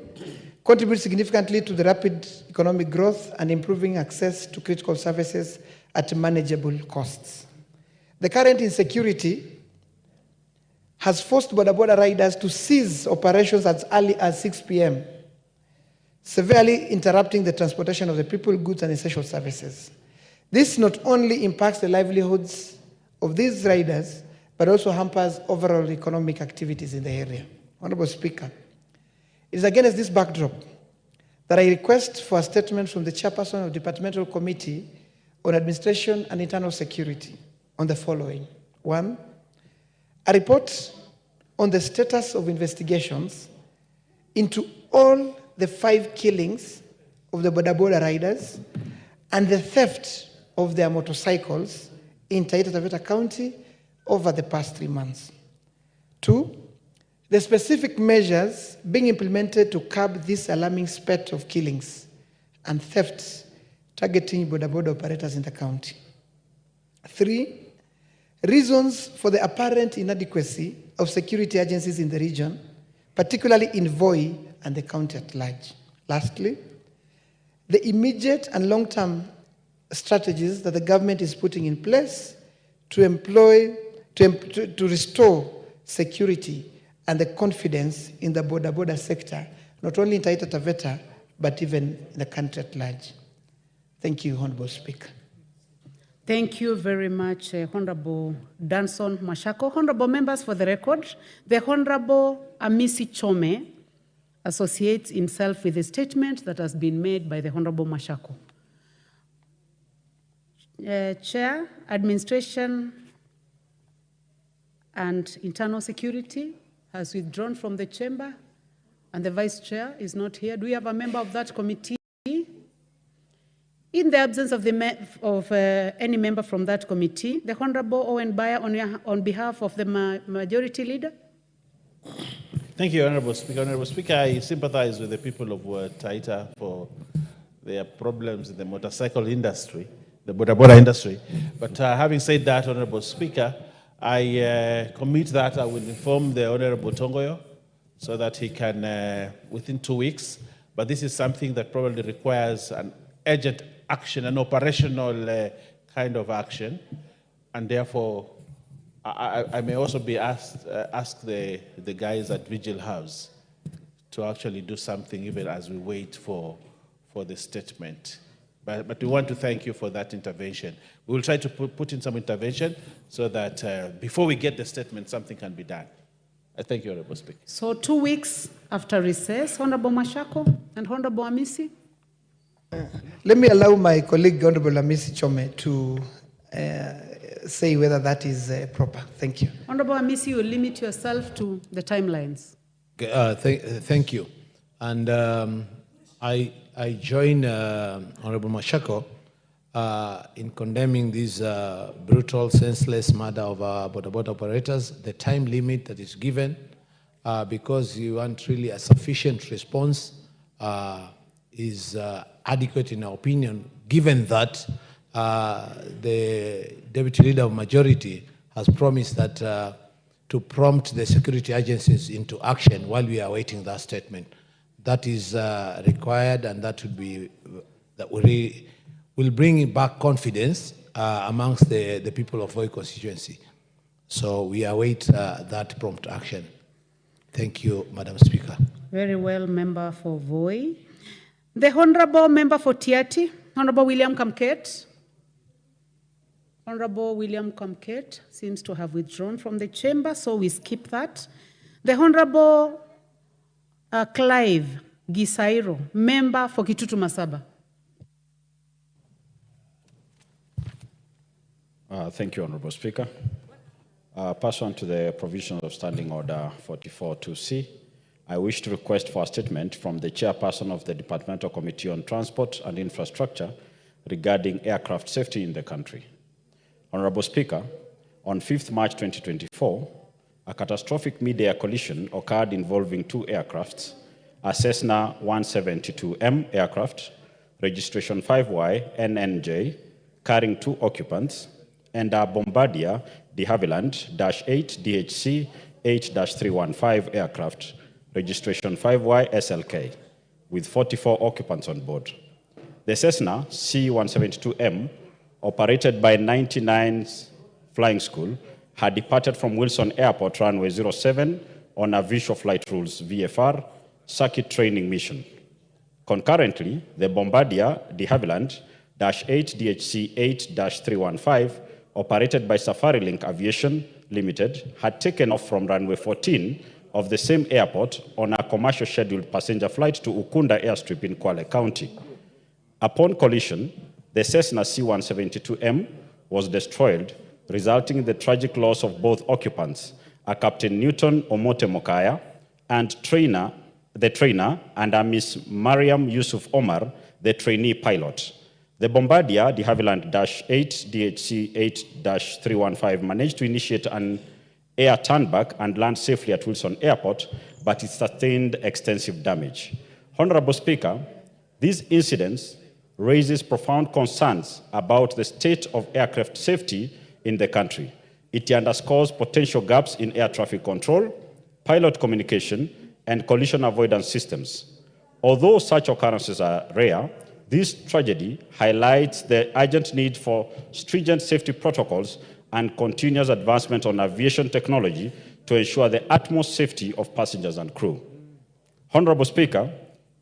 contributes significantly to the rapid economic growth and improving access to critical services at manageable costs. The current insecurity has forced boda riders to cease operations as early as 6 p.m., severely interrupting the transportation of the people, goods, and essential services. This not only impacts the livelihoods of these riders, but also hampers overall economic activities in the area. Honorable Speaker, it is against this backdrop that I request for a statement from the chairperson of the Departmental Committee on administration and internal security on the following. 1, a report on the status of investigations into all the 5 killings of the boda boda riders and the theft of their motorcycles in Taita Taveta County over the past 3 months. 2, the specific measures being implemented to curb this alarming spate of killings and thefts targeting boda boda operators in the county. 3, reasons for the apparent inadequacy of security agencies in the region, particularly in Voi and the county at large. Lastly, the immediate and long-term strategies that the government is putting in place to restore security and the confidence in the boda boda sector, not only in Taita Taveta, but even in the country at large. Thank you, Honorable Speaker. Thank you very much, Honorable Danson Mashako. Honorable members, for the record, the Honorable Amisi Chome associates himself with the statement that has been made by the Honorable Mashako. Chair, Administration and Internal Security has withdrawn from the chamber, and the Vice Chair is not here. Do we have a member of that committee? In the absence of, any member from that committee, the Honorable Owen Bayer, on behalf of the Majority Leader. Thank you, Honorable Speaker. Honorable Speaker, I sympathize with the people of Taita for their problems in the motorcycle industry, the boda boda industry. But having said that, Honorable Speaker, I commit that I will inform the Honorable Tongoyo so that he can, within 2 weeks, but this is something that probably requires an urgent action, an operational kind of action, and therefore I may also be ask the guys at Vigil House to actually do something even as we wait for the statement. But we want to thank you for that intervention. We will try to put in some intervention so that before we get the statement, something can be done. I thank you, Honorable Speaker. So 2 weeks after recess, Honorable Mashako and Honorable Amisi. Let me allow my colleague, Honorable Amisi Chome, to say whether that is proper. Thank you. Honorable Amisi, you will limit yourself to the timelines. Thank you. And I join Honorable Mashako in condemning this brutal, senseless murder of boda boda operators. The time limit that is given, because you want really a sufficient response, is adequate in our opinion, given that the Deputy Leader of Majority has promised that to prompt the security agencies into action while we are awaiting that statement. That is required, and that would be that will bring back confidence amongst the people of Voi constituency. So we await that prompt action. Thank you, Madam Speaker. Very well, member for Voi. The Honorable Member for Tiati, Honorable William Kamket. Honorable William Kamket seems to have withdrawn from the chamber, so we skip that. The Honorable Clive Gisairo, member for Kitutu Masaba. Thank you, Honorable Speaker. Pursuant to the provisions of Standing Order 44-2C, I wish to request for a statement from the chairperson of the Departmental Committee on Transport and Infrastructure regarding aircraft safety in the country. Honorable Speaker, on 5th March 2024, a catastrophic mid-air collision occurred involving 2 aircrafts, a Cessna 172M aircraft, registration 5Y NNJ, carrying 2 occupants, and a Bombardier de Havilland -8 DHC 8-315 aircraft, registration 5Y SLK, with 44 occupants on board. The Cessna C-172M, operated by 99's Flying School, had departed from Wilson Airport runway 07 on a Visual Flight Rules VFR circuit training mission. Concurrently, the Bombardier de Havilland -8 DHC 8-315, operated by Safari Link Aviation Limited, had taken off from runway 14 of the same airport on a commercial scheduled passenger flight to Ukunda Airstrip in Kwale County. Upon collision, the Cessna C-172M was destroyed, resulting in the tragic loss of both occupants, a Captain Newton Omote Mokaya and the trainer, and a Miss Mariam Yusuf Omar, the trainee pilot. The Bombardier de Havilland -8 DHC 8-315 managed to initiate an air turnback and land safely at Wilson Airport, but it sustained extensive damage. Honorable Speaker, these incidents raises profound concerns about the state of aircraft safety in the country. It underscores potential gaps in air traffic control, pilot communication, and collision avoidance systems. Although such occurrences are rare, this tragedy highlights the urgent need for stringent safety protocols and continuous advancement on aviation technology to ensure the utmost safety of passengers and crew. Honorable Speaker,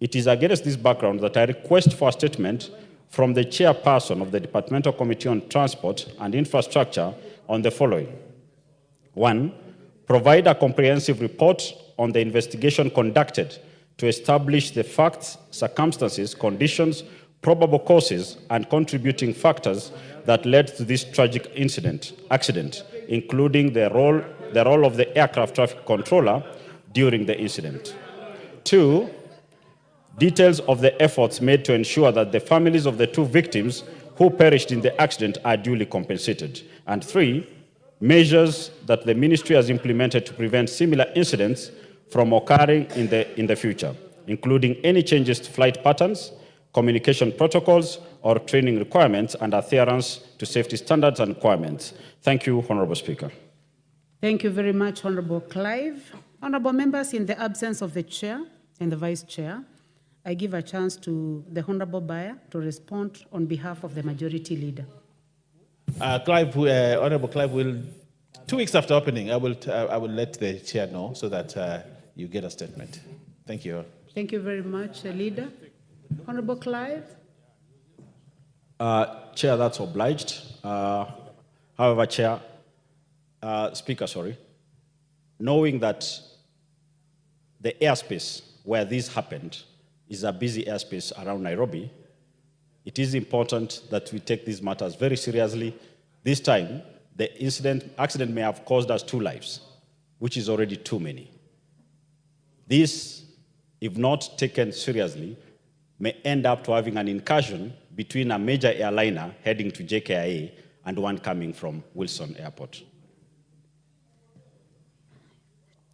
it is against this background that I request for a statement from the chairperson of the Departmental Committee on Transport and Infrastructure on the following. 1, provide a comprehensive report on the investigation conducted to establish the facts, circumstances, conditions, probable causes, and contributing factors that led to this tragic accident, including the role of the aircraft traffic controller during the incident. 2, details of the efforts made to ensure that the families of the 2 victims who perished in the accident are duly compensated. And 3, measures that the ministry has implemented to prevent similar incidents from occurring in the future, including any changes to flight patterns, communication protocols, or training requirements, and adherence to safety standards and requirements. Thank you, Honorable Speaker. Thank you very much, Honorable Clive. Honorable members, in the absence of the chair and the vice chair, I give a chance to the Honorable Buyer to respond on behalf of the majority leader. Honorable Clive, will 2 weeks after opening, I will let the chair know so that you get a statement. Thank you. Thank you very much, Leader. Honorable Clive. Chair, that's obliged. However, Chair, Speaker, sorry, knowing that the airspace where this happened is a busy airspace around Nairobi, it is important that we take these matters very seriously. This time, the accident may have caused us 2 lives, which is already too many. This, if not taken seriously, may end up to having an incursion between a major airliner heading to JKIA and one coming from Wilson Airport.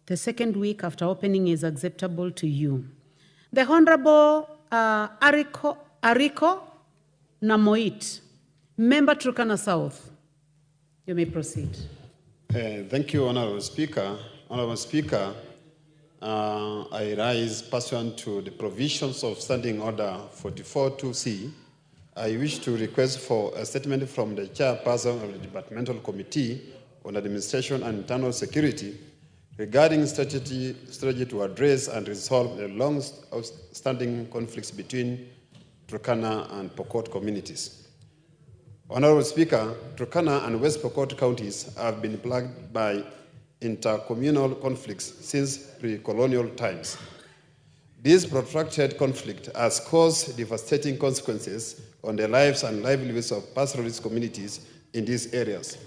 The 2nd week after opening is acceptable to you. The Honorable Ariko Namoit, Member Turkana South. You may proceed. Thank you, Honorable Speaker. Honorable Speaker, I rise pursuant to the provisions of Standing Order 44-2C. I wish to request for a statement from the chairperson of the Departmental Committee on Administration and Internal Security regarding strategy to address and resolve the long-standing conflicts between Turkana and Pokot communities. Honorable Speaker, Turkana and West Pokot counties have been plagued by intercommunal conflicts since pre-colonial times. This protracted conflict has caused devastating consequences on the lives and livelihoods of pastoralist communities in these areas.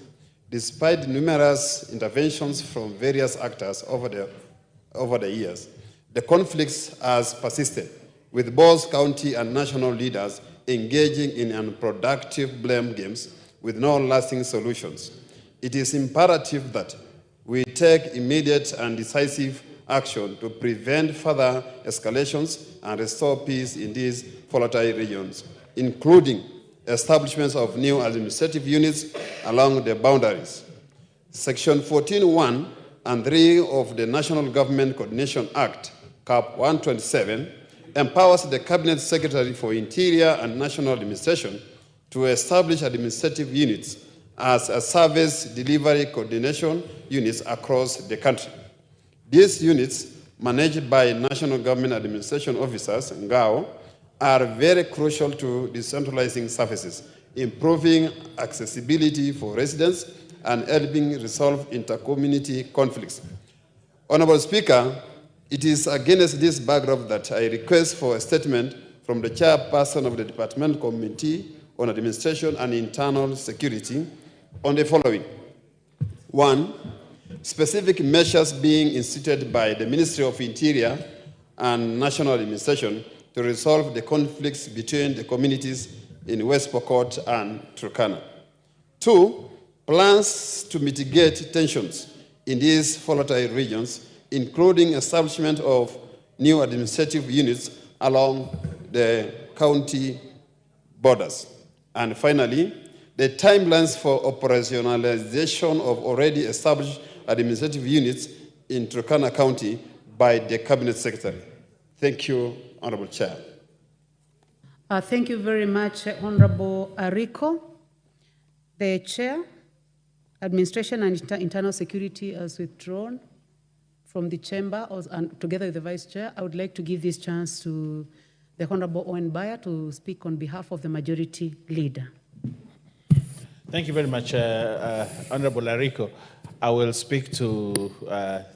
Despite numerous interventions from various actors over the years, the conflicts has persisted, with both county and national leaders engaging in unproductive blame games with no lasting solutions. It is imperative that we take immediate and decisive action to prevent further escalations and restore peace in these volatile regions, including establishments of new administrative units along the boundaries. Section 14(1) and 3 of the National Government Coordination Act, Cap 127, empowers the Cabinet Secretary for Interior and National Administration to establish administrative units as a service delivery coordination units across the country. These units, managed by National Government Administration Officers, NGAO, are very crucial to decentralizing services, improving accessibility for residents, and helping resolve inter-community conflicts. Honorable Speaker, it is against this backdrop that I request for a statement from the chairperson of the Department Committee on Administration and Internal Security on the following. 1. Specific measures being instituted by the Ministry of Interior and National Administration to resolve the conflicts between the communities in West Pokot and Turkana. 2. Plans to mitigate tensions in these volatile regions, including establishment of new administrative units along the county borders. And finally, the timelines for operationalization of already established administrative units in Turkana County by the Cabinet Secretary. Thank you, Honorable Chair. Thank you very much, Honorable Ariko. The Chair, Administration and Internal Security has withdrawn from the chamber, and together with the Vice Chair, I would like to give this chance to the Honorable Owen Bayer to speak on behalf of the Majority Leader. Thank you very much, Honorable Ariko. I will speak to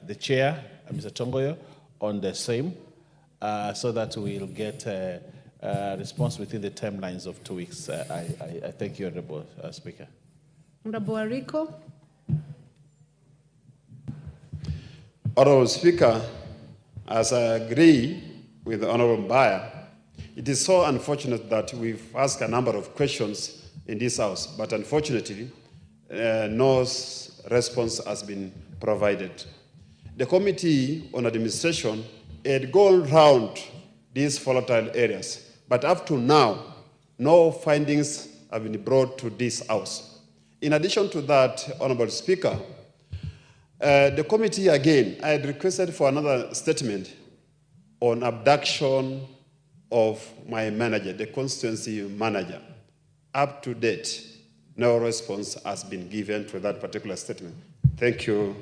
the Chair, Mr. Tongoyo, on the same, so that we'll get a response within the timelines of 2 weeks. I thank you, Honorable Speaker. Honorable Ariko. Honorable Speaker, as I agree with the Honorable Bayer, it is so unfortunate that we've asked a number of questions in this House, but unfortunately, no response has been provided. The Committee on Administration had gone round these volatile areas, but up to now, no findings have been brought to this House. In addition to that, Honorable Speaker, the committee again, I had requested for another statement on abduction of my manager, the constituency manager. Up to date, no response has been given to that particular statement. Thank you.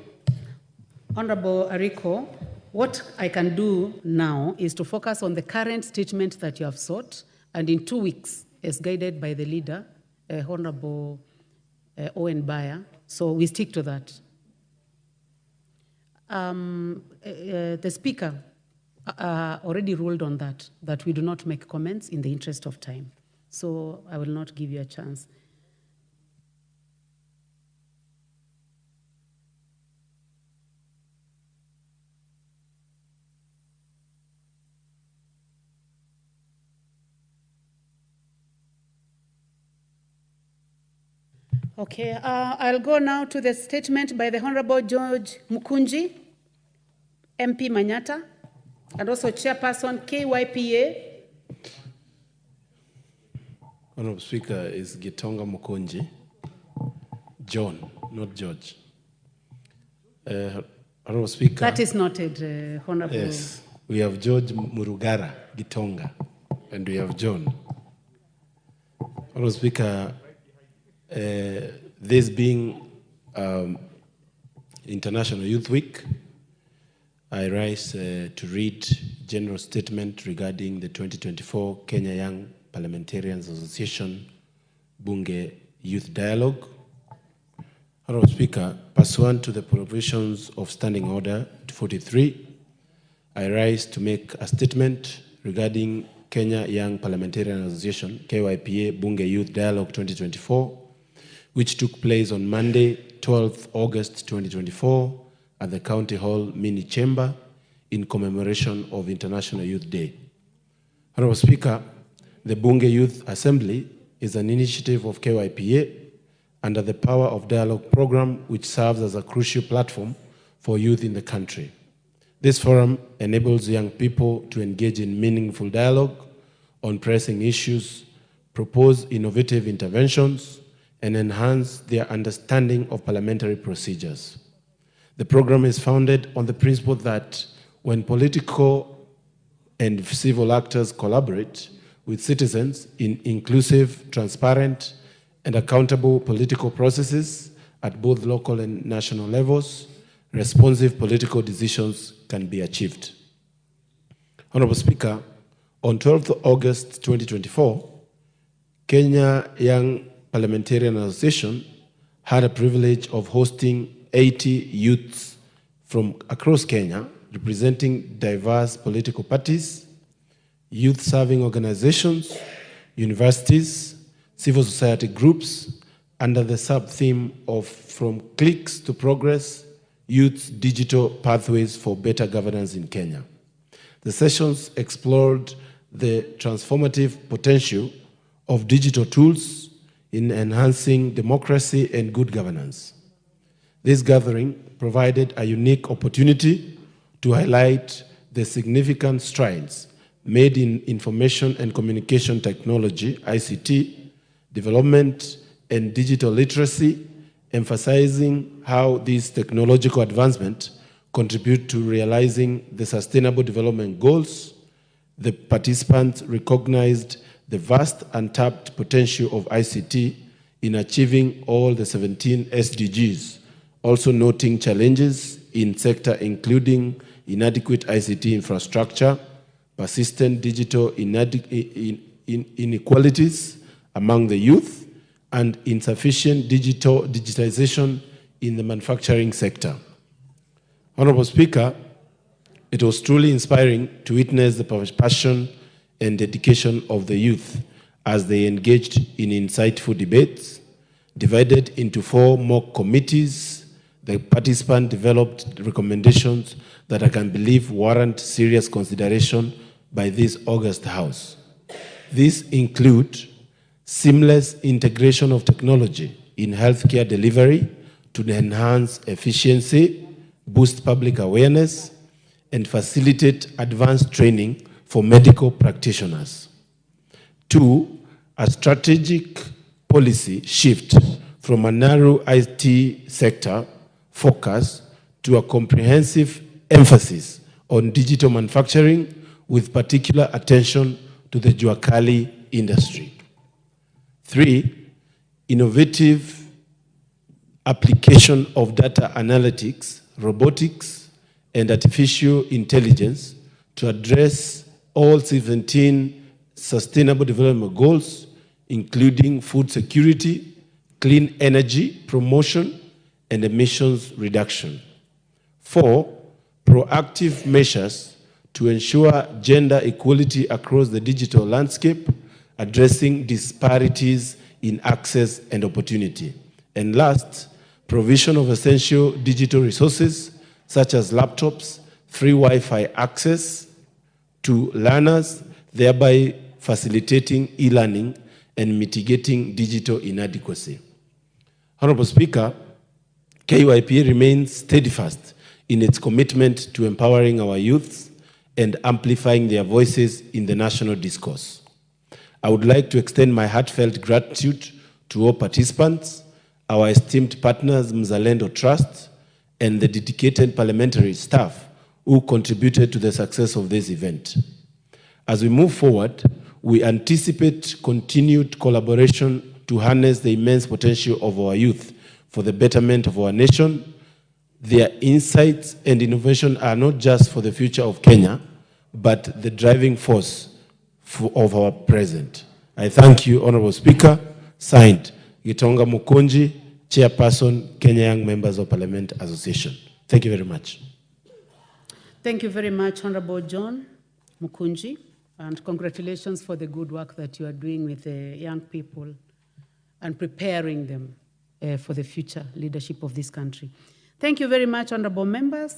Honorable Ariko, what I can do now is to focus on the current statement that you have sought, and in 2 weeks, as guided by the leader, Honorable Owen Bayer. So we stick to that. The Speaker already ruled on that we do not make comments in the interest of time. So I will not give you a chance. Okay, I'll go now to the statement by the Honorable George Mukunji, MP Manyata, and also Chairperson KYPA. Honorable Speaker is Gitonga Mukunji. John, not George. Honorable Speaker. That is noted, Honorable. Yes, we have George Murugara Gitonga, and we have John. Honorable Speaker, this being International Youth Week, I rise to read general statement regarding the 2024 Kenya Young Parliamentarians Association Bunge Youth Dialogue. Honorable Speaker, pursuant to the provisions of Standing Order 43, I rise to make a statement regarding Kenya Young Parliamentarian Association, KYPA Bunge Youth Dialogue 2024, which took place on Monday, 12th August 2024 at the County Hall Mini Chamber in commemoration of International Youth Day. Honorable Speaker, the Bunge Youth Assembly is an initiative of KYPA under the Power of Dialogue program, which serves as a crucial platform for youth in the country. This forum enables young people to engage in meaningful dialogue on pressing issues, propose innovative interventions, and enhance their understanding of parliamentary procedures. The program is founded on the principle that when political and civil actors collaborate with citizens in inclusive, transparent, and accountable political processes at both local and national levels, responsive political decisions can be achieved. Honorable Speaker, on 12th August 2024, Kenya Young Parliamentarian Association had a privilege of hosting 80 youths from across Kenya, representing diverse political parties, youth-serving organizations, universities, civil society groups under the sub-theme of From Cliques to Progress, Youth's Digital Pathways for Better Governance in Kenya. The sessions explored the transformative potential of digital tools in enhancing democracy and good governance. This gathering provided a unique opportunity to highlight the significant strides made in information and communication technology, ICT, development and digital literacy, emphasizing how these technological advancements contribute to realizing the Sustainable Development Goals. The participants recognized the vast untapped potential of ICT in achieving all the 17 SDGs, also noting challenges in sector including inadequate ICT infrastructure, persistent digital inequalities among the youth, and insufficient digitization in the manufacturing sector. Honorable Speaker, it was truly inspiring to witness the passion and dedication of the youth as they engaged in insightful debates. Divided into 4 mock committees, the participants developed recommendations that I can believe warrant serious consideration by this august House. These include seamless integration of technology in healthcare delivery to enhance efficiency, boost public awareness, and facilitate advanced training for medical practitioners. 2, a strategic policy shift from a narrow IT sector focus to a comprehensive emphasis on digital manufacturing with particular attention to the Juakali industry. 3, innovative application of data analytics, robotics, and artificial intelligence to address all 17 Sustainable Development Goals, including food security, clean energy promotion, and emissions reduction. 4, proactive measures to ensure gender equality across the digital landscape, addressing disparities in access and opportunity. And last, provision of essential digital resources such as laptops, free Wi-Fi access to learners, thereby facilitating e-learning and mitigating digital inadequacy. Honorable Speaker, KYP remains steadfast in its commitment to empowering our youth and amplifying their voices in the national discourse. I would like to extend my heartfelt gratitude to all participants, our esteemed partners, Mzalendo Trust, and the dedicated parliamentary staff who contributed to the success of this event. As we move forward, we anticipate continued collaboration to harness the immense potential of our youth for the betterment of our nation. Their insights and innovation are not just for the future of Kenya, but the driving force of our present. I thank you, Honorable Speaker. Signed, Gitonga Mukonji, Chairperson, Kenya Young Members of Parliament Association. Thank you very much. Thank you very much, Honorable John Mukunji, and congratulations for the good work that you are doing with the young people and preparing them for the future leadership of this country. Thank you very much, honorable members.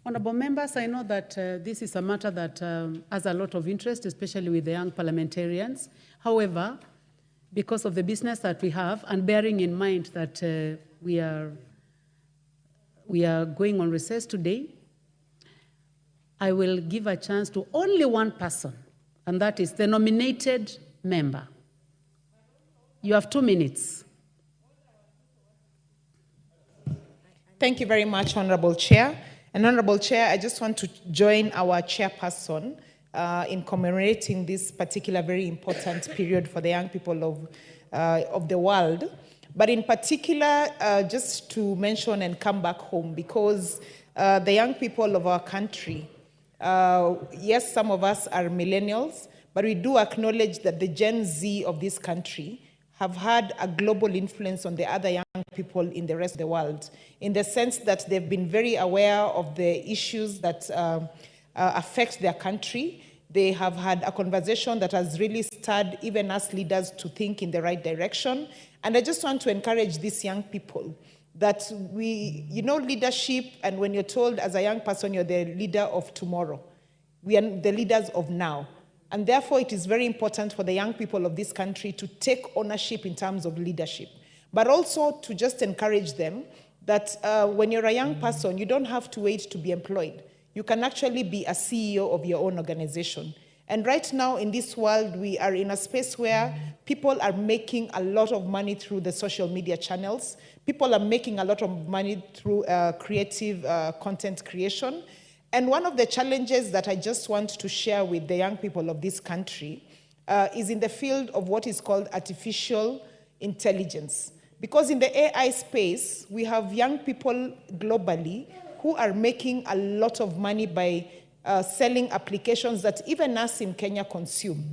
Honorable members, I know that this is a matter that has a lot of interest, especially with the young parliamentarians. However, because of the business that we have, and bearing in mind that we are going on recess today, I will give a chance to only one person, and that is the nominated member. You have 2 minutes. Thank you very much, Honorable Chair. And Honorable Chair, I just want to join our chairperson in commemorating this particular very important period for the young people of the world. But in particular, just to mention and come back home, because the young people of our country, yes, some of us are millennials, but we do acknowledge that the Gen Z of this country have had a global influence on the other young people in the rest of the world, in the sense that they've been very aware of the issues that affect their country. They have had a conversation that has really stirred even us leaders to think in the right direction. And I just want to encourage these young people that leadership, and when you're told as a young person you're the leader of tomorrow, we are the leaders of now. And therefore, it is very important for the young people of this country to take ownership in terms of leadership, but also to just encourage them that when you're a young person, you don't have to wait to be employed. You can actually be a CEO of your own organization. And right now in this world, we are in a space where people are making a lot of money through the social media channels. People are making a lot of money through creative content creation. And one of the challenges that I just want to share with the young people of this country is in the field of what is called artificial intelligence. Because in the AI space, we have young people globally who are making a lot of money by selling applications that even us in Kenya consume.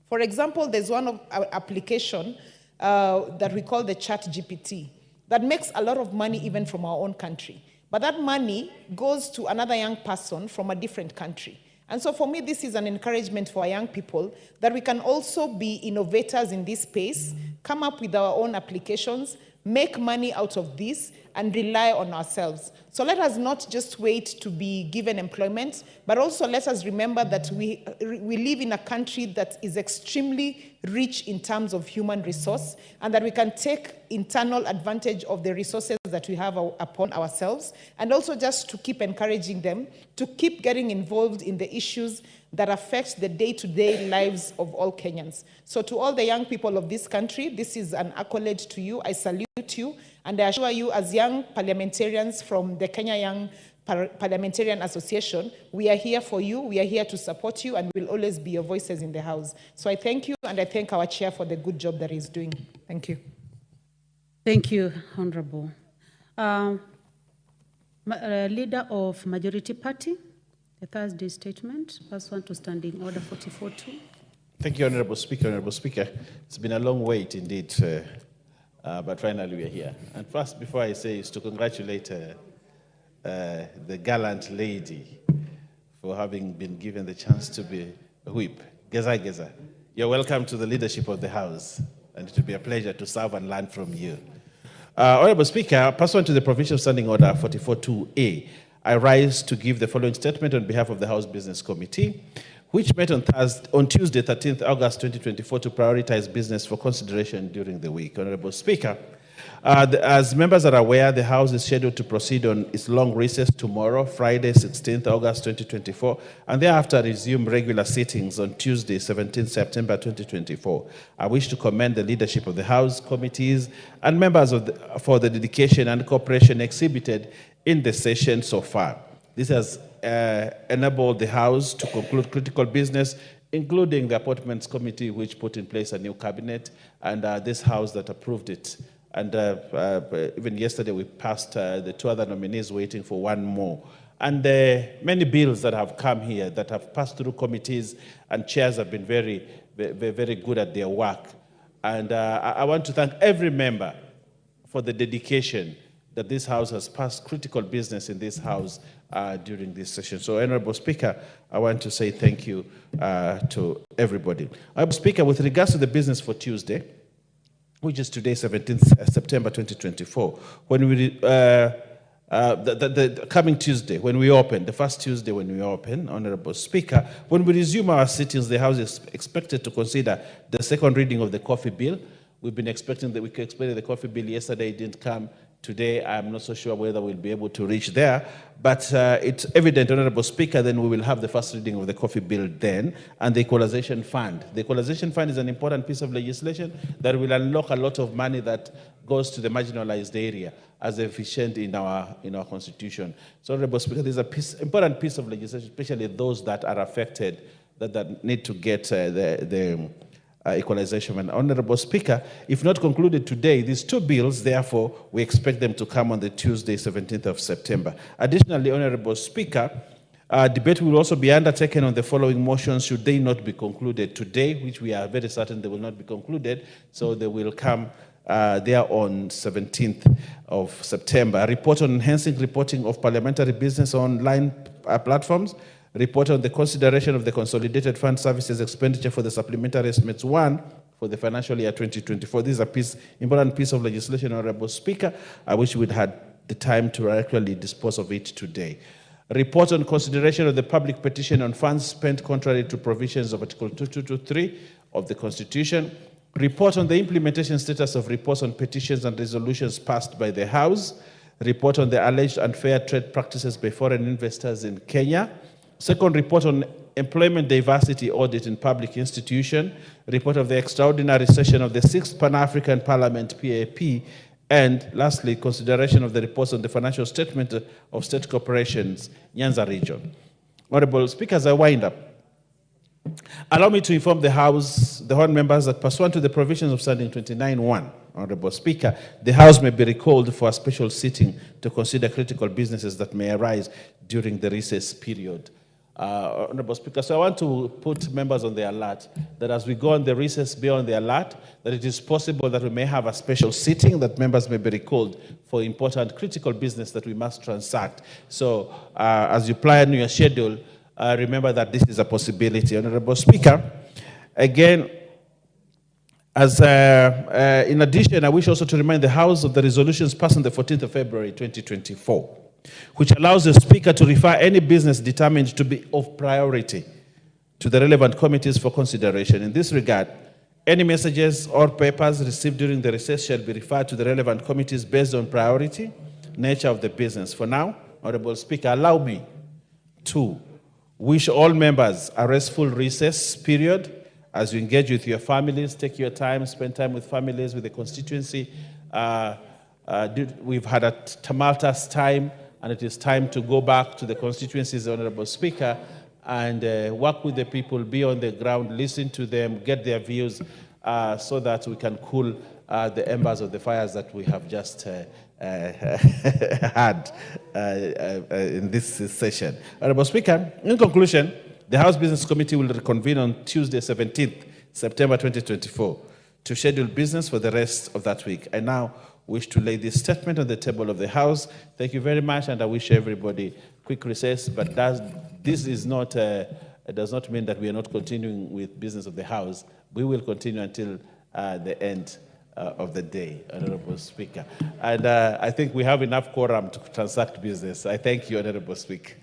For example, there's one application that we call the ChatGPT that makes a lot of money even from our own country. But that money goes to another young person from a different country. And so for me, this is an encouragement for our young people that we can also be innovators in this space, come up with our own applications, make money out of this, and rely on ourselves. So let us not just wait to be given employment, but also let us remember that we live in a country that is extremely rich in terms of human resource, and that we can take internal advantage of the resources that we have upon ourselves, and also just to keep encouraging them to keep getting involved in the issues that affect the day-to-day lives of all Kenyans. So to all the young people of this country, this is an accolade to you. I salute you, and I assure you as young parliamentarians from the Kenya Young Parliamentarian Association, we are here for you, we are here to support you, and we'll always be your voices in the House. So I thank you, and I thank our chair for the good job that he's doing. Thank you. Thank you, Honorable. Leader of Majority Party, the Thursday statement, pursuant to Standing Order 44-2. Thank you, Honorable Speaker. Honorable Speaker, it's been a long wait indeed, but finally we are here. And first, before I say, is to congratulate the gallant lady for having been given the chance to be a whip. Geza Geza, you're welcome to the leadership of the House, and it will be a pleasure to serve and learn from you. Honorable Speaker, pursuant to the Provincial Standing Order 44-2A, I rise to give the following statement on behalf of the House Business Committee, which met on Tuesday, 13th August 2024, to prioritize business for consideration during the week. Honorable Speaker, as members are aware, the House is scheduled to proceed on its long recess tomorrow, Friday, 16th August 2024, and thereafter resume regular sittings on Tuesday, 17th September 2024. I wish to commend the leadership of the House committees and members for the dedication and cooperation exhibited in the session so far. This has enabled the House to conclude critical business, including the Appointments Committee, which put in place a new cabinet, and this House that approved it. And even yesterday, we passed the two other nominees, waiting for one more. And many bills that have come here that have passed through committees, and chairs have been very, very good at their work. And I want to thank every member for the dedication that this House has passed critical business in this House during this session. So, Honorable Speaker, I want to say thank you to everybody. Honorable Speaker, with regards to the business for Tuesday, which is today, 17th September 2024, when we, the coming Tuesday, when we open, the first Tuesday when we open, Honorable Speaker, when we resume our sittings, the House is expected to consider the second reading of the coffee bill. We've been expecting that we could explain the coffee bill yesterday, it didn't come. Today, I'm not so sure whether we'll be able to reach there, but it's evident, Honorable Speaker, then we will have the first reading of the coffee bill then, and the equalization fund. The equalization fund is an important piece of legislation that will unlock a lot of money that goes to the marginalized area as efficient in our constitution. So, Honorable Speaker, there's an important piece of legislation, especially those that are affected, that need to get the equalization. And Honorable Speaker, if not concluded today, these two bills, therefore, we expect them to come on the Tuesday, 17th of September. Additionally, Honorable Speaker, Debate will also be undertaken on the following motions should they not be concluded today, which we are very certain they will not be concluded, so they will come there on 17th of September. A report on enhancing reporting of parliamentary business online platforms, report on the consideration of the Consolidated Fund Services expenditure for the Supplementary Estimates 1 for the financial year 2024. This is a important piece of legislation, Honorable Speaker. I wish we'd had the time to actually dispose of it today. Report on consideration of the public petition on funds spent contrary to provisions of Article 2223 of the Constitution. Report on the implementation status of reports on petitions and resolutions passed by the House. Report on the alleged unfair trade practices by foreign investors in Kenya. Second, report on employment diversity audit in public institution. Report of the extraordinary session of the 6th Pan-African Parliament, PAP. And lastly, consideration of the reports on the financial statement of state corporations, Nyanza region. Honorable Speaker, as I wind up, allow me to inform the House, the honourable members, that pursuant to the provisions of Standing 29(1), Honourable Speaker, the House may be recalled for a special sitting to consider critical businesses that may arise during the recess period. Honourable Speaker, so I want to put members on the alert that as we go on the recess, be on the alert that it is possible that we may have a special sitting that members may be recalled for important critical business that we must transact. So as you plan your schedule, remember that this is a possibility. Honourable Speaker, again, as in addition, I wish also to remind the House of the resolutions passed on the 14th of February 2024, which allows the Speaker to refer any business determined to be of priority to the relevant committees for consideration. In this regard, any messages or papers received during the recess shall be referred to the relevant committees based on priority, nature of the business. For now, Honourable Speaker, allow me to wish all members a restful recess period as you engage with your families, take your time, spend time with families, with the constituency. We've had a tumultuous time, and it is time to go back to the constituencies, Honourable Speaker, and work with the people, be on the ground, listen to them, get their views, so that we can cool the embers of the fires that we have just had in this session. Honourable Speaker, in conclusion, the House Business Committee will reconvene on Tuesday, 17th September 2024, to schedule business for the rest of that week. I now wish to lay this statement on the table of the House. Thank you very much, and I wish everybody quick recess. But this is not, it does not mean that we are not continuing with business of the House. We will continue until the end of the day, Honourable Speaker. And I think we have enough quorum to transact business. I thank you, Honourable Speaker.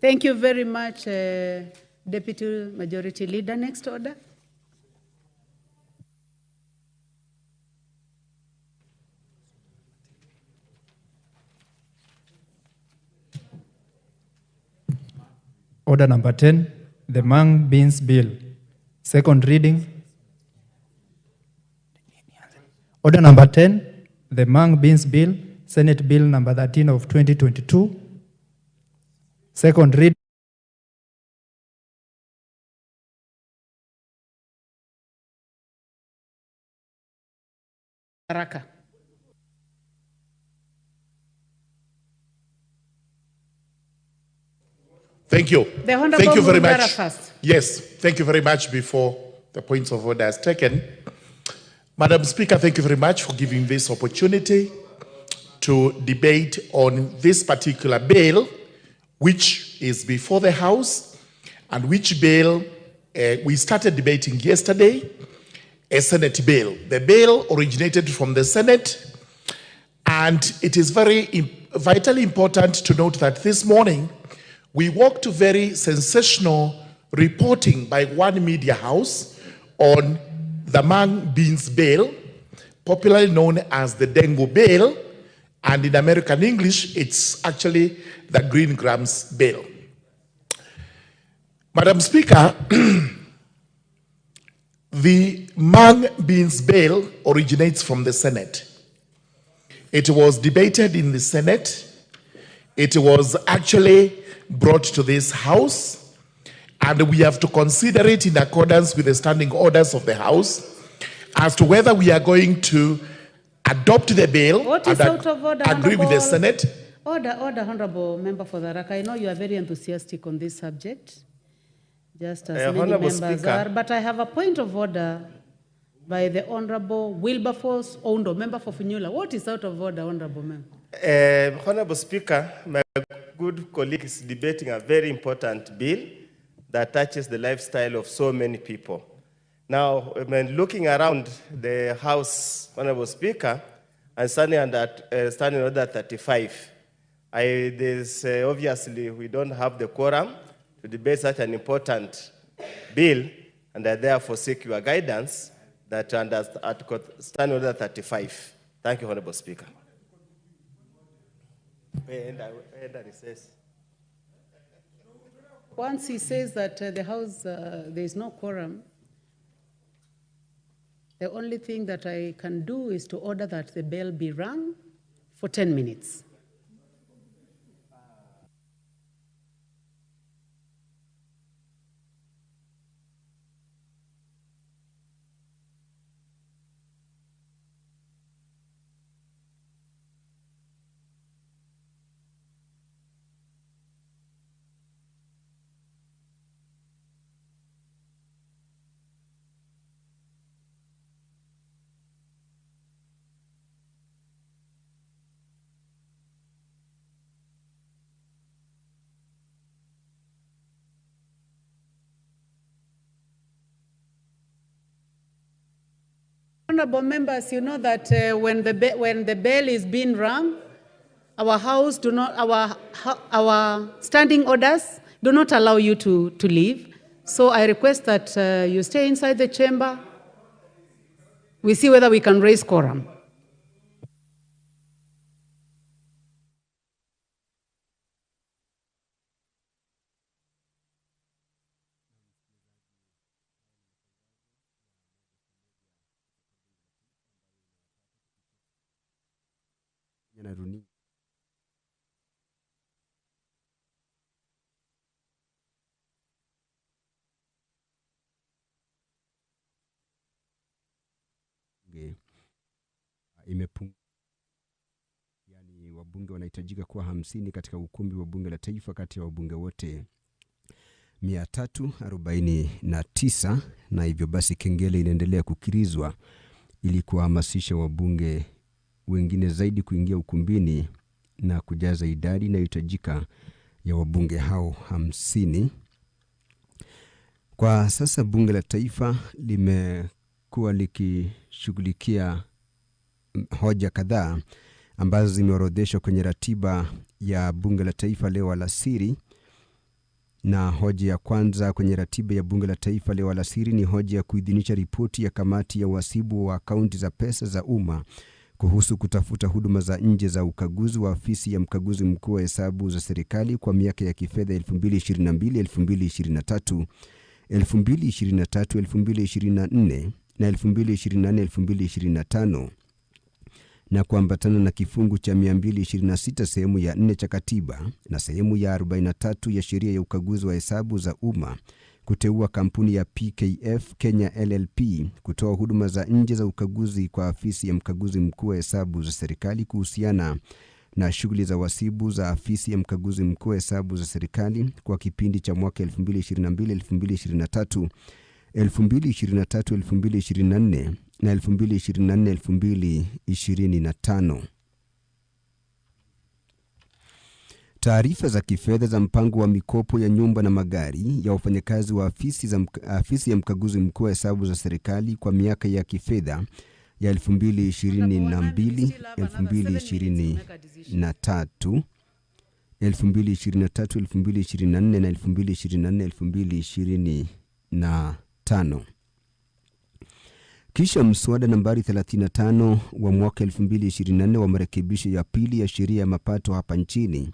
Thank you very much, Deputy Majority Leader. Next order. Order number 10, the Mung Beans Bill. Second reading. Order number 10, the Mung Beans Bill, Senate Bill number 13 of 2022. Second reading. Haraka. Thank you. The Honorable Thank you very Mungara much. first. Yes, thank you very much. Before the points of order is taken, Madam Speaker, thank you very much for giving this opportunity to debate on this particular bill, which is before the House, and which bill we started debating yesterday, a Senate bill. The bill originated from the Senate, and it is vitally important to note that this morning we woke to very sensational reporting by one media house on the Mung Beans Bill, popularly known as the Dengu Bill, and in American English, it's actually the Green Grams Bill. Madam Speaker, the Mung Beans Bill originates from the Senate. It was debated in the Senate. It was actually brought to this House, and we have to consider it in accordance with the standing orders of the House as to whether we are going to adopt the bill What is and out of order, agree with the Honorable? Senate. Order, Honorable Member for the RAC. I know you are very enthusiastic on this subject, just as many Honorable members Speaker. are, but I have a point of order by the Honorable Wilberforce Ondo, member for Funyula. What is out of order, Honorable Member? Honorable Speaker, my good colleague is debating a very important bill that touches the lifestyle of so many people. Now, when looking around the House, Honorable Speaker, and standing order 35, obviously we don't have the quorum to debate such an important bill, and I therefore seek your guidance that under standing order 35. Thank you, Honorable Speaker. Once he says that the House, there is no quorum, the only thing that I can do is to order that the bell be rung for 10 minutes. Honorable members, you know that when the bell is being rung, our House do not, our standing orders do not allow you to leave. So I request that you stay inside the chamber. We see whether we can raise quorum. Imepungua, yani wabunge wanahitajika kuwa 50 katika ukumbi wa bunge la taifa kati ya wabunge wote 349, na hivyo basi kengele inaendelea kukirizwa ili kuhamasisha wabunge wengine zaidi kuingia ukumbini na kujaza idadi inayohitajika ya wabunge hao 50. Kwa sasa bunge la taifa limekuwa likishughulikia hoja kadhaa ambazo zimeorodheshwa kwenye ratiba ya bunge la taifa leo alasiri. Na hoja ya kwanza kwenye ratiba ya bunge la taifa leo alasiri ni hoja ya kuidhinisha ripoti ya kamati ya uhasibu wa akaunti za pesa za umma kuhusu kutafuta huduma za nje za ukaguzi wa afisi ya mkaguzi mkuu wa hesabu za serikali kwa miaka ya kifedha 2022-2023, 2023-2024 na 2024-2025, na kuambatana na kifungu cha 226 sehemu ya 4 cha katiba na sehemu ya 43 ya sheria ya ukaguzi wa hesabu za umma kuteua kampuni ya PKF Kenya LLP kutoa huduma za nje za ukaguzi kwa afisi ya mkaguzi mkuu wa hesabu za serikali kuhusiana na shughuli za wasibu za afisi ya mkaguzi mkuu wa hesabu za serikali kwa kipindi cha mwaka 2022-2023, 2023-2024 na 2024-2025. Taarifa za kifedha za mpango wa mikopo ya nyumba na magari ya wafanyakazi wa afisi ya mkaguzi mkuu wa hesabu za serikali kwa miaka ya kifedha ya 2022-2023, 2023-2024 na 2024-2025. Kisha mswada nambari 35 wa mwaka 2024 wa marekebisho ya pili ya sheria ya mapato hapa nchini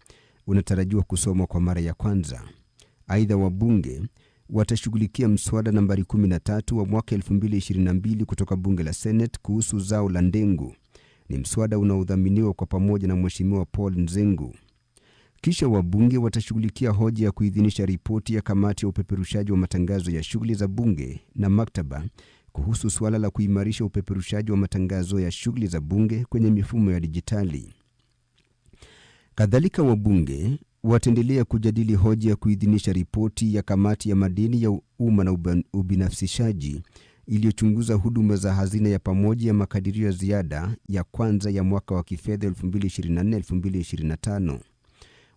unatarajiwa kusomwa kwa mara ya kwanza. Aidha, wabunge watashughulikia mswada nambari 13 wa mwaka 2022 kutoka bunge la Senate kuhusu zao la ndengu. Ni mswada unaodhaminiwa kwa pamoja na Mheshimiwa Paul Nzengu. Kisha wabunge watashughulikia hoja ya kuidhinisha ripoti ya kamati ya upeperushaji wa matangazo ya shughuli za bunge na maktaba kuhusu suala la kuimarisha upeperushaji wa matangazo ya shughuli za bunge kwenye mifumo ya dijitali. Kadhalika, wabunge wataendelea kujadili hoja ya kuidhinisha ripoti ya kamati ya madeni ya umma na ubinafsishaji iliyochunguza huduma za hazina ya pamoja ya makadirio ya ziada ya kwanza ya mwaka wa kifedha 2024-2025.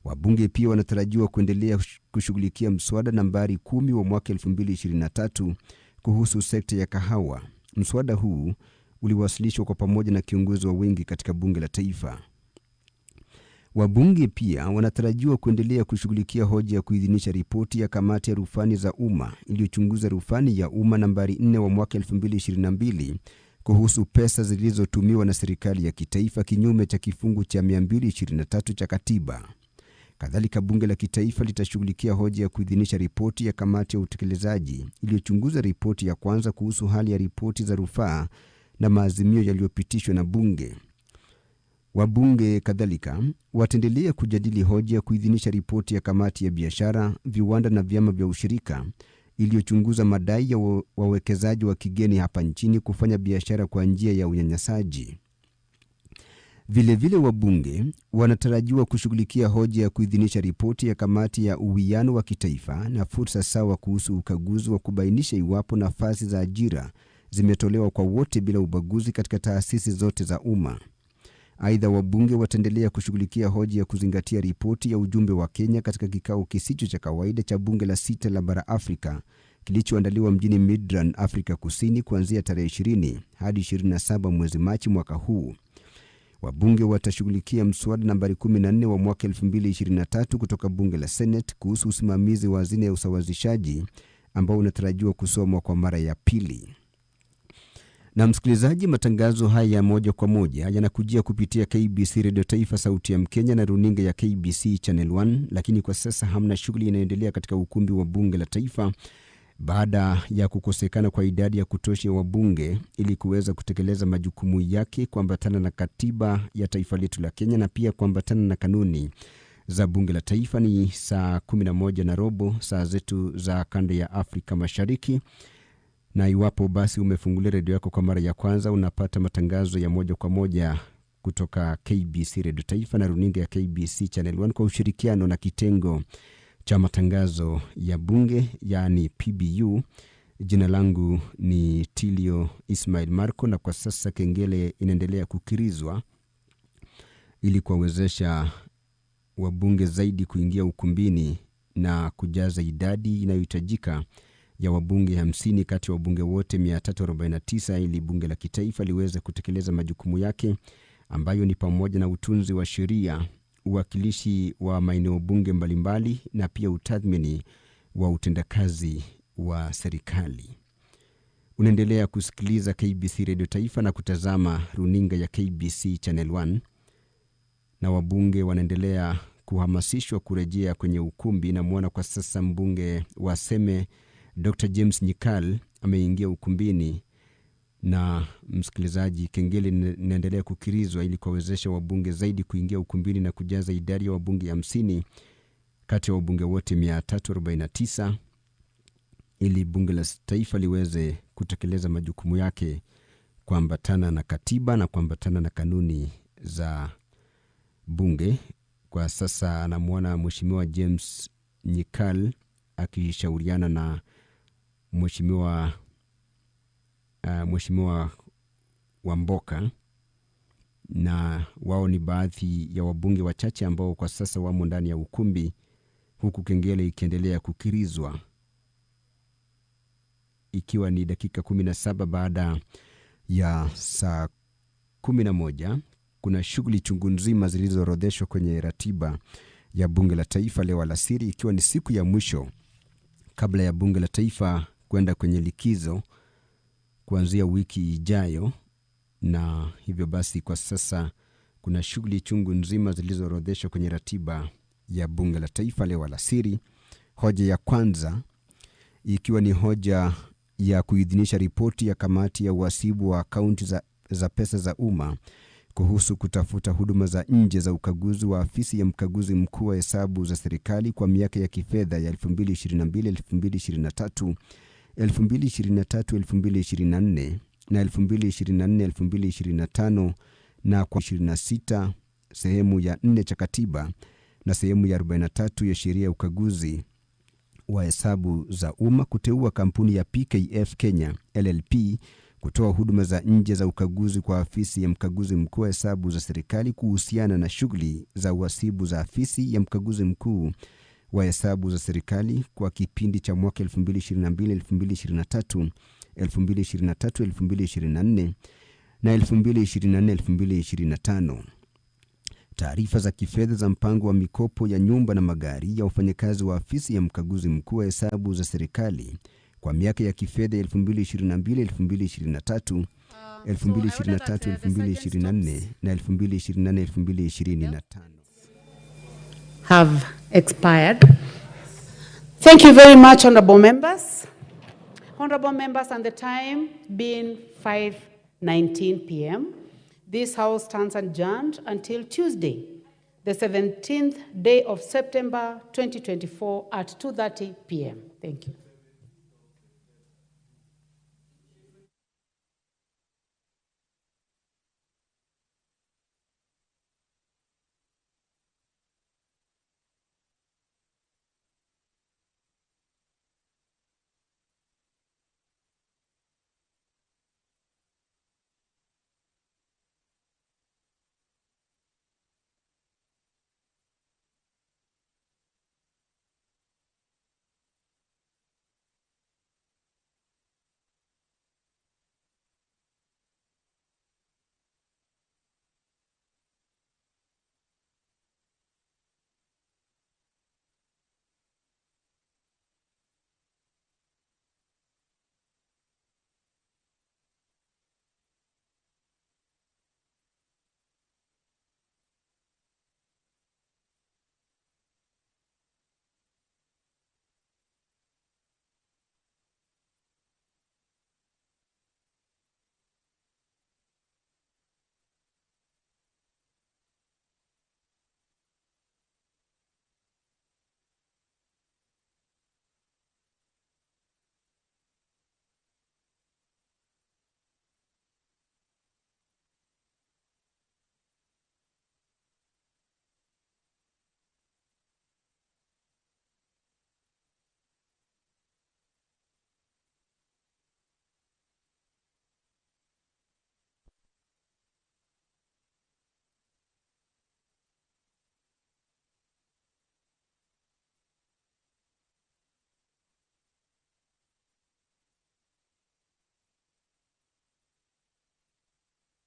Wabunge pia wanatarajiwa kuendelea kushughulikia mswada nambari 10 wa mwaka 2023 kuhusu sekta ya kahawa. Mswada huu uliwasilishwa kwa pamoja na kiongozi wa wengi katika bunge la taifa. Wabunge pia wanatarajiwa kuendelea kushughulikia hoja ya kuidhinisha ripoti ya kamati ya rufani za umma iliyochunguza rufani ya umma nambari 4 wa mwaka 2022 kuhusu pesa zilizotumiwa na serikali ya kitaifa kinyume cha kifungu cha 223 cha katiba. Kadhalika, bunge la kitaifa litashughulikia hoja ya kuidhinisha ripoti ya kamati ya utekelezaji iliyochunguza ripoti ya kwanza kuhusu hali ya ripoti za rufaa na maazimio yaliyopitishwa na bunge. Wabunge kadhalika wataendelea kujadili hoja ya kuidhinisha ripoti ya kamati ya biashara, viwanda na vyama vya ushirika iliyochunguza madai ya wawekezaji wa kigeni hapa nchini kufanya biashara kwa njia ya unyanyasaji. Vilevile, wabunge wanatarajiwa kushughulikia hoja ya kuidhinisha ripoti ya kamati ya uwiano wa kitaifa na fursa sawa kuhusu ukaguzi wa kubainisha iwapo nafasi za ajira zimetolewa kwa wote bila ubaguzi katika taasisi zote za umma. Aidha, wabunge wataendelea kushughulikia hoja ya kuzingatia ripoti ya ujumbe wa Kenya katika kikao kisicho cha kawaida cha bunge la 6 la bara Afrika kilichoandaliwa mjini Midrand, Afrika Kusini kuanzia tarehe 20 hadi 27 mwezi Machi mwaka huu. Wabunge watashughulikia mswada nambari 14 wa mwaka 2023 kutoka bunge la Senate kuhusu usimamizi wa hazina ya usawazishaji ambao unatarajiwa kusomwa kwa mara ya pili. Na msikilizaji, matangazo haya ya moja kwa moja yanakujia kupitia KBC Radio Taifa Sauti ya Mkenya na runinga ya KBC Channel 1, lakini kwa sasa hamna shughuli inaendelea katika ukumbi wa bunge la taifa baada ya kukosekana kwa idadi ya kutosha ya wabunge ili kuweza kutekeleza majukumu yake kuambatana na katiba ya taifa letu la Kenya na pia kuambatana na kanuni za bunge la taifa. Ni saa 11:15 saa zetu za kanda ya Afrika Mashariki. Na iwapo basi umefungulia redio yako kwa mara ya kwanza, unapata matangazo ya moja kwa moja kutoka KBC Radio Taifa na runinga ya KBC Channel 1 kwa ushirikiano na kitengo cha matangazo ya bunge, yani PBU. Jina langu ni Tilio Ismail Marco, na kwa sasa kengele inaendelea kukirizwa ili kuwawezesha wabunge zaidi kuingia ukumbini na kujaza idadi inayohitajika ya wabunge 50 kati ya wabunge wote 349 ili bunge la kitaifa liweze kutekeleza majukumu yake ambayo ni pamoja na utunzi wa sheria, uwakilishi wa maeneo bunge mbalimbali na pia utathmini wa utendakazi wa serikali. Unaendelea kusikiliza KBC Radio Taifa na kutazama runinga ya KBC Channel 1, na wabunge wanaendelea kuhamasishwa kurejea kwenye ukumbi. Na muona kwa sasa mbunge wa Seme Dr. James Nyikal ameingia ukumbini, na msikilizaji, kengele inaendelea kukirizwa ili kuwawezesha wabunge zaidi kuingia ukumbini na kujaza idadi ya wabunge 50 kati ya wabunge wote 349 ili bunge la taifa liweze kutekeleza majukumu yake kuambatana na katiba na kuambatana na kanuni za bunge. Kwa sasa anamuona Mheshimiwa James Nyikal akishauriana na Mheshimiwa Wamboka, na wao ni baadhi ya wabunge wachache ambao kwa sasa wamo ndani ya ukumbi, huku kengele ikiendelea kukirizwa ikiwa ni dakika 17 baada ya saa 11. Kuna shughuli chungu nzima zilizoorodheshwa kwenye ratiba ya bunge la taifa leo alasiri, ikiwa ni siku ya mwisho kabla ya bunge la taifa kwenda kwenye likizo kuanzia wiki ijayo. Na hivyo basi kwa sasa kuna shughuli chungu nzima zilizoorodheshwa kwenye ratiba ya bunge la taifa leo alasiri. Hoja ya kwanza ikiwa ni hoja ya kuidhinisha ripoti ya kamati ya uhasibu wa akaunti za pesa za umma kuhusu kutafuta huduma za nje za ukaguzi wa afisi ya mkaguzi mkuu wa hesabu za serikali kwa miaka ya kifedha ya 2022-2023 2023-2024 na 2024-2025 na kwa 26 sehemu ya 4 cha katiba na sehemu ya 43 ya sheria ya ukaguzi wa hesabu za umma kuteua kampuni ya PKF Kenya LLP kutoa huduma za nje za ukaguzi kwa afisi ya mkaguzi mkuu wa hesabu za serikali kuhusiana na shughuli za uhasibu za afisi ya mkaguzi mkuu wa hesabu za serikali kwa kipindi cha mwaka 2022-2023, 2023-2024 na 2024-2025. Taarifa za kifedha za mpango wa mikopo ya nyumba na magari ya wafanyakazi wa afisi ya mkaguzi mkuu wa hesabu za serikali kwa miaka ya kifedha 2022-2023, 2023-2024 na 2024-2025 have expired. Thank you very much, honorable members. Honorable members, and the time being 5:19 p.m., this House stands adjourned until Tuesday, the 17th day of September 2024 at 2:30 p.m. Thank you.